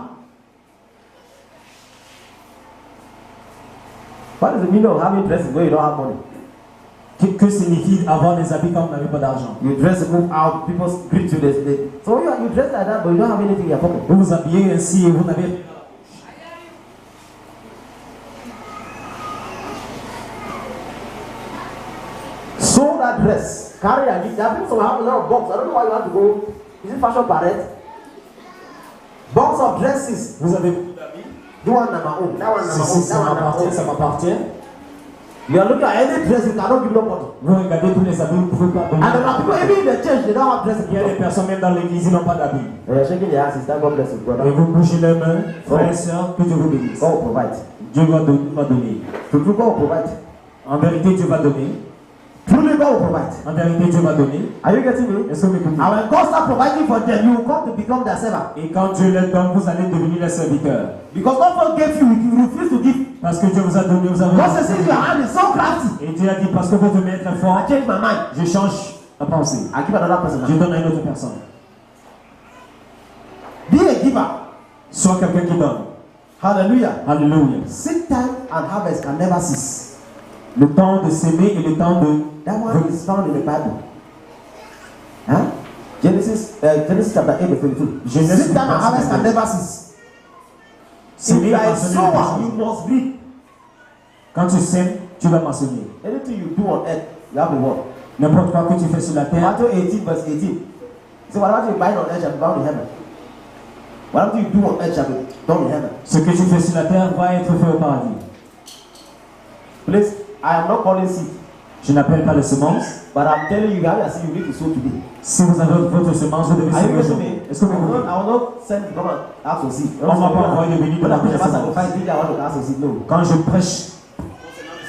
Speaker 3: What is the meaning of having dresses where you don't have money?
Speaker 2: que signifie avoir des habits quand on n'avait pas d'argent?
Speaker 3: You dress to move out, people greet you. So you dress like that, but you don't have anything in your pocket.
Speaker 2: Vous vous habillez ainsi et vous n'avez.
Speaker 3: Sew that dress. Carry a gift. There are people who have a lot of box. I don't know why you have to go. Is it fashion parade? Box of dresses.
Speaker 2: Vous avez beaucoup d'habits.
Speaker 3: That one on my own. That one on my own.
Speaker 2: Ça m'appartient, ça m'appartient.
Speaker 3: You are looking at any dress, you cannot give nobody.
Speaker 2: Vous regardez tous les habits, vous ne pouvez pas donner.
Speaker 3: And there are people, even in the church, they don't have dresses.
Speaker 2: Il y a des personnes même dans l'église, ils n'ont pas d'habits.
Speaker 3: They are shaking their hands, sister, God bless you,
Speaker 2: Et
Speaker 3: brother.
Speaker 2: vous bougez les mains, frères et sœurs, que Dieu vous bénisse.
Speaker 3: God will provide.
Speaker 2: Dieu va donner.
Speaker 3: Truly, God will provide.
Speaker 2: En vérité, Dieu va donner.
Speaker 3: Truly, God will provide.
Speaker 2: En vérité, Dieu va donner.
Speaker 3: Are you getting me?
Speaker 2: Est-ce que vous m'écoutez?
Speaker 3: And when God starts providing for them, you will come to become their servant.
Speaker 2: Et quand Dieu les donne, vous allez devenir les serviteurs.
Speaker 3: Because God gave you, you refuse to give.
Speaker 2: Parce que Dieu vous a donné, vous avez.
Speaker 3: God says, your hand is so crafty.
Speaker 2: Et Dieu a dit, parce que votre main est très
Speaker 3: I
Speaker 2: fort,
Speaker 3: change my mind.
Speaker 2: je change la pensée.
Speaker 3: I give another person.
Speaker 2: Je donne à une autre personne.
Speaker 3: Be a giver.
Speaker 2: Sois quelqu'un qui donne.
Speaker 3: Hallelujah.
Speaker 2: Alléluia.
Speaker 3: Seed time and harvest can never cease.
Speaker 2: Le temps de s'aimer et le temps de.
Speaker 3: That one is found in the Bible. Huh? Genesis chapter 8 verse 22. Seed time and harvest can never cease. If
Speaker 2: S'aimer
Speaker 3: you
Speaker 2: et
Speaker 3: are a
Speaker 2: maçonner.
Speaker 3: sower, you must reap.
Speaker 2: Quand tu sèmes, tu vas maçonner.
Speaker 3: Anything you do on earth, you have to work.
Speaker 2: N'importe quoi que tu fais sur la terre.
Speaker 3: Matthew 18 verse 18. So whatever you bind on earth shall be bound in heaven. Whatever you do on earth shall be done in heaven.
Speaker 2: Ce que tu fais sur la terre va être fait au paradis.
Speaker 1: Please, I am not calling seed.
Speaker 2: Je n'appelle pas les semences.
Speaker 1: But I'm telling you, you see, you need to sow today.
Speaker 2: Si vous avez votre semence, vous devez
Speaker 1: Are you
Speaker 2: semer
Speaker 1: getting
Speaker 2: aujourd'hui.
Speaker 1: me?
Speaker 2: Est-ce que vous
Speaker 1: I
Speaker 2: comprenez?
Speaker 1: will not send you come and ask for seed.
Speaker 2: On va pas envoyer des bénis pour
Speaker 1: When I
Speaker 2: la
Speaker 1: preach about
Speaker 2: semence.
Speaker 1: sacrifice, I want to ask for seed. No.
Speaker 2: Quand je prêche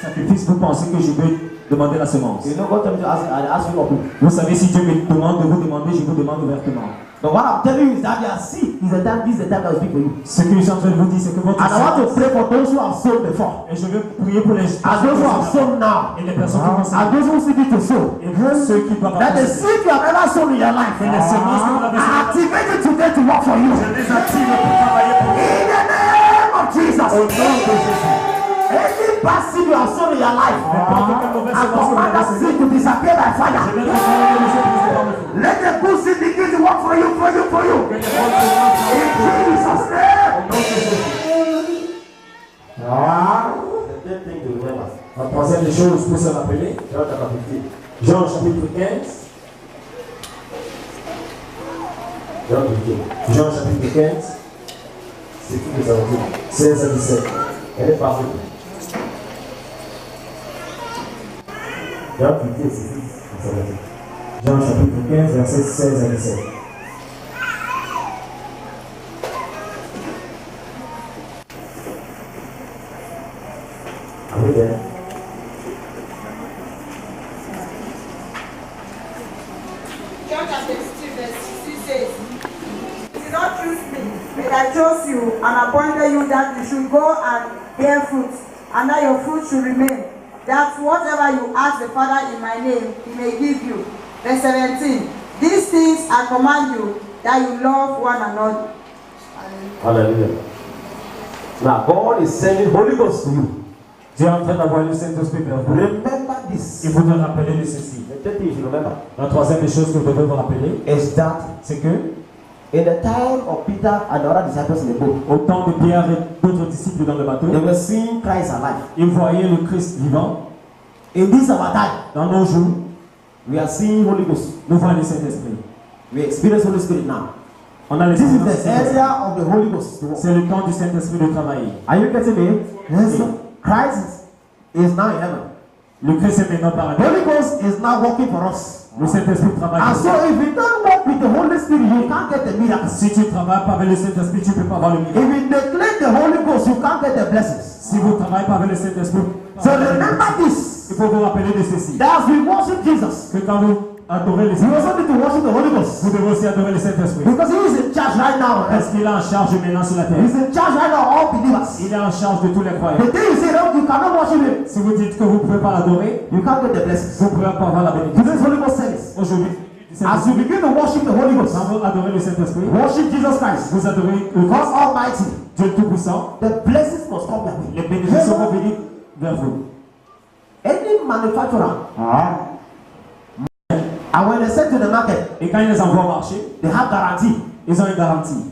Speaker 2: sacrifice, vous pensez que je vais demander la semence.
Speaker 1: You know, God told me to ask, I ask you open.
Speaker 2: Vous savez, si Dieu me demande de vous demander, je vous demande ouvertement.
Speaker 1: But what I'm telling you is that your seed is the time, this is the time that will speak for you.
Speaker 2: Ce que je suis en train de vous dire, c'est que votre
Speaker 1: And I want to
Speaker 2: semence,
Speaker 1: pray for those who have sown before.
Speaker 2: et je vais prier pour les
Speaker 1: And those who have sown now.
Speaker 2: et les personnes qui vont
Speaker 1: And
Speaker 2: semer.
Speaker 1: those who seek it to sow.
Speaker 2: Et ceux qui doivent
Speaker 1: That the
Speaker 2: apporter.
Speaker 1: seed you have ever sown in your life.
Speaker 2: Et les semences que vous avez semées.
Speaker 1: Activate it today to work for you.
Speaker 2: Je les active pour travailler pour vous.
Speaker 1: In the name of Jesus.
Speaker 2: Au nom de Jésus.
Speaker 1: Any bad seed you have sown in your life, I command that seed to disappear by
Speaker 2: Je
Speaker 1: fire.
Speaker 2: vais transformer les choses par le feu.
Speaker 1: Let the good seed begin to work for you, for you, for you.
Speaker 2: Que les bonnes semences
Speaker 1: In Jesus' name.
Speaker 2: au nom de Jésus.
Speaker 1: The third thing to remember.
Speaker 2: La troisième des choses pour se rappeler,
Speaker 1: John chapter 15.
Speaker 2: Jean chapitre 15.
Speaker 1: John 15.
Speaker 2: Jean chapitre 15,
Speaker 1: C'est tout que ça veut dire.
Speaker 2: 16 à 17.
Speaker 1: Elle est parfaite. John 15, c'est tout que ça veut dire.
Speaker 2: Jean chapitre 15, versets 16 à 17.
Speaker 1: Are we there?
Speaker 6: John chapter 16, verse 16 says, "You did not choose me, but I chose you and appointed you that you should go and bear fruit, and that your fruit should remain, that whatever you ask the Father in my name, he may give you." Verse 17, "These things I command you, that you love one another."
Speaker 1: Hallelujah. Now, God is sending Holy Ghost to you.
Speaker 2: Dieu est en train d'envoyer le Saint-Esprit vers vous.
Speaker 1: Remember this.
Speaker 2: Il faut te rappeler de ceci.
Speaker 1: The third thing you should remember
Speaker 2: La troisième des choses que vous devez vous rappeler,
Speaker 1: is that
Speaker 2: c'est que
Speaker 1: in the time of Peter and the other disciples in the boat,
Speaker 2: au temps de Pierre et d'autres disciples dans le bateau,
Speaker 1: they were seeing Christ alive.
Speaker 2: ils voyaient le Christ vivant.
Speaker 1: In this our time,
Speaker 2: Dans nos jours,
Speaker 1: we are seeing Holy Ghost.
Speaker 2: nous voyons le Saint-Esprit.
Speaker 1: We experience Holy Spirit now.
Speaker 2: On a les
Speaker 1: This is
Speaker 2: expériences du
Speaker 1: the
Speaker 2: Saint-Esprit.
Speaker 1: area of the Holy Ghost.
Speaker 2: C'est le temps du Saint-Esprit de travailler.
Speaker 1: Are you getting me? Yes. Christ is now in heaven.
Speaker 2: Le Christ est maintenant paradis.
Speaker 1: Holy Ghost is now working for us.
Speaker 2: Le Saint-Esprit travaille.
Speaker 1: And
Speaker 2: pour
Speaker 1: so
Speaker 2: toi.
Speaker 1: if you don't work with the Holy Spirit, you can't get the miracles.
Speaker 2: Si tu ne travailles pas avec le Saint-Esprit, tu ne peux pas avoir le
Speaker 1: If
Speaker 2: miracle.
Speaker 1: you neglect the Holy Ghost, you can't get the blessings.
Speaker 2: Si vous ne travaillez pas avec le Saint-Esprit,
Speaker 1: So remember this.
Speaker 2: il faut vous rappeler de ceci.
Speaker 1: That as we worship Jesus,
Speaker 2: Que quand vous adorez le
Speaker 1: we
Speaker 2: Saint-Esprit,
Speaker 1: also need to worship the Holy Ghost.
Speaker 2: vous devez aussi adorer le Saint-Esprit.
Speaker 1: Because he is in charge right now.
Speaker 2: Parce qu'il est en charge maintenant sur la terre.
Speaker 1: He's in charge right now of all believers.
Speaker 2: Il est en charge de tous les croyants.
Speaker 1: The day you say no, you cannot worship him,
Speaker 2: Si vous dites que vous ne pouvez pas l'adorer,
Speaker 1: you can't get the blessings.
Speaker 2: vous ne pouvez pas avoir la bénédiction.
Speaker 1: Today's Holy Ghost service.
Speaker 2: Aujourd'hui,
Speaker 1: As you begin to worship the Holy Ghost,
Speaker 2: quand vous adorez le Saint-Esprit,
Speaker 1: worship Jesus Christ,
Speaker 2: vous adorez le
Speaker 1: God
Speaker 2: Christ,
Speaker 1: Almighty,
Speaker 2: Dieu le Tout-Puissant,
Speaker 1: the blessings must come your way.
Speaker 2: les bénédictions vont venir vers vous.
Speaker 1: Any manufacturer, and when they send to the market,
Speaker 2: Et quand ils les envoient au marché,
Speaker 1: they have guarantee.
Speaker 2: ils ont une garantie.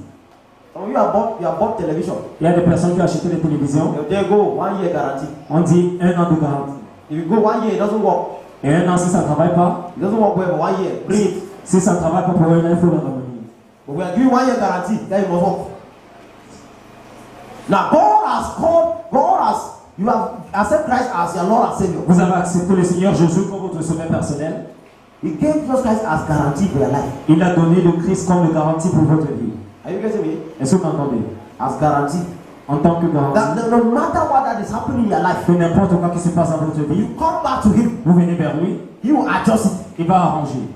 Speaker 1: So you have bought television.
Speaker 2: Il y a des personnes qui ont acheté des télévisions,
Speaker 1: They go 1 year guarantee.
Speaker 2: on dit 1 an de garantie.
Speaker 1: If you go 1 year, it doesn't work.
Speaker 2: Et 1 an, si ça ne travaille pas,
Speaker 1: It doesn't work well for 1 year. Bring it.
Speaker 2: si ça ne travaille pas pour 1 an, il faut le ramener.
Speaker 1: But we are giving 1 year guarantee. Then it must work. Now you have accepted Christ as your Lord and Savior.
Speaker 2: Vous avez accepté le Seigneur Jésus comme votre sauveur personnel.
Speaker 1: He gave Jesus Christ as guarantee for your life.
Speaker 2: Il a donné le Christ comme garantie pour votre vie.
Speaker 1: Are you getting me?
Speaker 2: Est-ce que vous m'entendez?
Speaker 1: As guarantee.
Speaker 2: En tant que garantie,
Speaker 1: That no matter what that is happening in your life,
Speaker 2: que n'importe quoi qui se passe dans votre vie,
Speaker 1: you come back to Him.
Speaker 2: vous venez vers lui,
Speaker 1: He will adjust it.
Speaker 2: il va arranger.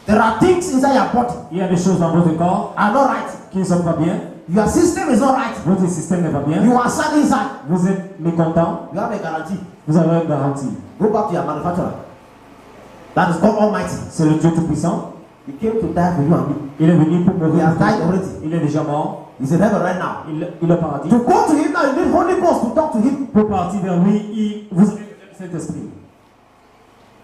Speaker 1: There are things inside your body
Speaker 2: Il y a des choses dans votre corps
Speaker 1: are not right.
Speaker 2: qui ne sont pas bien.
Speaker 1: Your system is not right.
Speaker 2: Votre système n'est pas bien.
Speaker 1: You are sad inside.
Speaker 2: Vous êtes mécontent.
Speaker 1: You have a guarantee.
Speaker 2: Vous avez une garantie.
Speaker 1: Go back to your manufacturer. That is God Almighty.
Speaker 2: C'est le Dieu Tout-Puissant.
Speaker 1: He came to die for you and me.
Speaker 2: Il est venu pour
Speaker 1: He
Speaker 2: mourir.
Speaker 1: has died already.
Speaker 2: Il est déjà mort.
Speaker 1: He's in heaven right now.
Speaker 2: Il est au paradis.
Speaker 1: To go to Him now, you need Holy Ghost to talk to Him.
Speaker 2: Pour partir vers lui, vous avez le Saint-Esprit.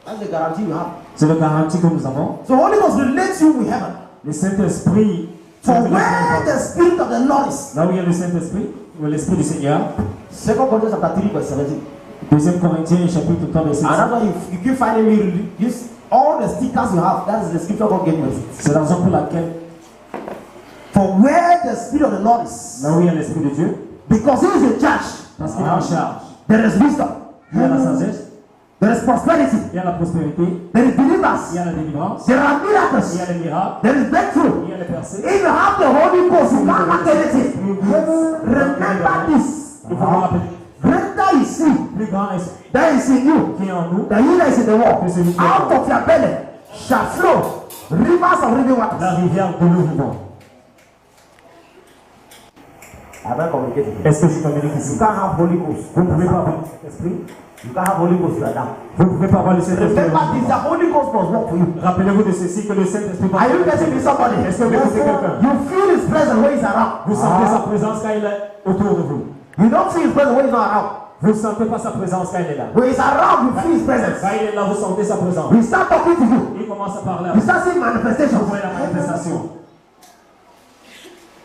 Speaker 1: That's the guarantee you have.
Speaker 2: C'est la garantie que nous avons.
Speaker 1: So Holy Ghost relates you with heaven.
Speaker 2: Le Saint-Esprit.
Speaker 1: For where the Spirit of the Lord is.
Speaker 2: Là où il y a le Saint-Esprit, ou l'Esprit du Seigneur.
Speaker 1: 2 Corinthians chapter 3 verse 17.
Speaker 2: 2 Corinthiens chapitre 3 verset
Speaker 1: And
Speaker 2: 17.
Speaker 1: that's why you keep finding me use all the stickers you have. That is the scripture God gave me.
Speaker 2: C'est la raison pour laquelle,
Speaker 1: For where the Spirit of the Lord is.
Speaker 2: là où il y a l'Esprit de Dieu,
Speaker 1: Because He is in charge.
Speaker 2: parce qu'il est en charge.
Speaker 3: There is wisdom.
Speaker 8: Il y a la sagesse,
Speaker 3: There is prosperity.
Speaker 8: il y a la prospérité,
Speaker 3: There is deliverance.
Speaker 8: il y a la délivrance,
Speaker 3: There are
Speaker 8: il y
Speaker 3: miracles.
Speaker 8: a les miracles,
Speaker 3: There is breakthrough.
Speaker 8: il y a les percées.
Speaker 3: If you have the Holy Ghost, you can't lack anything. Remember this.
Speaker 8: Il faut vous rappeler,
Speaker 3: Greater is He
Speaker 8: plus grand est
Speaker 3: that is in you
Speaker 8: qui est en nous,
Speaker 3: than He that is in the world.
Speaker 8: Que celui qui est
Speaker 3: Out of your belly shall flow rivers of living
Speaker 8: la
Speaker 3: waters.
Speaker 8: rivière de l'eau vivante.
Speaker 3: Have I communicated?
Speaker 8: Est-ce que je communique
Speaker 3: You
Speaker 8: ici?
Speaker 3: can't have Holy Ghost.
Speaker 8: Vous ne pouvez pas avoir l'esprit,
Speaker 3: You can't have Holy Ghost like that.
Speaker 8: vous ne pouvez pas avoir le Saint-Esprit.
Speaker 3: Remember this, the Holy Ghost must work for you.
Speaker 8: Rappelez-vous de ceci que le Saint-Esprit va
Speaker 3: Are you getting me, somebody?
Speaker 8: Est-ce que vous écoutez quelqu'un?
Speaker 3: You feel His presence when He's around.
Speaker 8: Vous sentez sa présence quand il est autour de vous.
Speaker 3: You don't feel His presence when He's not around.
Speaker 8: Vous ne sentez pas sa présence quand il est là.
Speaker 3: When He's around, you feel His presence.
Speaker 8: Quand il est là, vous sentez sa présence.
Speaker 3: He start talking to you.
Speaker 8: Il commence à parler à
Speaker 3: You
Speaker 8: vous.
Speaker 3: start seeing manifestations.
Speaker 8: Vous voyez la manifestation.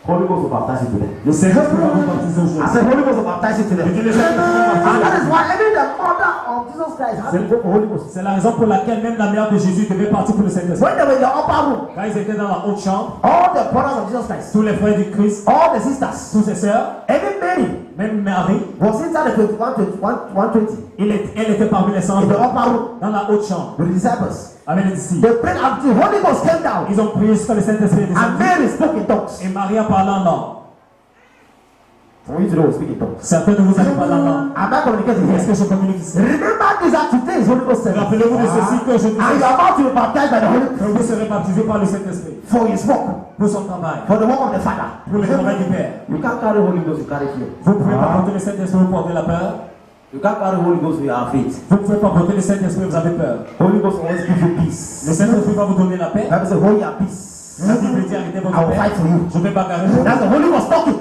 Speaker 3: Holy Ghost will baptize you today.
Speaker 8: Le Saint-Esprit va vous baptiser
Speaker 3: I
Speaker 8: aujourd'hui.
Speaker 3: said Holy Ghost will baptize you
Speaker 8: Je
Speaker 3: today.
Speaker 8: dis le Saint-Esprit va vous
Speaker 3: And
Speaker 8: baptiser.
Speaker 3: that is why even the mother of Jesus Christ had to go for Holy Ghost.
Speaker 8: C'est la raison pour laquelle même la mère de Jésus devait partir pour le Saint-Esprit.
Speaker 3: When they were in the upper room,
Speaker 8: Quand ils étaient dans la haute chambre,
Speaker 3: all the brothers of Jesus Christ,
Speaker 8: tous les frères du Christ,
Speaker 3: all the sisters,
Speaker 8: tous ses sœurs,
Speaker 3: even Mary
Speaker 8: même Marie,
Speaker 3: was inside the 120
Speaker 8: elle était parmi les
Speaker 3: in
Speaker 8: cendres
Speaker 3: the upper room
Speaker 8: dans la haute chambre
Speaker 3: with the disciples.
Speaker 8: avec les disciples.
Speaker 3: They prayed until the Holy Ghost came down.
Speaker 8: Ils ont prié jusqu'à le Saint-Esprit est
Speaker 3: And
Speaker 8: descendu.
Speaker 3: Mary spoke in tongues.
Speaker 8: Et Marie a parlé en langue.
Speaker 3: For you to know, speak in tongues.
Speaker 8: Certains de vous n'avez pas la langue.
Speaker 3: Am I communicating
Speaker 8: Est-ce
Speaker 3: here?
Speaker 8: que je communique ici?
Speaker 3: Remember this that today is Holy Ghost service.
Speaker 8: Rappelez-vous de ceci que je
Speaker 3: And you
Speaker 8: dis.
Speaker 3: are about to be baptized by the Holy
Speaker 8: Que
Speaker 3: Ghost
Speaker 8: vous serez baptisés par le Saint-Esprit
Speaker 3: for His work,
Speaker 8: pour son travail,
Speaker 3: for the work of the Father.
Speaker 8: pour le travail du Père.
Speaker 3: You can't carry Holy Ghost, you carry fear.
Speaker 8: Vous ne pouvez pas porter le Saint-Esprit, vous portez la peur.
Speaker 3: You can't carry Holy Ghost, you are afraid.
Speaker 8: Vous ne pouvez pas porter le Saint-Esprit, vous avez peur.
Speaker 3: Holy Ghost always gives you peace.
Speaker 8: Le Saint-Esprit va vous donner la paix.
Speaker 3: Bible says, hold your peace.
Speaker 8: La Bible dit arrêtez
Speaker 3: I
Speaker 8: votre
Speaker 3: will
Speaker 8: paix.
Speaker 3: fight for you.
Speaker 8: Je vais bagarrer pour vous.
Speaker 3: That's the Holy Ghost talking.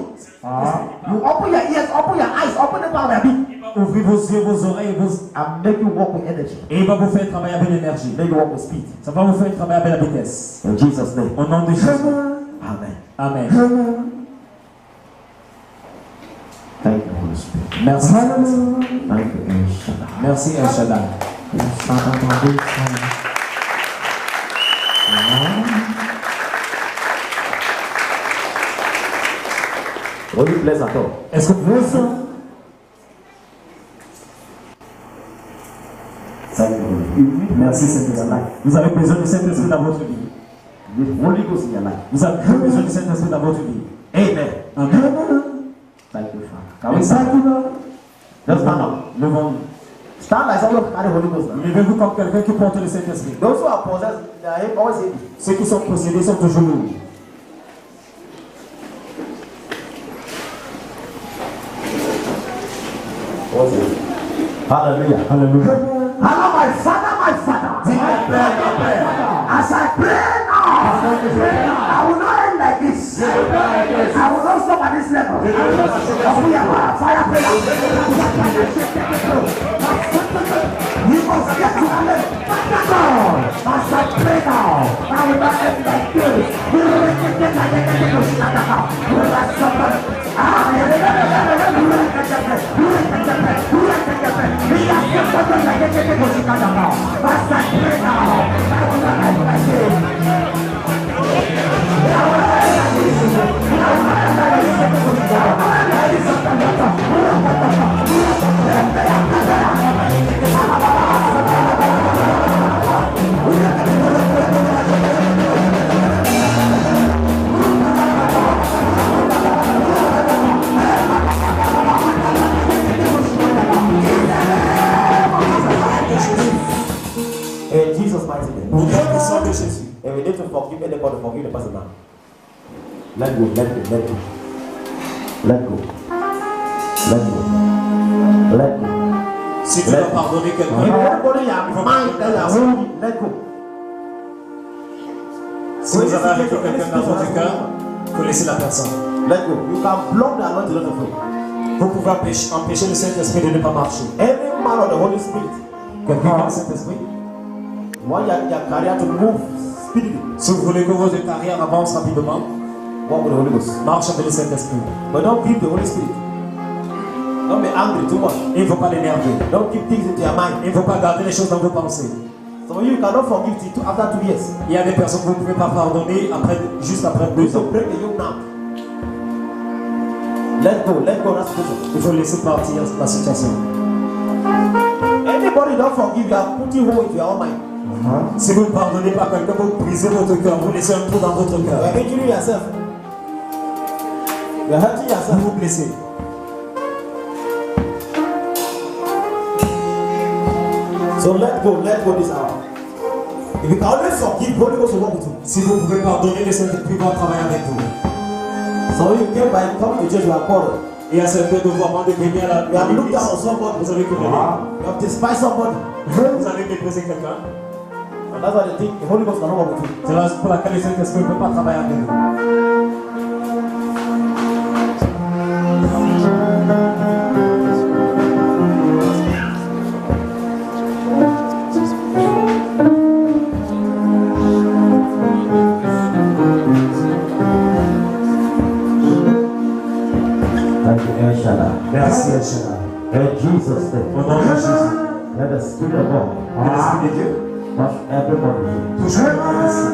Speaker 3: You open your ears, open your eyes, open the power of your being,
Speaker 8: Il va ouvrir vos yeux, vos oreilles,
Speaker 3: and make you walk with energy.
Speaker 8: et il va vous faire travailler avec l'énergie.
Speaker 3: Make you walk with speed.
Speaker 8: Ça va vous faire travailler avec la vitesse.
Speaker 3: In Jesus' name.
Speaker 8: Au nom de Jésus.
Speaker 3: Amen.
Speaker 8: Amen.
Speaker 3: Thank you, Holy Spirit.
Speaker 8: Merci.
Speaker 3: Thank you, El Shaddai.
Speaker 8: Merci El Shaddai.
Speaker 3: Holy bless at all.
Speaker 8: Est-ce que vous
Speaker 3: Thank you, Holy Spirit.
Speaker 8: Merci Saint-Esprit. Vous avez besoin du Saint-Esprit dans votre vie.
Speaker 3: The Holy Ghost in your life.
Speaker 8: Vous avez besoin du Saint-Esprit dans votre vie.
Speaker 3: Amen.
Speaker 8: Amen.
Speaker 3: Thank you, Father. Can we stand? Just stand up.
Speaker 8: Levons-nous.
Speaker 3: Stand like someone who carry Holy Ghost now.
Speaker 8: Levez-vous comme quelqu'un qui porte le Saint-Esprit.
Speaker 3: Those who are possessed, they are always heavy.
Speaker 8: Ceux qui sont possédés sont toujours lourds.
Speaker 3: Hallelujah.
Speaker 8: Alléluia.
Speaker 3: Hello, my Father, my Father. As I pray now, I will not end like this. I will not stop at this level. Open your mouth, fire prayer. You must get to the level. As I pray now, I will not end like this. In Jesus' mighty name.
Speaker 8: Au nom puissant de Jésus.
Speaker 3: And we need to forgive anybody, forgive the person now. Let go, let go, let go. Let go. Let go. Let go.
Speaker 8: Si tu dois pardonner
Speaker 3: If
Speaker 8: quelqu'un,
Speaker 3: anybody you are mind that you are holding, let go.
Speaker 8: si vous avez arrêté quelqu'un dans votre cœur, il faut laisser la personne.
Speaker 3: Let go. You can block the anointing of the flow.
Speaker 8: Vous pouvez empêcher le Saint-Esprit de ne pas marcher.
Speaker 3: Every man of the Holy Spirit
Speaker 8: Quelqu'un qui a le Saint-Esprit,
Speaker 3: want your career to move speedily.
Speaker 8: si vous voulez que votre carrière avance rapidement,
Speaker 3: Walk with the Holy Ghost.
Speaker 8: marche avec le Saint-Esprit.
Speaker 3: But don't grieve the Holy Spirit. Don't be angry too much.
Speaker 8: Il ne faut pas l'énerver.
Speaker 3: Don't keep things into your mind.
Speaker 8: Il ne faut pas garder les choses dans vos pensées.
Speaker 3: Some of you cannot forgive till after 2 years.
Speaker 8: Il y a des personnes que vous ne pouvez pas pardonner juste après
Speaker 3: You
Speaker 8: 2 ans.
Speaker 3: should break the yoke now. Let go, that's the situation.
Speaker 8: Il faut laisser partir la situation.
Speaker 1: Anybody don't forgive, you are putting hole into your own mind.
Speaker 2: Si vous ne pardonnez pas quelqu'un, vous brisez votre cœur, vous laissez un trou dans votre
Speaker 1: You
Speaker 2: cœur.
Speaker 1: are injuring yourself. You are hurting yourself.
Speaker 2: Vous vous blessez.
Speaker 1: So let go this hour. If you can always forgive, Holy Ghost will work with you.
Speaker 2: Si vous pouvez pardonner, le Saint-Esprit va travailler avec vous.
Speaker 1: So you came by coming to church, you are poor.
Speaker 2: Et à certains de vous, avant de venir à
Speaker 1: You have looked
Speaker 2: l'église,
Speaker 1: down on somebody.
Speaker 2: vous avez criminalisé.
Speaker 1: You have despised somebody.
Speaker 2: Vous avez méprisé quelqu'un.
Speaker 1: And that's why they think the Holy Ghost cannot work with you.
Speaker 2: C'est la raison pour laquelle le Saint-Esprit ne peut pas travailler avec vous. Merci, El Shaddai.
Speaker 1: In Jesus' name.
Speaker 2: Au nom de Jésus.
Speaker 1: Let the Spirit of God
Speaker 2: Que l'Esprit de Dieu
Speaker 1: touch everybody.
Speaker 2: touche notre ici.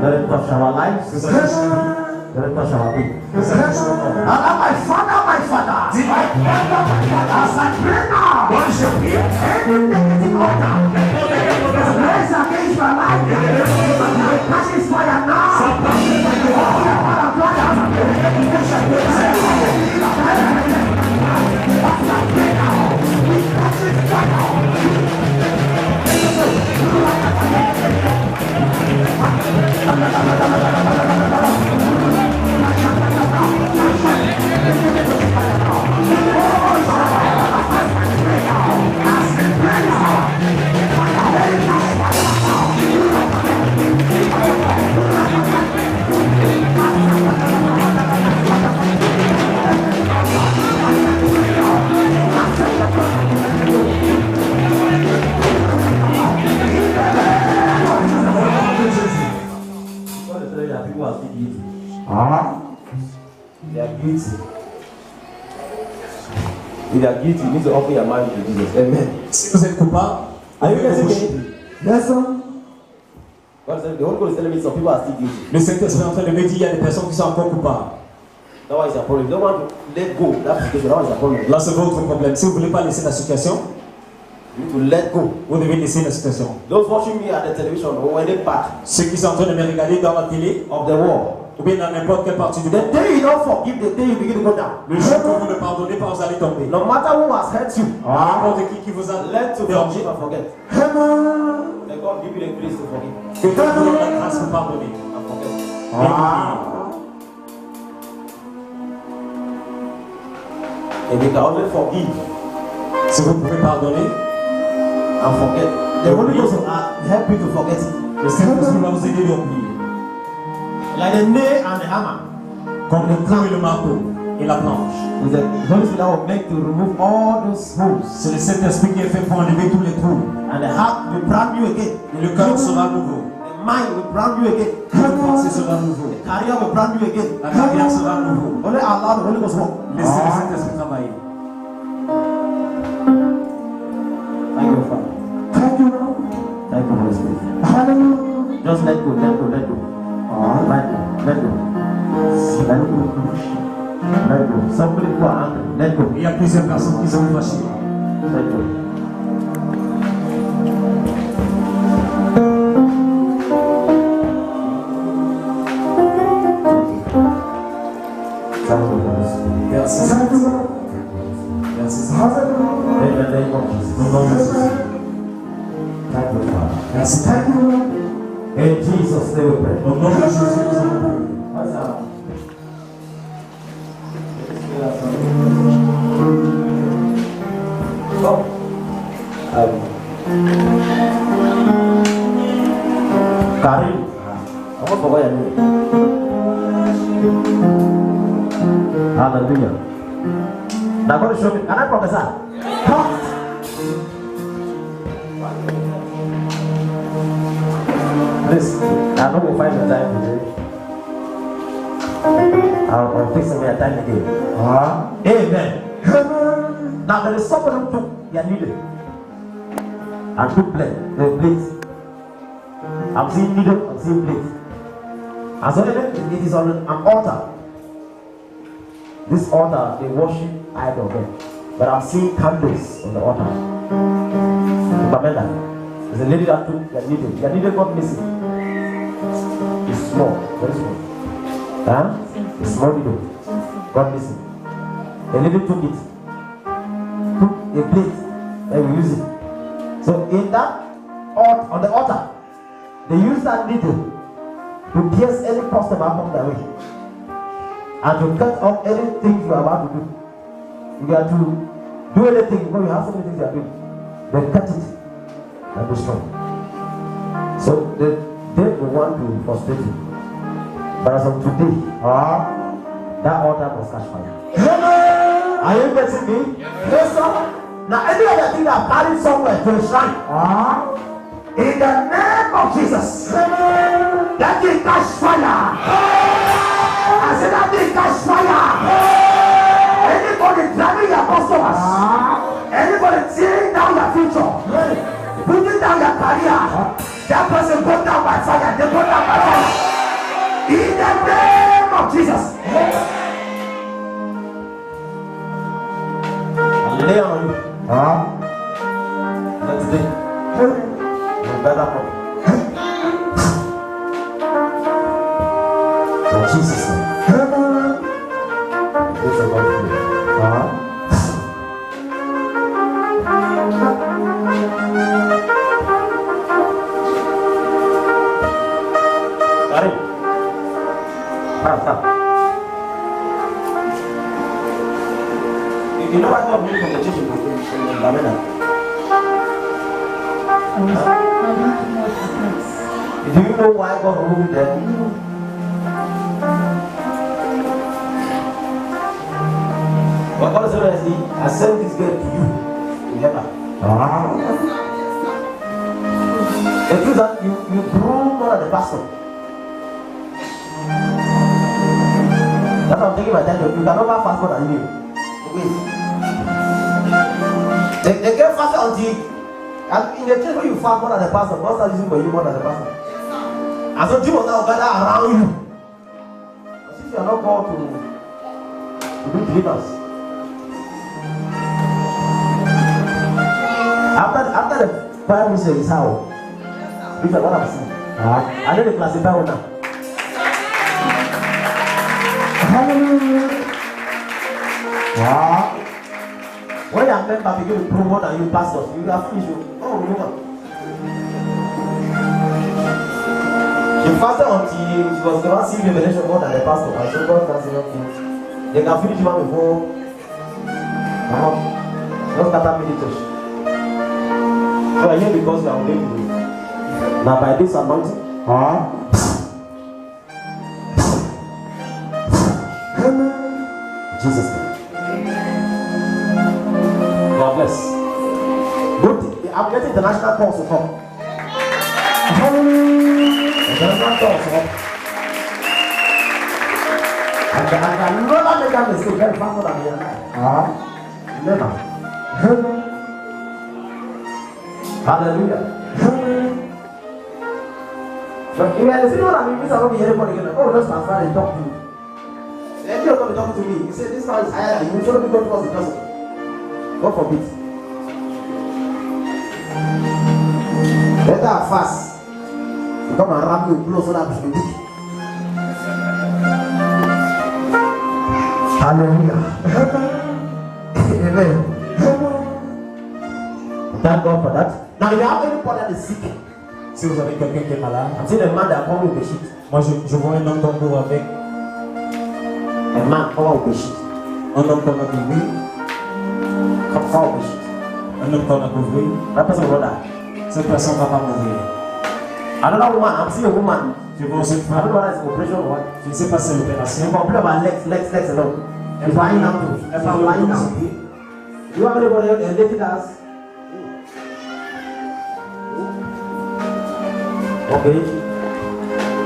Speaker 1: Let it touch our lives.
Speaker 2: Que ça touche la vie.
Speaker 1: Let it touch our feet.
Speaker 2: Que ça touche le corps.
Speaker 3: My Father, as I pray now, any negative order raised against my life, catch this fire now.
Speaker 1: People are still guilty. They are guilty. If they are guilty, you need to offer your mind to Jesus. Amen.
Speaker 2: Si vous êtes coupable,
Speaker 1: Are you
Speaker 2: ouvrez
Speaker 1: getting
Speaker 2: vos bouches.
Speaker 1: me? Yes, sir. God said, the Holy Ghost is telling me some people are still guilty.
Speaker 2: Le Saint-Esprit est en train de me dire qu'il y a des personnes qui sont encore coupables.
Speaker 1: That one is a problem. You don't want to let go that situation. That one is a problem.
Speaker 2: Là, c'est votre problème. Si vous ne voulez pas laisser la situation,
Speaker 1: You need to let go.
Speaker 2: vous devez laisser la situation.
Speaker 1: Those watching me at the television or any part
Speaker 2: Ceux qui sont en train de me regarder dans la télé,
Speaker 1: of the world,
Speaker 2: ou bien dans n'importe quelle partie du
Speaker 1: the
Speaker 2: monde,
Speaker 1: day you don't forgive, the day you begin to go down.
Speaker 2: le jour que vous ne pardonnez pas, vous allez tomber.
Speaker 1: No matter who has hurt you,
Speaker 2: N'importe qui vous a
Speaker 1: learn to
Speaker 2: dérangé,
Speaker 1: forgive and forget. Let God give you the grace to forgive
Speaker 2: que Dieu vous donne la grâce pour pardonner.
Speaker 1: and forget. If you can only forgive
Speaker 2: Si vous pouvez pardonner,
Speaker 1: and forget, the Holy Ghost will help you to forget it.
Speaker 2: le Saint-Esprit va vous aider à oublier.
Speaker 1: Like the nail and the hammer.
Speaker 2: Comme le clou et le marteau et la planche.
Speaker 1: It's the Holy Spirit that will make to remove all those holes.
Speaker 2: C'est le Saint-Esprit qui est fait pour enlever tous les trous.
Speaker 1: And the heart will brand new again.
Speaker 2: Et le cœur sera nouveau.
Speaker 1: The mind will brand new again.
Speaker 2: Le pensée sera nouveau.
Speaker 1: The career will brand new again.
Speaker 2: La carrière sera nouveau.
Speaker 1: Only allow the Holy Ghost work.
Speaker 2: Laissez le Saint-Esprit travailler.
Speaker 1: Thank you, Father. Thank you, Holy Spirit. Just let go, let go, let go. Let go, let go. Let go. Let go. Some people are angry. Let go.
Speaker 2: Il y a plusieurs personnes qui sont fâchées.
Speaker 1: Let go. Thank you, Holy Spirit.
Speaker 2: Merci. Merci.
Speaker 1: In the name of Jesus.
Speaker 2: Au nom de Jésus.
Speaker 1: Thank you, Father.
Speaker 2: Merci.
Speaker 1: In Jesus' name we pray.
Speaker 2: Au nom de Jésus, nous avons prié.
Speaker 1: What's up? Oh. Karim. I want to your name. Hallelujah. Now God is showing me. Can I prophesy? Come. Please, I know we'll find the time today. I'll fix some time again. Amen. Now there is someone who took their needle and took blade. I'm seeing needle, I'm seeing blade. And so it is on an altar. This altar, they worship idol there. But I'm seeing candles on the altar. Pamela. There's a lady that took your needle. Your needle got missing. It's small, very small. Huh? It's small needle. Got missing. The lady took it. Took a plate and we use it. So in that on the altar, they use that needle to pierce any customer from their way. And to cut off anything you are about to do. You have to do anything because you have so many things you are doing. They cut it and destroy. So they will want to frustrate you. But as of today, that altar must catch fire. Are you getting me? Yes, sir. Now any other thing that carried somewhere to the shrine. In the name of Jesus. That thing catch fire. I said that thing catch fire. Anybody driving your customers, anybody tearing down your future, putting down your career, that person go down by fire. They go down by fire. In the name of Jesus. I lay on you. Let's see. You better come. In Jesus' name. This is what we do. Stop. You know what God did from the church in Lamena? Do you know why God removed them? But God said, I sent this girl to you to help her. The truth that you grew more than the pastor. That's why I'm taking my time. You cannot fast more than you. Wait. They get faster until in the church when you fast more than the pastor, God starts using for you more than the pastor. And so demons now gather around you. As if you are not called to do deliverance. After the fire ministry is how? Which are what I'm saying. And then they classify one now. Wow. When your member begin to promote and you pastors, you have finished. Oh, no. She fasted until she was never seeing revelation more than the pastor. And so God can say, okay, they can finish one before. Just start a church. So I hear because you are ordained to do. Now by this anointing, Jesus' name. God bless. Good. I'm getting international calls to come. International calls to come. And I can never make a mistake very fast than me. Never. Hallelujah. But if you see what I mean, this is not everybody again. Oh, just transfer and talk to you. Then you're going to talk to me. You say this man is higher than you. Should be going towards the person. God forbid. Better fast. You come and wrap me close so that we should be. Hallelujah. Amen. Thank God for that. Now, if you have anybody that is sick,
Speaker 8: Si vous avez quelqu'un qui est malade,
Speaker 1: I'm seeing a man that come with a sheet.
Speaker 8: moi je vois un homme tomber avec
Speaker 1: A man come with a sheet.
Speaker 8: un homme qu'on a couvert,
Speaker 1: Come with a sheet.
Speaker 8: un homme qu'on a couvert.
Speaker 1: That person will die.
Speaker 8: Cette personne ne va pas mourir.
Speaker 1: Another woman, I'm seeing a woman.
Speaker 8: Je vois aussi une
Speaker 1: I don't know
Speaker 8: femme,
Speaker 1: whether it's operation or what.
Speaker 8: je ne sais pas si c'est
Speaker 1: She
Speaker 8: l'opération.
Speaker 1: complain about legs alone. She's lying down too. She's lying down. You have anybody else? A lady that's okay.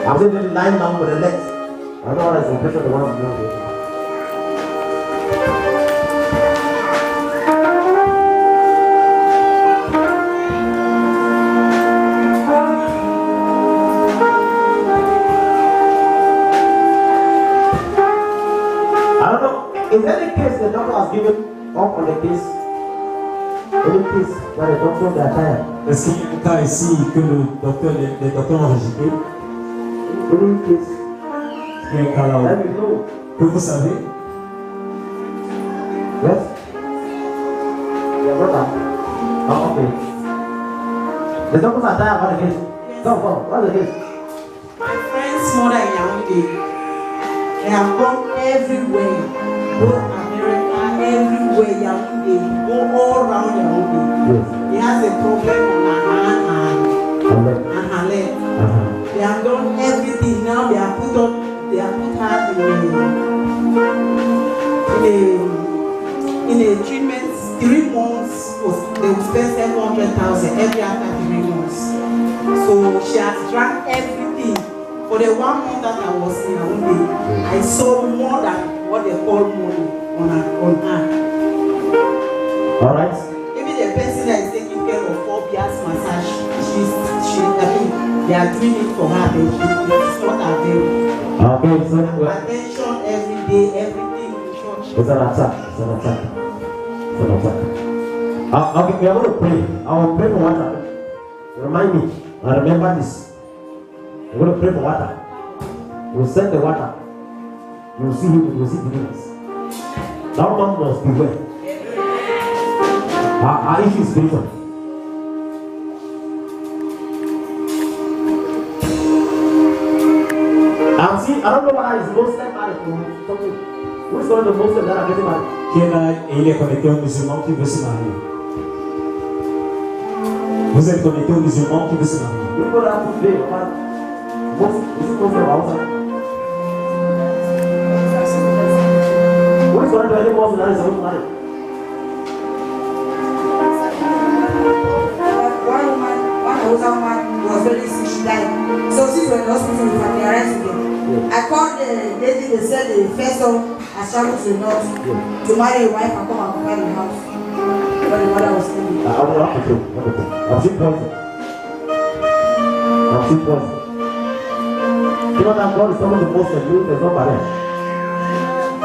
Speaker 1: I'm saying lying down with the legs. I don't know whether it's operation or what I'm doing. In any case the doctor has given up on the case, any case Là, les docteurs d'attaque.
Speaker 8: Est-ce qu'il y a un cas ici que les docteurs ont rejeté? Il y a un cas là-haut. Que vous savez?
Speaker 1: Yes. Yeah, brother. Oh, okay. The doctors are tired about the case. Come, what's the case?
Speaker 6: My friend's mother in Yaoundé, they have gone everywhere. Go America, everywhere, Yaoundé. Go all around Yaoundé.
Speaker 1: Yes.
Speaker 6: He has a problem on her hand and her leg. They have done everything. Now they have put her in a treatment. 3 months, they will spend 700,000 every after 3 months. So she has drank everything. For the 1 month that I was in Yaoundé, I saw more than what they call money on her.
Speaker 1: All right.
Speaker 6: Even the person that is taking care of Phobia's massage, they are doing it for her, but it's not available.
Speaker 1: Okay, so
Speaker 6: Attention every day, everything in church.
Speaker 1: it's an attack. It's an attack. It's an attack. Okay, we are going to pray. I will pray for water. Remind me. I remember this. We're going to pray for water. We'll send the water. You'll see him. You'll see deliverance. That man must beware. Our issue is spiritual. I don't know why it's Muslim married to something. Who is one of the Muslims that are getting married?
Speaker 8: Qui est là et il est connecté au musulman qui veut se marier? Vous êtes connecté au musulman qui veut se marier?
Speaker 1: People have to pay, but most is it Muslim outside? Who is one of the other Muslims that is married?
Speaker 6: One woman was very sick, she died. So she's in the hospital with her arrest again. I called the lady, they said the first one has traveled to the north to marry a wife and come and occupy the house. But the mother was still there.
Speaker 1: I will have to pray. I'm still poison. You know that God is some of the most abused, there's no barrier.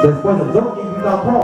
Speaker 1: There's poison. Don't give you that call.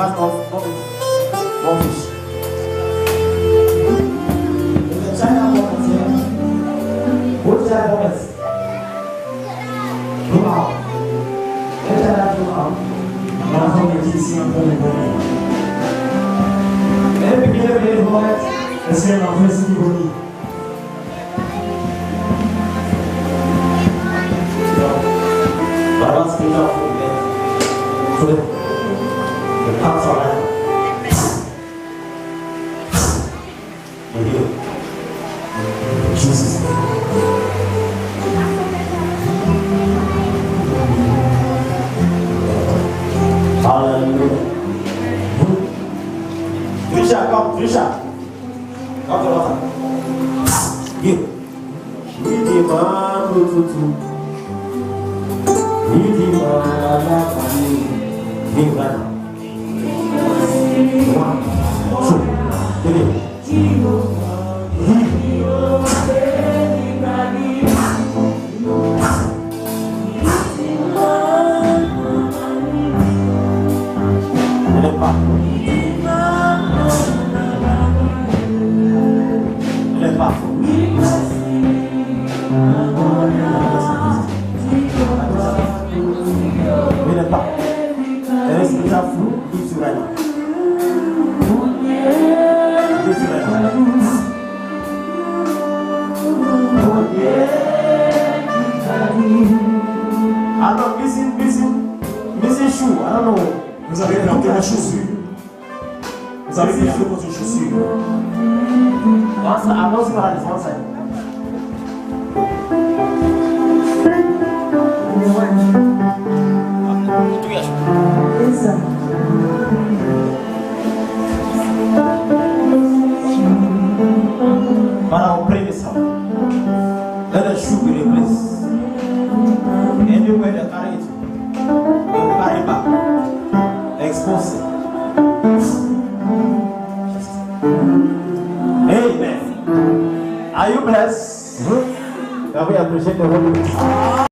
Speaker 1: catch no fish.
Speaker 5: The China boys here. What China boys? Go out. Let China go out.
Speaker 8: L'enfant est ici un peu les bonnes.
Speaker 5: Let me get a bit of boys.
Speaker 8: Est-ce qu'il y a un enfant ici qui vomit?
Speaker 1: Balance spiritual food there. So the parts are like Jesus. Hallelujah. Trisha, come, Trisha. Come to water. Give. Give the man to. Give the man give right now. 1, 2, missing shoe. I don't know.
Speaker 8: Vous avez planté la chaussure. Vous avez planté votre chaussure.
Speaker 1: One side, I'm not seeing how this one side. Father, I will pray this out. Let the shoe be replaced. Anywhere they carry it, they will carry it back. Expose it. Amen. Are you blessed? Can we appreciate the Holy Spirit?